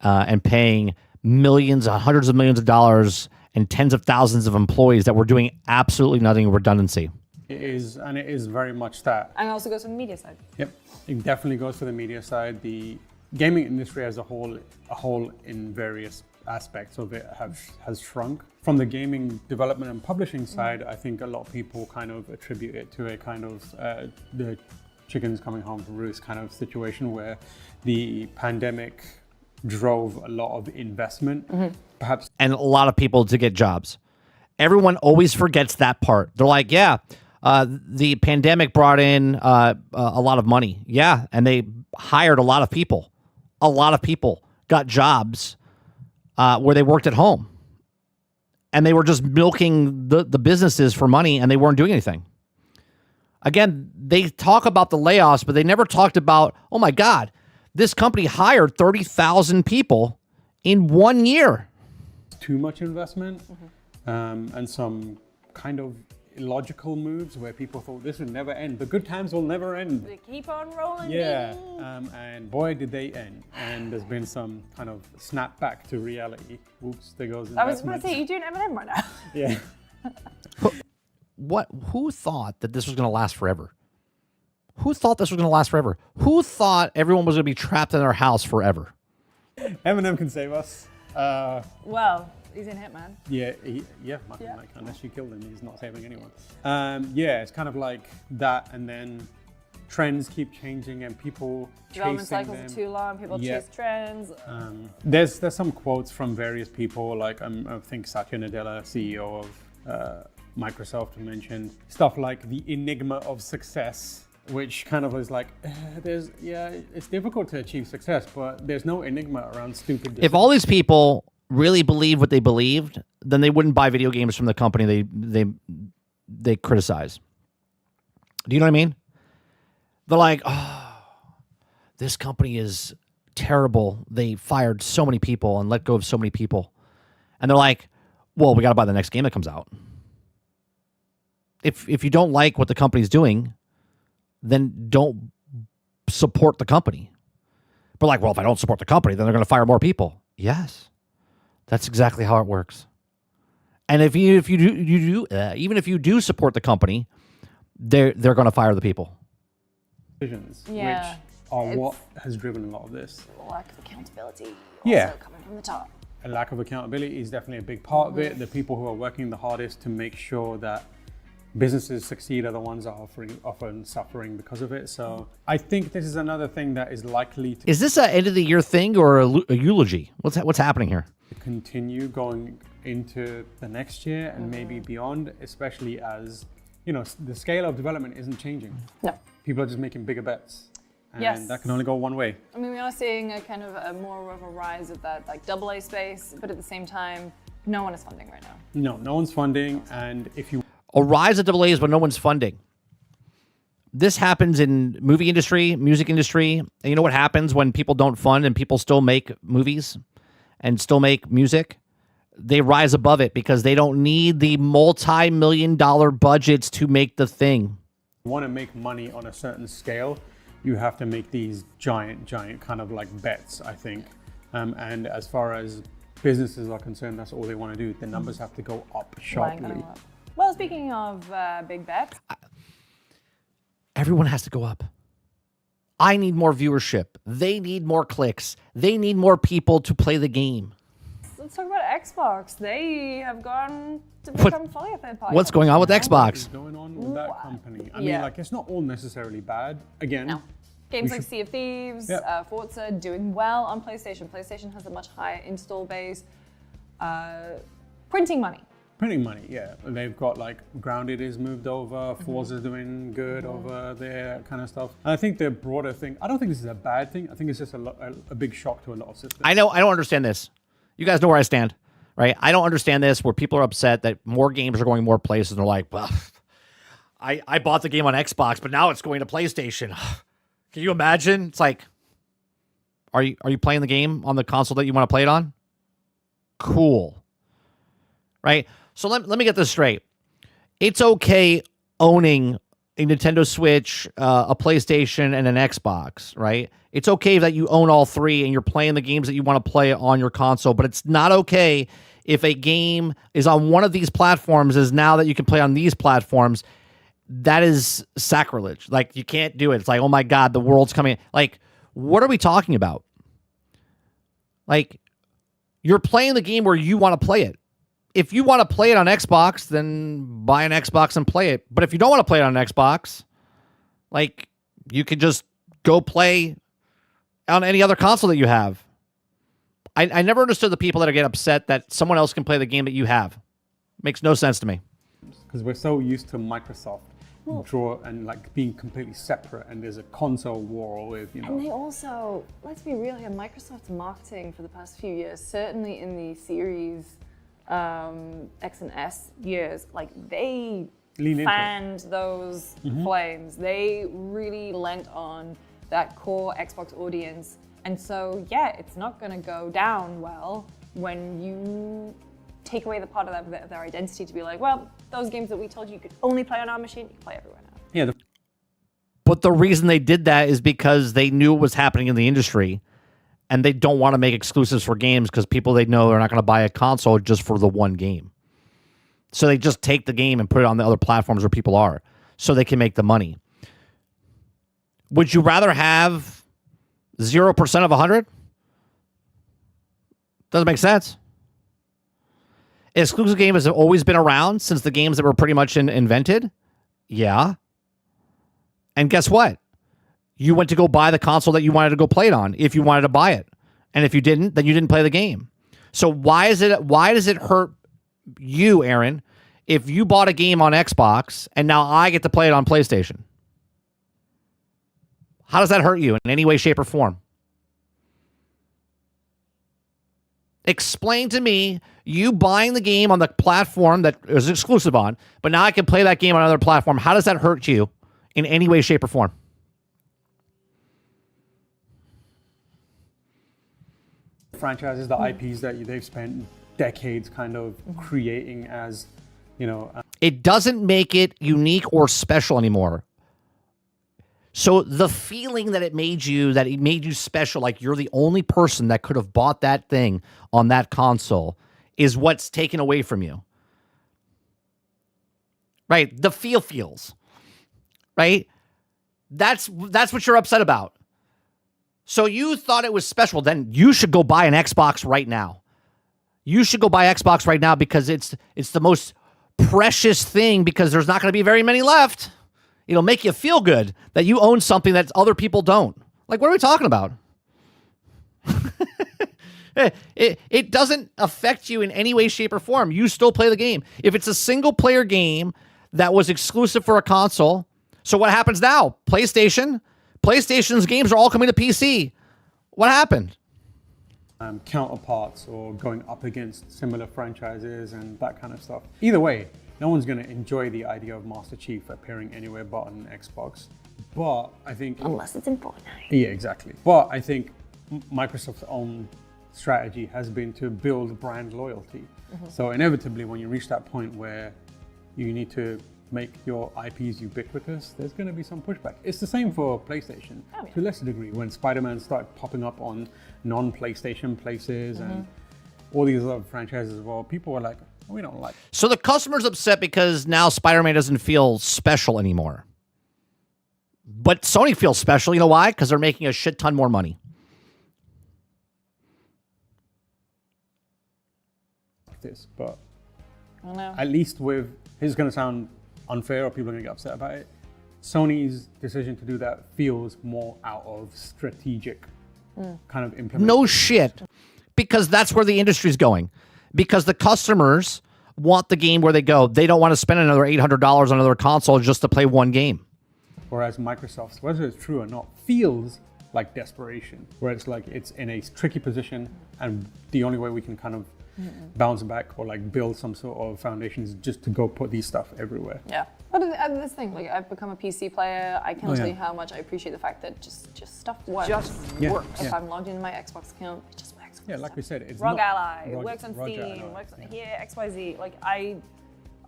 and paying millions, hundreds of millions of dollars and tens of thousands of employees that were doing absolutely nothing redundancy.
It is, and it is very much that.
And it also goes from the media side.
Yep, it definitely goes for the media side. The gaming industry as a whole in various aspects of it has shrunk. From the gaming development and publishing side, I think a lot of people kind of attribute it to a kind of the chickens coming home to roost kind of situation where the pandemic drove a lot of investment, perhaps.
And a lot of people to get jobs. Everyone always forgets that part. They're like, yeah, the pandemic brought in a lot of money. Yeah, and they hired a lot of people. A lot of people got jobs where they worked at home. And they were just milking the businesses for money, and they weren't doing anything. Again, they talk about the layoffs, but they never talked about, oh my God, this company hired 30,000 people in 1 year.
Too much investment and some kind of illogical moves where people thought this would never end. The good times will never end.
They keep on rolling.
Yeah, and boy, did they end. And there's been some kind of snap back to reality. Oops, there goes investment.
I was going to say, you're doing M&M right now.
Yeah.
Who thought that this was going to last forever? Who thought this was going to last forever? Who thought everyone was going to be trapped in their house forever?
M&M can save us.
Well, He's in Hitman.
Yeah, like, unless you kill him, he's not saving anyone. Yeah, it's kind of like that, and then trends keep changing and people
Development
chasing
cycles
them.
are too long. People chase trends.
There's some quotes from various people, like I think Satya Nadella, CEO of Microsoft, mentioned stuff like the enigma of success, which kind of is like, it's difficult to achieve success, but there's no enigma around stupid decisions.
If all these people really believe what they believed, then they wouldn't buy video games from the company they criticize. Do you know what I mean? They're like, oh, this company is terrible. They fired so many people and let go of so many people. And they're like, well, we got to buy the next game that comes out. If you don't like what the company's doing, then don't support the company. But like, well, if I don't support the company, then they're going to fire more people. Yes, that's exactly how it works. And if you do even if you do support the company, they're going to fire the people.
Decisions,
Yeah,
which are what has driven a lot of this.
lack of accountability.
Yeah.
Also coming from the top.
A lack of accountability is definitely a big part of it. The people who are working the hardest to make sure that businesses succeed are the ones that are often suffering because of it. So I think this is another thing that is likely to
Is this an end of the year thing or a eulogy? What's happening here?
continue going into the next year and maybe beyond, especially as, the scale of development isn't changing.
No.
People are just making bigger bets. And
Yes.
that can only go one way.
I mean, we are seeing a kind of a more of a rise of that like AA space, but at the same time, no one is funding right now.
No one's funding. And if you
A rise of AA's, but no one's funding. This happens in movie industry, music industry. And you know what happens when people don't fund and people still make movies and still make music? They rise above it because they don't need the multi-million-dollar budgets to make the thing.
want to make money on a certain scale, you have to make these giant kind of like bets, I think. And as far as businesses are concerned, that's all they want to do. The numbers have to go up sharply.
Well, speaking of big bets,
Everyone has to go up. I need more viewership. They need more clicks. They need more people to play the game.
let's talk about Xbox. They have gone to become fully a third party.
What's going on with
What's
Xbox?
going on with that company? I
Yeah.
mean, like, it's not all necessarily bad. Again,
No. Games like Sea of Thieves,
Yeah.
Forza doing well on PlayStation. PlayStation has a much higher install base. Printing money.
printing money, yeah. They've got like Grounded is moved over, Forza's doing good over there, kind of stuff. And I think the broader thing, I don't think this is a bad thing. I think it's just a big shock to a lot of systems.
I don't understand this. You guys know where I stand, right? I don't understand this where people are upset that more games are going more places and they're like, well, I bought the game on Xbox, but now it's going to PlayStation. Can you imagine? It's like, are you playing the game on the console that you want to play it on? Cool. Right? So let me get this straight. It's okay owning a Nintendo Switch, a PlayStation, and an Xbox, right? It's okay that you own all three and you're playing the games that you want to play on your console, but it's not okay if a game is on one of these platforms is now that you can play on these platforms. That is sacrilege. Like, you can't do it. It's like, oh my God, the world's coming. Like, what are we talking about? Like, you're playing the game where you want to play it. If you want to play it on Xbox, then buy an Xbox and play it. But if you don't want to play it on Xbox, like, you could just go play on any other console that you have. I never understood the people that get upset that someone else can play the game that you have. Makes no sense to me.
Because we're so used to Microsoft draw and like being completely separate, and there's a console war with,
And they also, let's be real here, Microsoft's marketing for the past few years, certainly in the Series X and S years, like they fanned those flames. They really lent on that core Xbox audience. And so, yeah, it's not going to go down well when you take away the part of their identity to be like, well, those games that we told you could only play on our machine, you can play everywhere now.
Yeah.
But the reason they did that is because they knew what was happening in the industry, and they don't want to make exclusives for games because people they know are not going to buy a console just for the one game. So they just take the game and put it on the other platforms where people are so they can make the money. Would you rather have 0% of 100? Doesn't make sense. Exclusive games have always been around since the games that were pretty much invented. Yeah. And guess what? You went to go buy the console that you wanted to go play it on if you wanted to buy it. And if you didn't, then you didn't play the game. So why does it hurt you, Aaron, if you bought a game on Xbox and now I get to play it on PlayStation? How does that hurt you in any way, shape, or form? Explain to me you buying the game on the platform that it was exclusive on, but now I can play that game on another platform. How does that hurt you in any way, shape, or form?
Franchises, the IPs that they've spent decades kind of creating as,
It doesn't make it unique or special anymore. So the feeling that it made you special, like you're the only person that could have bought that thing on that console, is what's taken away from you. Right? The feels. Right? That's what you're upset about. So you thought it was special, then you should go buy an Xbox right now. You should go buy Xbox right now because it's the most precious thing, because there's not going to be very many left. It'll make you feel good that you own something that other people don't. Like, what are we talking about? It doesn't affect you in any way, shape, or form. You still play the game. If it's a single-player game that was exclusive for a console, so what happens now? PlayStation's games are all coming to PC. What happened?
Counterparts or going up against similar franchises and that kind of stuff. Either way, no one's going to enjoy the idea of Master Chief appearing anywhere but on Xbox. But I think...
Unless it's in Fortnite.
Yeah, exactly. But I think Microsoft's own strategy has been to build brand loyalty. So inevitably, when you reach that point where you need to make your IPs ubiquitous, there's going to be some pushback. It's the same for PlayStation, to a lesser degree. When Spider-Man started popping up on non-PlayStation places and all these other franchises as well, people were like, we don't like it.
So the customer's upset because now Spider-Man doesn't feel special anymore. But Sony feels special. You know why? Because they're making a shit ton more money.
This, but
I don't know.
at least with, it's going to sound unfair or people are going to get upset about it, Sony's decision to do that feels more out of strategic kind of implementation.
No shit. Because that's where the industry's going. Because the customers want the game where they go. They don't want to spend another $800 on another console just to play one game.
Whereas Microsoft's, whether it's true or not, feels like desperation, where it's like it's in a tricky position and the only way we can kind of bounce back or like build some sort of foundation is just to go put these stuff everywhere.
Yeah. But this thing, like, I've become a PC player. I can't tell you how much I appreciate the fact that just stuff works.
works.
If I'm logged into my Xbox account, it just works.
Yeah, like we said, it's
ROG
not
Ally, it works on Steam, works here, XYZ. Like, I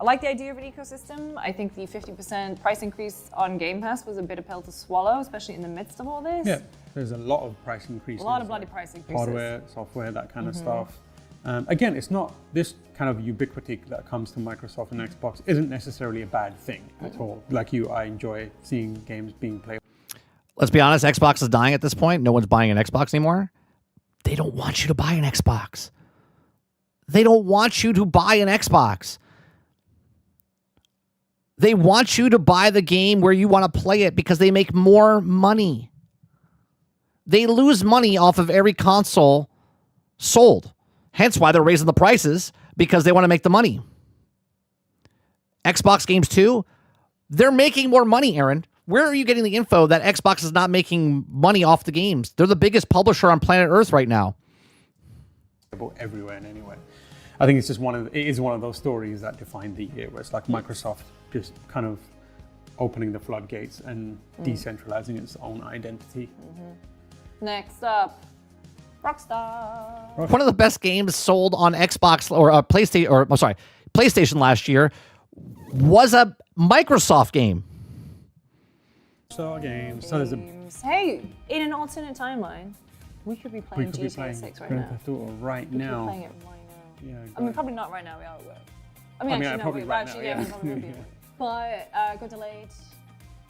like the idea of an ecosystem. I think the 50% price increase on Game Pass was a bitter pill to swallow, especially in the midst of all this.
Yeah, there's a lot of price increases.
A lot of bloody price increases.
Hardware, software, that kind of stuff. Again, it's not this kind of ubiquity that comes to Microsoft and Xbox isn't necessarily a bad thing at all. Like you, I enjoy seeing games being played.
Let's be honest, Xbox is dying at this point. No one's buying an Xbox anymore. They don't want you to buy an Xbox. They don't want you to buy an Xbox. They want you to buy the game where you want to play it because they make more money. They lose money off of every console sold. Hence why they're raising the prices, because they want to make the money. Xbox games too, they're making more money, Aaron. Where are you getting the info that Xbox is not making money off the games? They're the biggest publisher on planet Earth right now.
Everywhere and anywhere. I think it's just it is one of those stories that define the year, where it's like Microsoft just kind of opening the floodgates and decentralizing its own identity.
Next up, Rockstar.
One of the best games sold on Xbox or PlayStation last year was a Microsoft game.
So games. So there's a
Hey, in an alternate timeline, we could be playing GTA 6 right
Grand
now.
Theft Auto right
We could be
now.
playing it right now.
Yeah,
I mean, probably not right now. We are at work. I mean, actually, no,
probably
we
right
actually,
now,
yeah,
yeah.
we probably would be. But got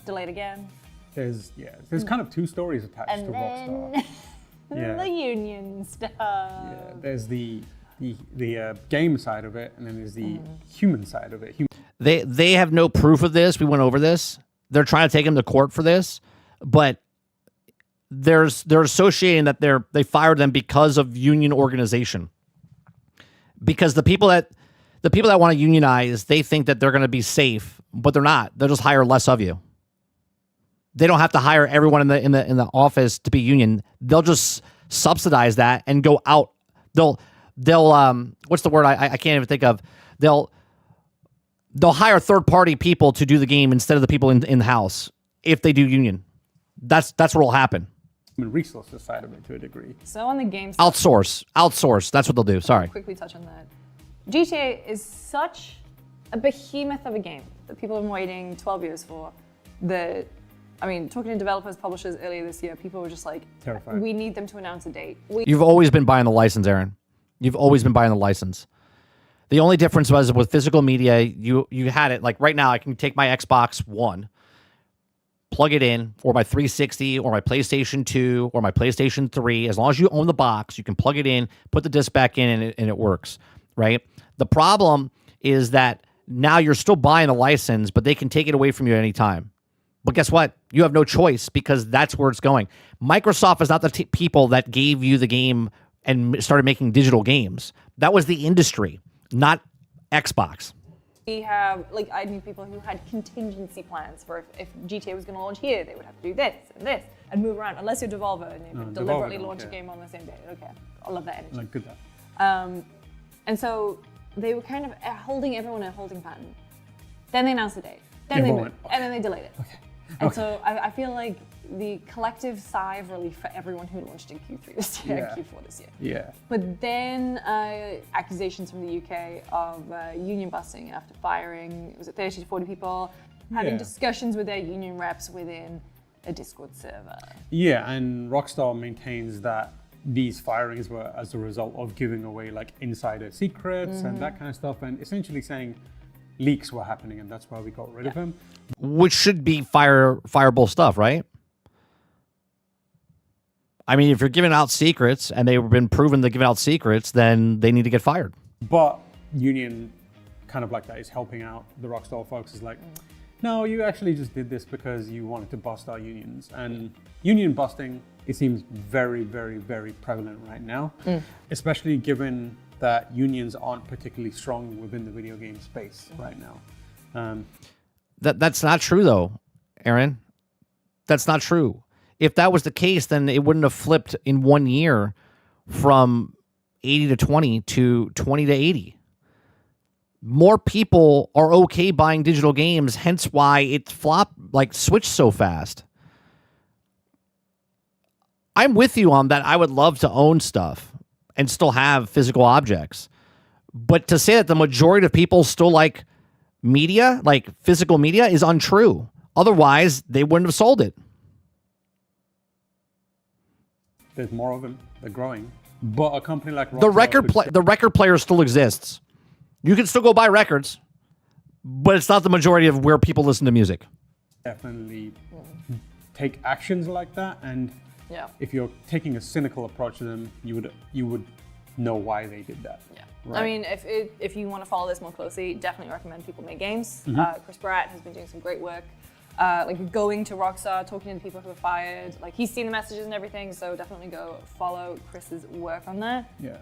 delayed again,
There's kind of two stories attached
and
to Rockstar.
then
Yeah.
the union stuff.
Yeah, there's the the game side of it, and then there's the human side of it.
They have no proof of this. We went over this. They're trying to take him to court for this, but they're associating that they fired them because of union organization. Because the people that want to unionize, they think that they're going to be safe, but they're not. They'll just hire less of you. They don't have to hire everyone in the office to be union. They'll just subsidize that and go out. They'll what's the word I can't even think of. They'll hire third-party people to do the game instead of the people in the house if they do union. That's what will happen.
Resources side of it to a degree.
So on the game side,
Outsource. That's what they'll do. Sorry.
quickly touch on that. GTA is such a behemoth of a game that people have been waiting 12 years for. Talking to developers, publishers earlier this year, people were just like,
terrified.
We need them to announce a date.
You've always been buying the license, Aaron. You've always been buying the license. The only difference was with physical media, you had it. Like right now, I can take my Xbox One, plug it in, or my 360, or my PlayStation 2, or my PlayStation 3. As long as you own the box, you can plug it in, put the disc back in, and it works, right? The problem is that now you're still buying the license, but they can take it away from you at any time. But guess what? You have no choice because that's where it's going. Microsoft is not the people that gave you the game and started making digital games. That was the industry, not Xbox.
We have, I knew people who had contingency plans for if GTA was going to launch here, they would have to do this and move around. Unless you're Devolver and you deliberately launch a game on the same day. Okay, I love that energy.
Like good.
And so they were kind of holding everyone in a holding pattern. Then they announced the date. Then they moved, and then they delayed it. Okay. And so I feel like the collective sigh of relief for everyone who launched in Q3 this year and Q4 this year.
Yeah.
But then accusations from the UK of union busting after firing, was it 30 to 40 people, having discussions with their union reps within a Discord server.
Yeah, and Rockstar maintains that these firings were as a result of giving away insider secrets and that kind of stuff, and essentially saying leaks were happening and that's why we got rid of him.
Which should be fireable stuff, right? I mean, if you're giving out secrets and they've been proven to give out secrets, then they need to get fired.
But union kind of like that is helping out the Rockstar folks is like, no, you actually just did this because you wanted to bust our unions. And union busting, it seems very, very, very prevalent right now, especially given that unions aren't particularly strong within the video game space right now.
That's not true, though, Aaron. That's not true. If that was the case, then it wouldn't have flipped in 1 year from 80 to 20 to 20 to 80. More people are okay buying digital games, hence why it switched so fast. I'm with you on that. I would love to own stuff and still have physical objects. But to say that the majority of people still like media, like physical media, is untrue. Otherwise, they wouldn't have sold it.
There's more of them. They're growing. But a company like Rockstar...
The record player still exists. You can still go buy records, but it's not the majority of where people listen to music.
Definitely take actions like that, and if you're taking a cynical approach to them, you would know why they did that.
Yeah.
Right?
I mean, if you want to follow this more closely, definitely recommend people make games. Chris Bratt has been doing some great work. Going to Rockstar, talking to the people who are fired. He's seen the messages and everything, so definitely go follow Chris's work on that.
Yeah.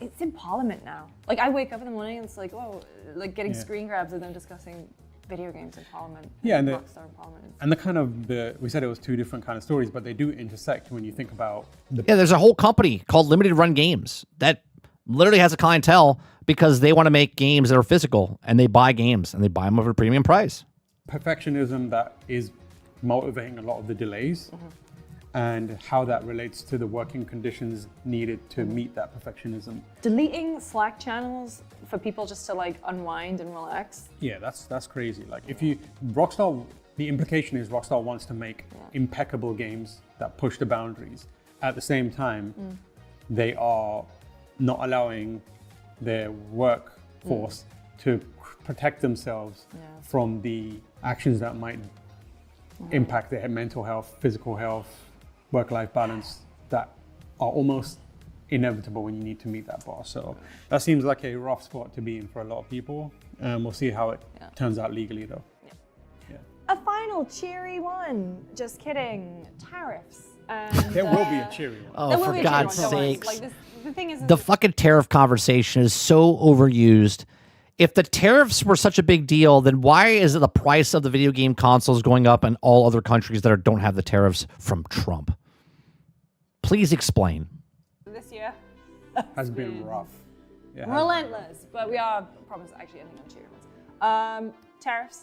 It's in Parliament now. I wake up in the morning and it's getting screen grabs of them discussing video games in Parliament.
Yeah, and
Rockstar in Parliament.
And we said it was two different kind of stories, but they do intersect when you think about
there's a whole company called Limited Run Games that literally has a clientele because they want to make games that are physical, and they buy games and they buy them at a premium price.
Perfectionism that is motivating a lot of the delays and how that relates to the working conditions needed to meet that perfectionism.
Deleting Slack channels for people just to unwind and relax.
Yeah, that's crazy. The implication is Rockstar wants to make impeccable games that push the boundaries. At the same time, they are not allowing their workforce to protect themselves from the actions that might impact their mental health, physical health, work-life balance, that are almost inevitable when you need to meet that bar. So that seems like a rough spot to be in for a lot of people. We'll see how it turns out legally though.
A final cheery one. Just kidding. Tariffs. And,
There will be a cheery one.
Oh,
there will
for
be a cheery
God's
one, don't worry.
sakes.
Like this, the thing is
The fucking tariff conversation is so overused. If the tariffs were such a big deal, then why is it the price of the video game consoles going up in all other countries that don't have the tariffs from Trump? Please explain.
this year
Has been rough. Yeah,
relentless, but we are promise actually ending on cheery ones. Tariffs.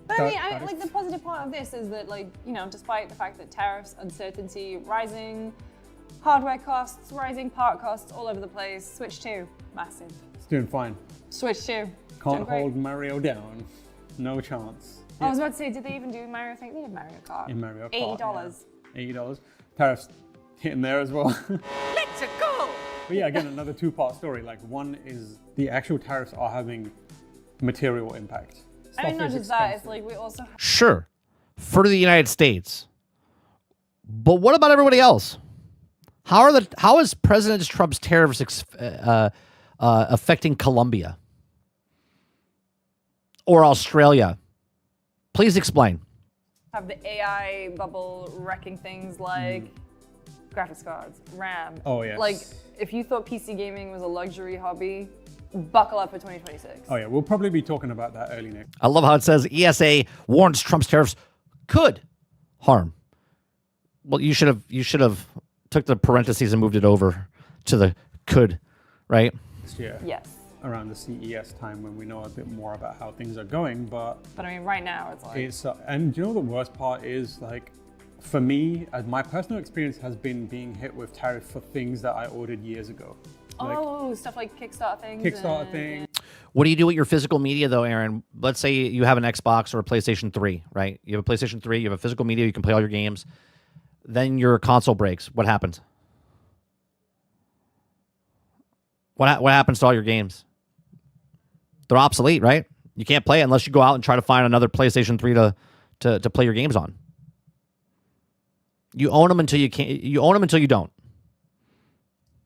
But I mean, like the positive part of this is that, like, you know, despite the fact that tariffs, uncertainty, rising hardware costs, rising part costs all over the place, Switch 2, massive.
It's doing fine.
Switch 2.
Can't hold Mario down. No chance.
I was about to say, did they even do Mario? I think they did Mario Kart.
In Mario Kart.
$80.
Yeah. $80. Tariffs hitting there as well.
Let's go!
But yeah, again, another two-part story. Like, one is the actual tariffs are having material impact.
I mean,
Stuff
not
is
just that, it's
expensive.
like we also
Sure, for the United States. But what about everybody else? How is President Trump's tariffs affecting Colombia or Australia? Please explain.
have the AI bubble wrecking things like graphics cards, RAM.
Oh, yes.
Like, if you thought PC gaming was a luxury hobby, buckle up for 2026.
Oh yeah, we'll probably be talking about that early next.
I love how it says ESA warns Trump's tariffs could harm. Well, you should have took the parentheses and moved it over to the could, right?
Year.
Yes.
Around the CES time when we know a bit more about how things are going, but
I mean, right now it's like...
and you know the worst part is, like, for me, as my personal experience has been being hit with tariff for things that I ordered years ago. Like,
stuff like Kickstarter things.
Kickstarter thing.
What do you do with your physical media, though, Aaron? Let's say you have an Xbox or a PlayStation 3, right? You have a PlayStation 3, you have a physical media, you can play all your games. Then your console breaks. What happens? What happens to all your games? They're obsolete, right? You can't play it unless you go out and try to find another PlayStation 3 to play your games on. You own them until you can't. You own them until you don't.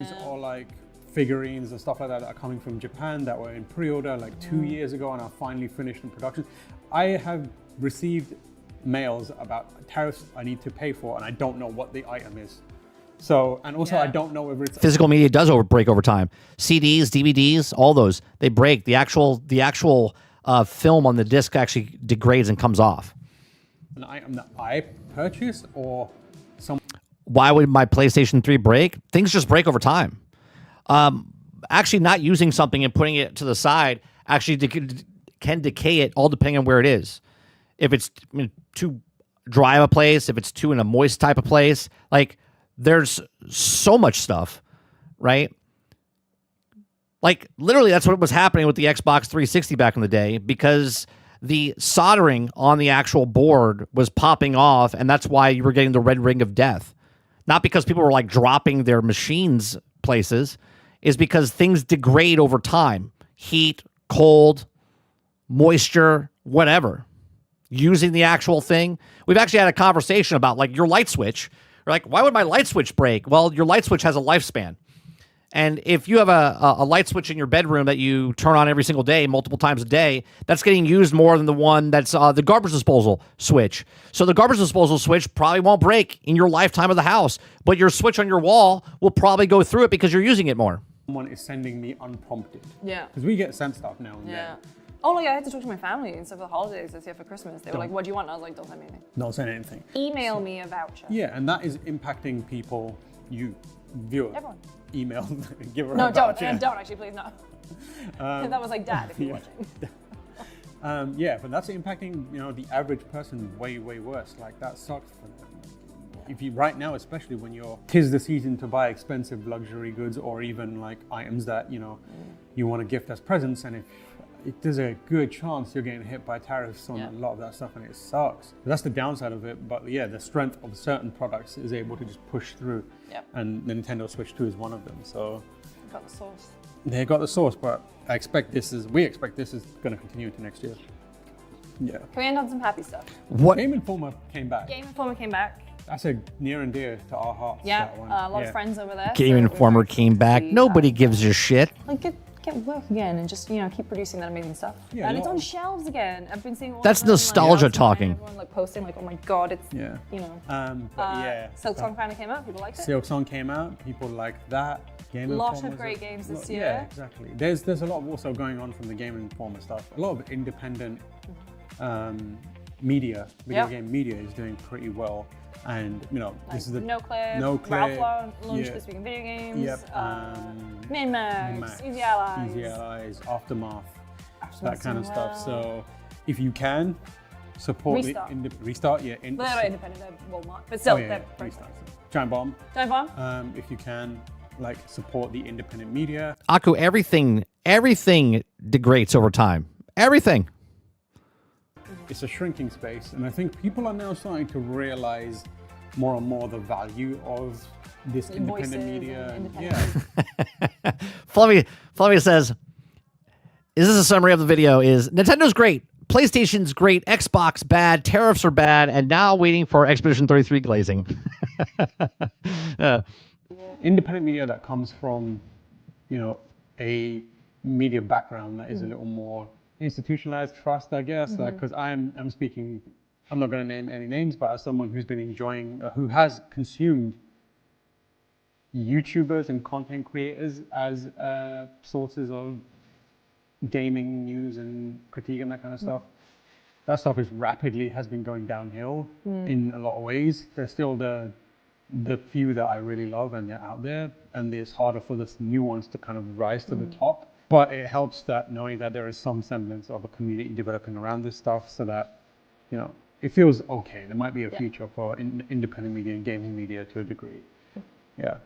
These are all like figurines and stuff like that are coming from Japan that were in pre-order like 2 years ago and are finally finished in production. I have received mails about tariffs I need to pay for, and I don't know what the item is. So, and also I don't know whether it's
Physical media does break over time. CDs, DVDs, all those, they break. The actual film on the disc actually degrades and comes off.
an item that I purchased or some.
Why would my PlayStation 3 break? Things just break over time. Actually, not using something and putting it to the side actually can decay it, all depending on where it is. If it's too dry of a place, if it's too in a moist type of place, like there's so much stuff, right? Like literally that's what was happening with the Xbox 360 back in the day, because the soldering on the actual board was popping off, and that's why you were getting the red ring of death. Not because people were like dropping their machines places, is because things degrade over time. Heat, cold, moisture, whatever. Using the actual thing. We've actually had a conversation about like your light switch. You're like, why would my light switch break? Well, your light switch has a lifespan. And if you have a light switch in your bedroom that you turn on every single day, multiple times a day, that's getting used more than the one that's the garbage disposal switch. So the garbage disposal switch probably won't break in your lifetime of the house, but your switch on your wall will probably go through it because you're using it more.
Someone is sending me unprompted.
Yeah.
Because we get sent stuff now and
Yeah.
then.
Oh, like I had to talk to my family and stuff for the holidays this year for Christmas. They were like, what do you want? And I was like, don't send me anything.
Don't send anything.
Email me a voucher.
Yeah, and that is impacting people, you, viewer.
Everyone.
Email, give her
No,
a
don't.
voucher.
Don't actually, please, no. That was like Dad, if you're watching.
Yeah, but that's impacting, the average person way, way worse. Like that sucks for them. If you right now, especially when tis the season to buy expensive luxury goods or even like items that you want to gift as presents, and if there's a good chance you're getting hit by tariffs on a lot of that stuff, and it sucks. That's the downside of it. But yeah, the strength of certain products is able to just push through.
Yep.
And the Nintendo Switch 2 is one of them. So
Got the sauce.
they got the source, but we expect this is going to continue into next year. Yeah.
Can we end on some happy stuff?
What?
Game Informer came back.
Game Informer came back.
That's a near and dear to our hearts.
Yeah,
that one.
a lot of friends over there.
Game
so we're
Informer
very
came
excited to
back.
see
Nobody
that.
gives a shit.
Like get work again and just keep producing that amazing stuff.
Yeah,
and it's
no.
on shelves again. I've been seeing all
That's
of them,
nostalgia
like,
talking.
Everyone like posting like, oh my god, it's
Yeah.
But
yeah.
Silk Song finally came out. People liked it.
Silk Song came out. People liked that. Game
Lot
Informer
of great games this year.
Yeah, exactly. There's a lot also going on from the Game Informer stuff. A lot of independent media, video game media is doing pretty well. And this is the
No Clip, Ralph launched this week in video games.
Yep.
Min-Max, Easy Allies.
Easy Allies, Aftermath, that
Aftermath's
kind of
doing
stuff.
well.
So if you can support
Restart.
Restart, yeah.
But they're not independent, they're Walmart. But still, they're
Restart. Giant Bomb.
Giant Bomb.
If you can, support the independent media.
Aku, everything degrades over time. Everything.
It's a shrinking space, and I think people are now starting to realize more and more the value of this independent media.
And
Fluffy says, "Is this a summary of the video? Is Nintendo's great, PlayStation's great, Xbox bad, tariffs are bad, and now waiting for Expedition 33 glazing."
Independent media that comes from, a media background that is a little more institutionalized trust, I guess. Because I'm speaking, I'm not going to name any names, but as someone who's been enjoying, who has consumed YouTubers and content creators as sources of gaming news and critique and that kind of stuff. That stuff has been going downhill in a lot of ways. There's still the few that I really love and they're out there, and it's harder for the new ones to kind of rise to the top. But it helps that knowing that there is some semblance of a community developing around this stuff, so that it feels okay. There might be a future for independent media and gaming media to a degree. Yeah.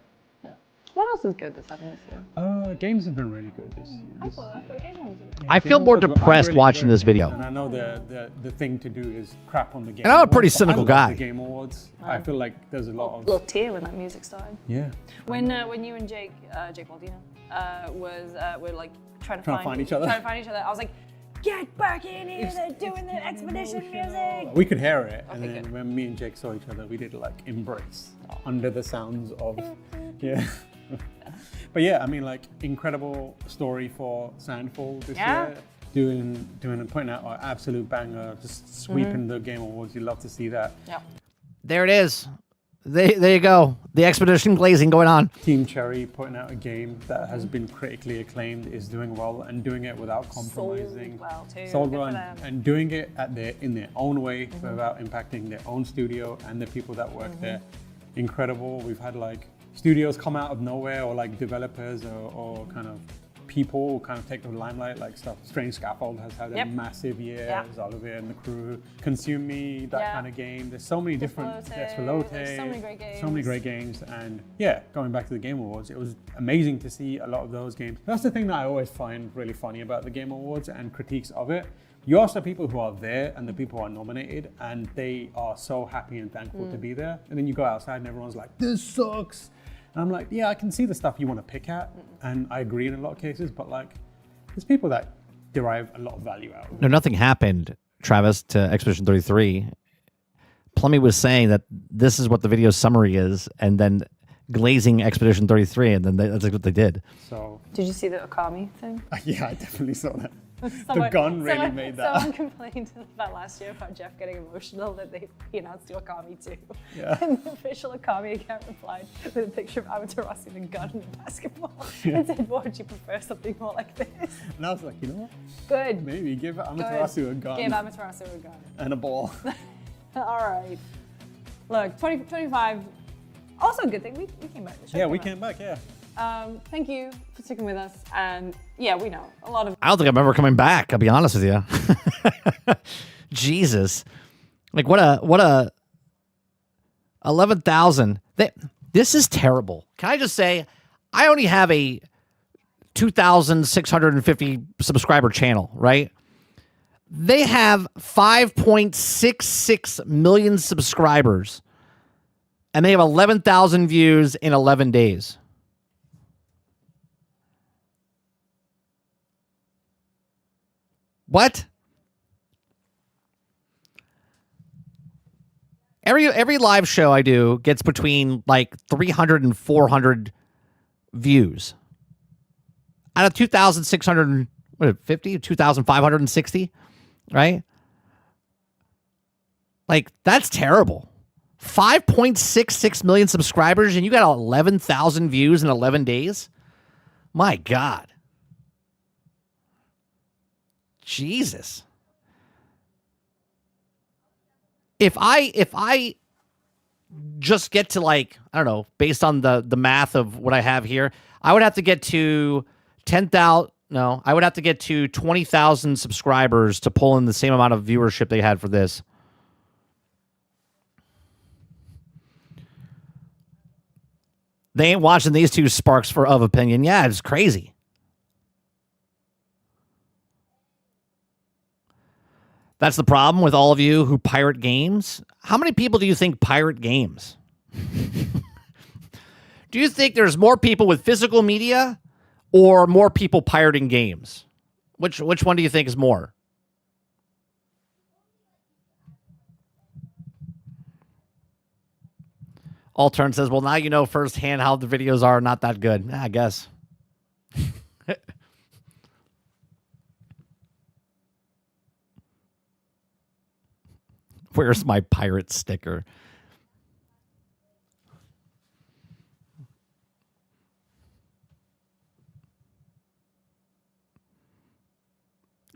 What else is good that's happening this year?
Games have been really good this year.
I feel more depressed watching this video.
And I know the thing to do is crap on the game.
And I'm a pretty
Awards, but
cynical
I love
guy.
The Game Awards. I feel like there's a lot of
Little tear when that music started.
yeah.
When you and Jake Baldino were like trying to
find each other.
I was like, get back in here! They're doing the expedition music.
We could hear it, and
Okay,
then
good.
when me and Jake saw each other, we did embrace under the sounds of yeah. But yeah, I mean, incredible story for Sandfall this year. Putting out an absolute banger, just sweeping the Game Awards. You love to see that.
Yeah.
There it is. There you go. The Expedition glazing going on.
Team Cherry putting out a game that has been critically acclaimed, is doing well and doing it without compromising.
Sold well too.
Sold
Good
well
for them.
and doing it in their own way without impacting their own studio and the people that work there. Incredible. We've had studios come out of nowhere, or developers or kind of people kind of take the limelight, Strange Scaffold has had a massive year.
Yeah.
Zalivir and the crew, Consume Me, that kind of game. There's so many different. Despelote.
There's so many great games.
So many great games, and yeah, going back to the Game Awards, it was amazing to see a lot of those games. That's the thing that I always find really funny about the Game Awards and critiques of it. You ask the people who are there and the people who are nominated, and they are so happy and thankful to be there. And then you go outside and everyone's like, "This sucks." And I'm like, yeah, I can see the stuff you want to pick at, and I agree in a lot of cases, but there's people that derive a lot of value out of it.
No, nothing happened, Travis, to Expedition 33. Plummy was saying that this is what the video summary is, and then glazing Expedition 33, and then that's what they did.
So
Did you see the Okami thing?
yeah, I definitely saw that. The gun really made that.
Someone complained about last year about Jeff getting emotional that he announced the Okami too.
Yeah.
And the official Okami account replied with a picture of Amaterasu with a gun and a basketball and said, "Would you prefer something more like this?"
And I was like, you know what?
Good.
Maybe give Amaterasu a gun
Give Amaterasu a gun.
and a ball.
All right. Look, 2025. Also a good thing. We came back. The show
Yeah, we
back.
came back, yeah.
Thank you for sticking with us. And yeah, we know a lot of.
I don't think I'm ever coming back. I'll be honest with you. Jesus, what a 11,000. This is terrible. Can I just say, I only have a 2,650 subscriber channel, right? They have 5.66 million subscribers, and they have 11,000 views in 11 days. What? Every live show I do gets between like 300 and 400 views out of 2,650, 2,560, right? Like, that's terrible. 5.66 million subscribers and you got 11,000 views in 11 days? My God. Jesus. If I just get to, like, I don't know, based on the math of what I have here, I would have to get to 10,000. No, I would have to get to 20,000 subscribers to pull in the same amount of viewership they had for this. They ain't watching these two sparks of opinion. Yeah, it's crazy. That's the problem with all of you who pirate games. How many people do you think pirate games? Do you think there's more people with physical media or more people pirating games? Which one do you think is more? Altern says, well, now you know firsthand how the videos are not that good. I guess. Where's my pirate sticker?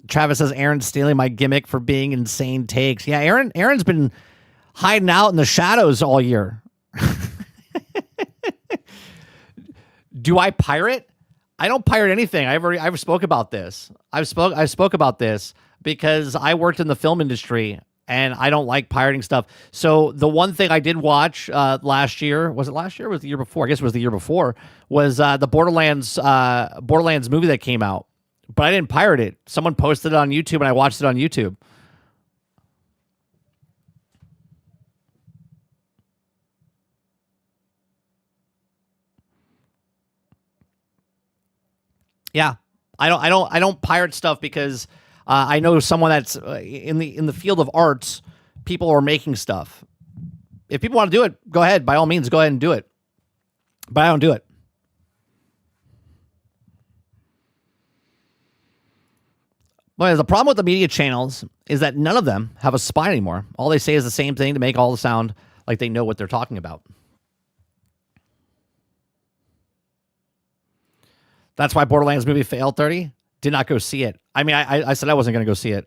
Travis says, Aaron's stealing my gimmick for being insane takes. Yeah, Aaron's been hiding out in the shadows all year. Do I pirate? I don't pirate anything. I've spoke about this. I spoke about this because I worked in the film industry and I don't like pirating stuff. So the one thing I did watch last year, was it last year or was it the year before? I guess it was the year before, was the Borderlands movie that came out. But I didn't pirate it. Someone posted it on YouTube and I watched it on YouTube. Yeah, I don't pirate stuff because I know someone that's in the field of arts. People are making stuff. If people want to do it, go ahead. By all means, go ahead and do it. But I don't do it. Well, the problem with the media channels is that none of them have a spine anymore. All they say is the same thing to make all the sound like they know what they're talking about. That's why Borderlands movie failed. 30 did not go see it. I mean, I said I wasn't going to go see it.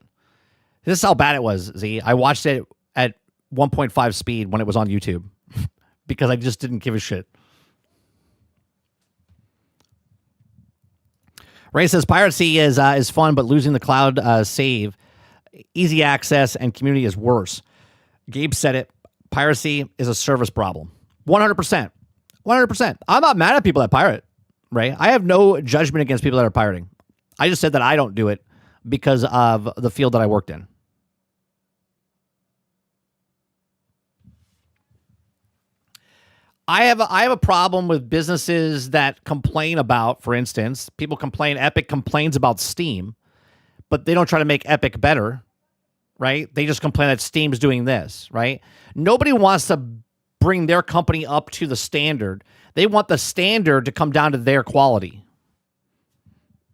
This is how bad it was, Z. I watched it at 1.5 speed when it was on YouTube because I just didn't give a shit. Ray says piracy is fun, but losing the cloud save, easy access, and community is worse. Gabe said it. Piracy is a service problem. 100%. 100%. I'm not mad at people that pirate. Right? I have no judgment against people that are pirating. I just said that I don't do it because of the field that I worked in. I have a problem with businesses that complain about, for instance, people complain, Epic complains about Steam, but they don't try to make Epic better, right? They just complain that Steam's doing this, right? Nobody wants to bring their company up to the standard. They want the standard to come down to their quality.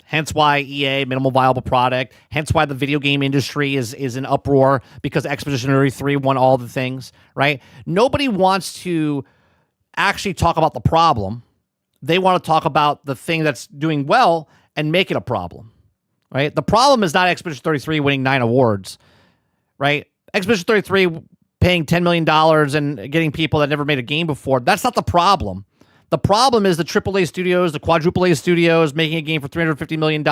Hence why EA, minimal viable product. Hence why the video game industry is in uproar because Expedition 33 won all the things, right? Nobody wants to actually talk about the problem. They want to talk about the thing that's doing well and make it a problem, right? The problem is not Expedition 33 winning 9 awards, right? Expedition 33 paying $10 million and getting people that never made a game before. That's not the problem. The problem is the AAA studios, the quadruple A studios making a game for $350 million,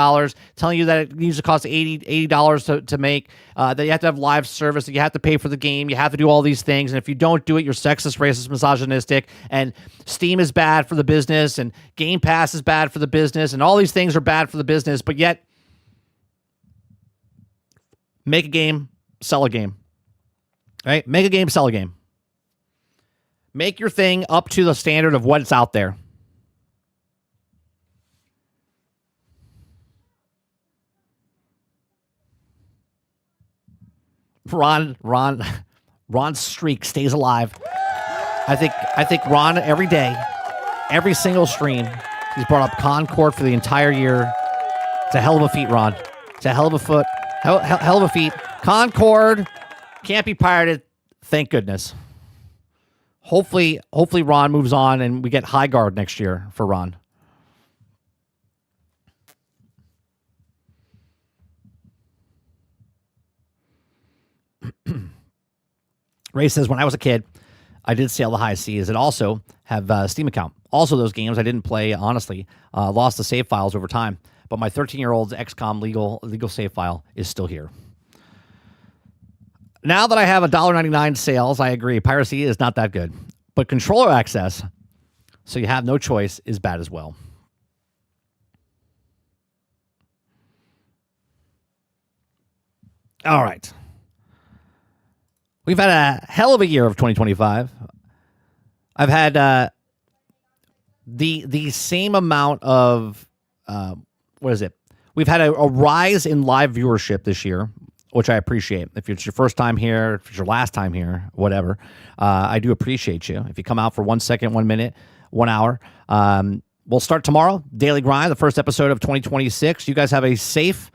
telling you that it needs to cost $80 to make, that you have to have live service, that you have to pay for the game, you have to do all these things, and if you don't do it, you're sexist, racist, misogynistic, and Steam is bad for the business, and Game Pass is bad for the business, and all these things are bad for the business, but yet, make a game, sell a game. Right? Make a game, sell a game. Make your thing up to the standard of what's out there. Ron Ron's streak stays alive. I think Ron every day, every single stream, he's brought up Concord for the entire year. It's a hell of a feat, Ron. It's a hell of a hell of a feat. Concord can't be pirated. Thank goodness. Hopefully Ron moves on and we get High Guard next year for Ron. Ray says, when I was a kid, I did sail the high seas and also have a Steam account. Also, those games I didn't play, honestly, lost the save files over time. But my 13-year-old's XCOM legal save file is still here. Now that I have $1.99 sales, I agree. Piracy is not that good. But controller access, so you have no choice, is bad as well. All right. We've had a hell of a year of 2025. I've had the same amount of what is it? We've had a rise in live viewership this year, which I appreciate. If it's your first time here, if it's your last time here, whatever, I do appreciate you. If you come out for 1 second, 1 minute, 1 hour, we'll start tomorrow. Daily Grind, the first episode of 2026. You guys have a safe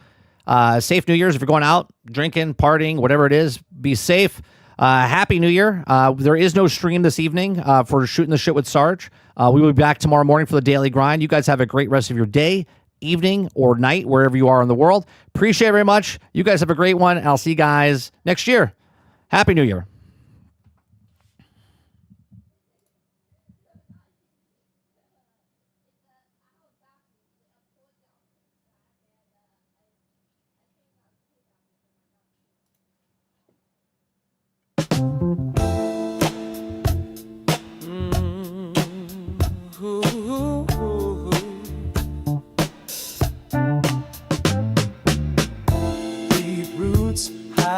New Year's. If you're going out, drinking, partying, whatever it is, be safe. Happy New Year. There is no stream this evening for Shooting the Shit with Sarge. We will be back tomorrow morning for the Daily Grind. You guys have a great rest of your day, evening, or night, wherever you are in the world. Appreciate it very much. You guys have a great one, and I'll see you guys next year. Happy New Year.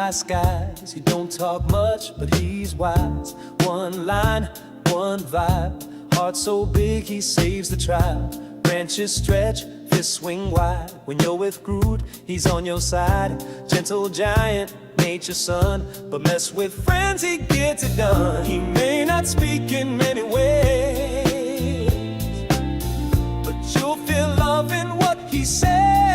Skies. He don't talk much, but he's wise. One line, one vibe. Heart so big, he saves the tribe. Branches stretch, fists swing wide. When you're with Groot, he's on your side. Gentle giant, nature's son. But mess with friends, he gets it done. He may not speak in many ways, but you'll feel love in what he says.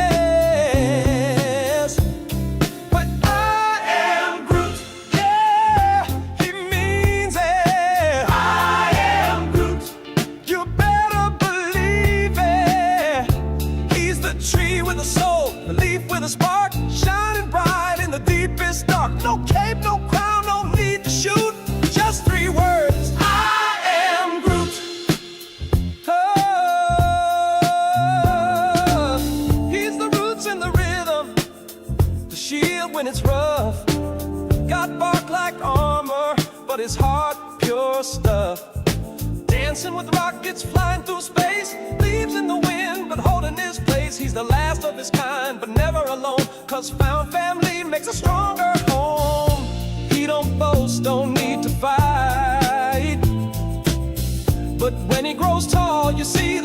A spark shining bright in the deepest dark. No cape, no crown, no need to shoot. Just 3 words: I am Groot. Oh, he's the roots and the rhythm, the shield when it's rough. Got bark like armor, but his heart pure stuff. Dancing with rockets flying through space, leaves in the wind but holding his place. He's the last of his kind but never alone, 'cause found family makes a stronger home. He don't boast, don't need to fight, but when he grows tall you see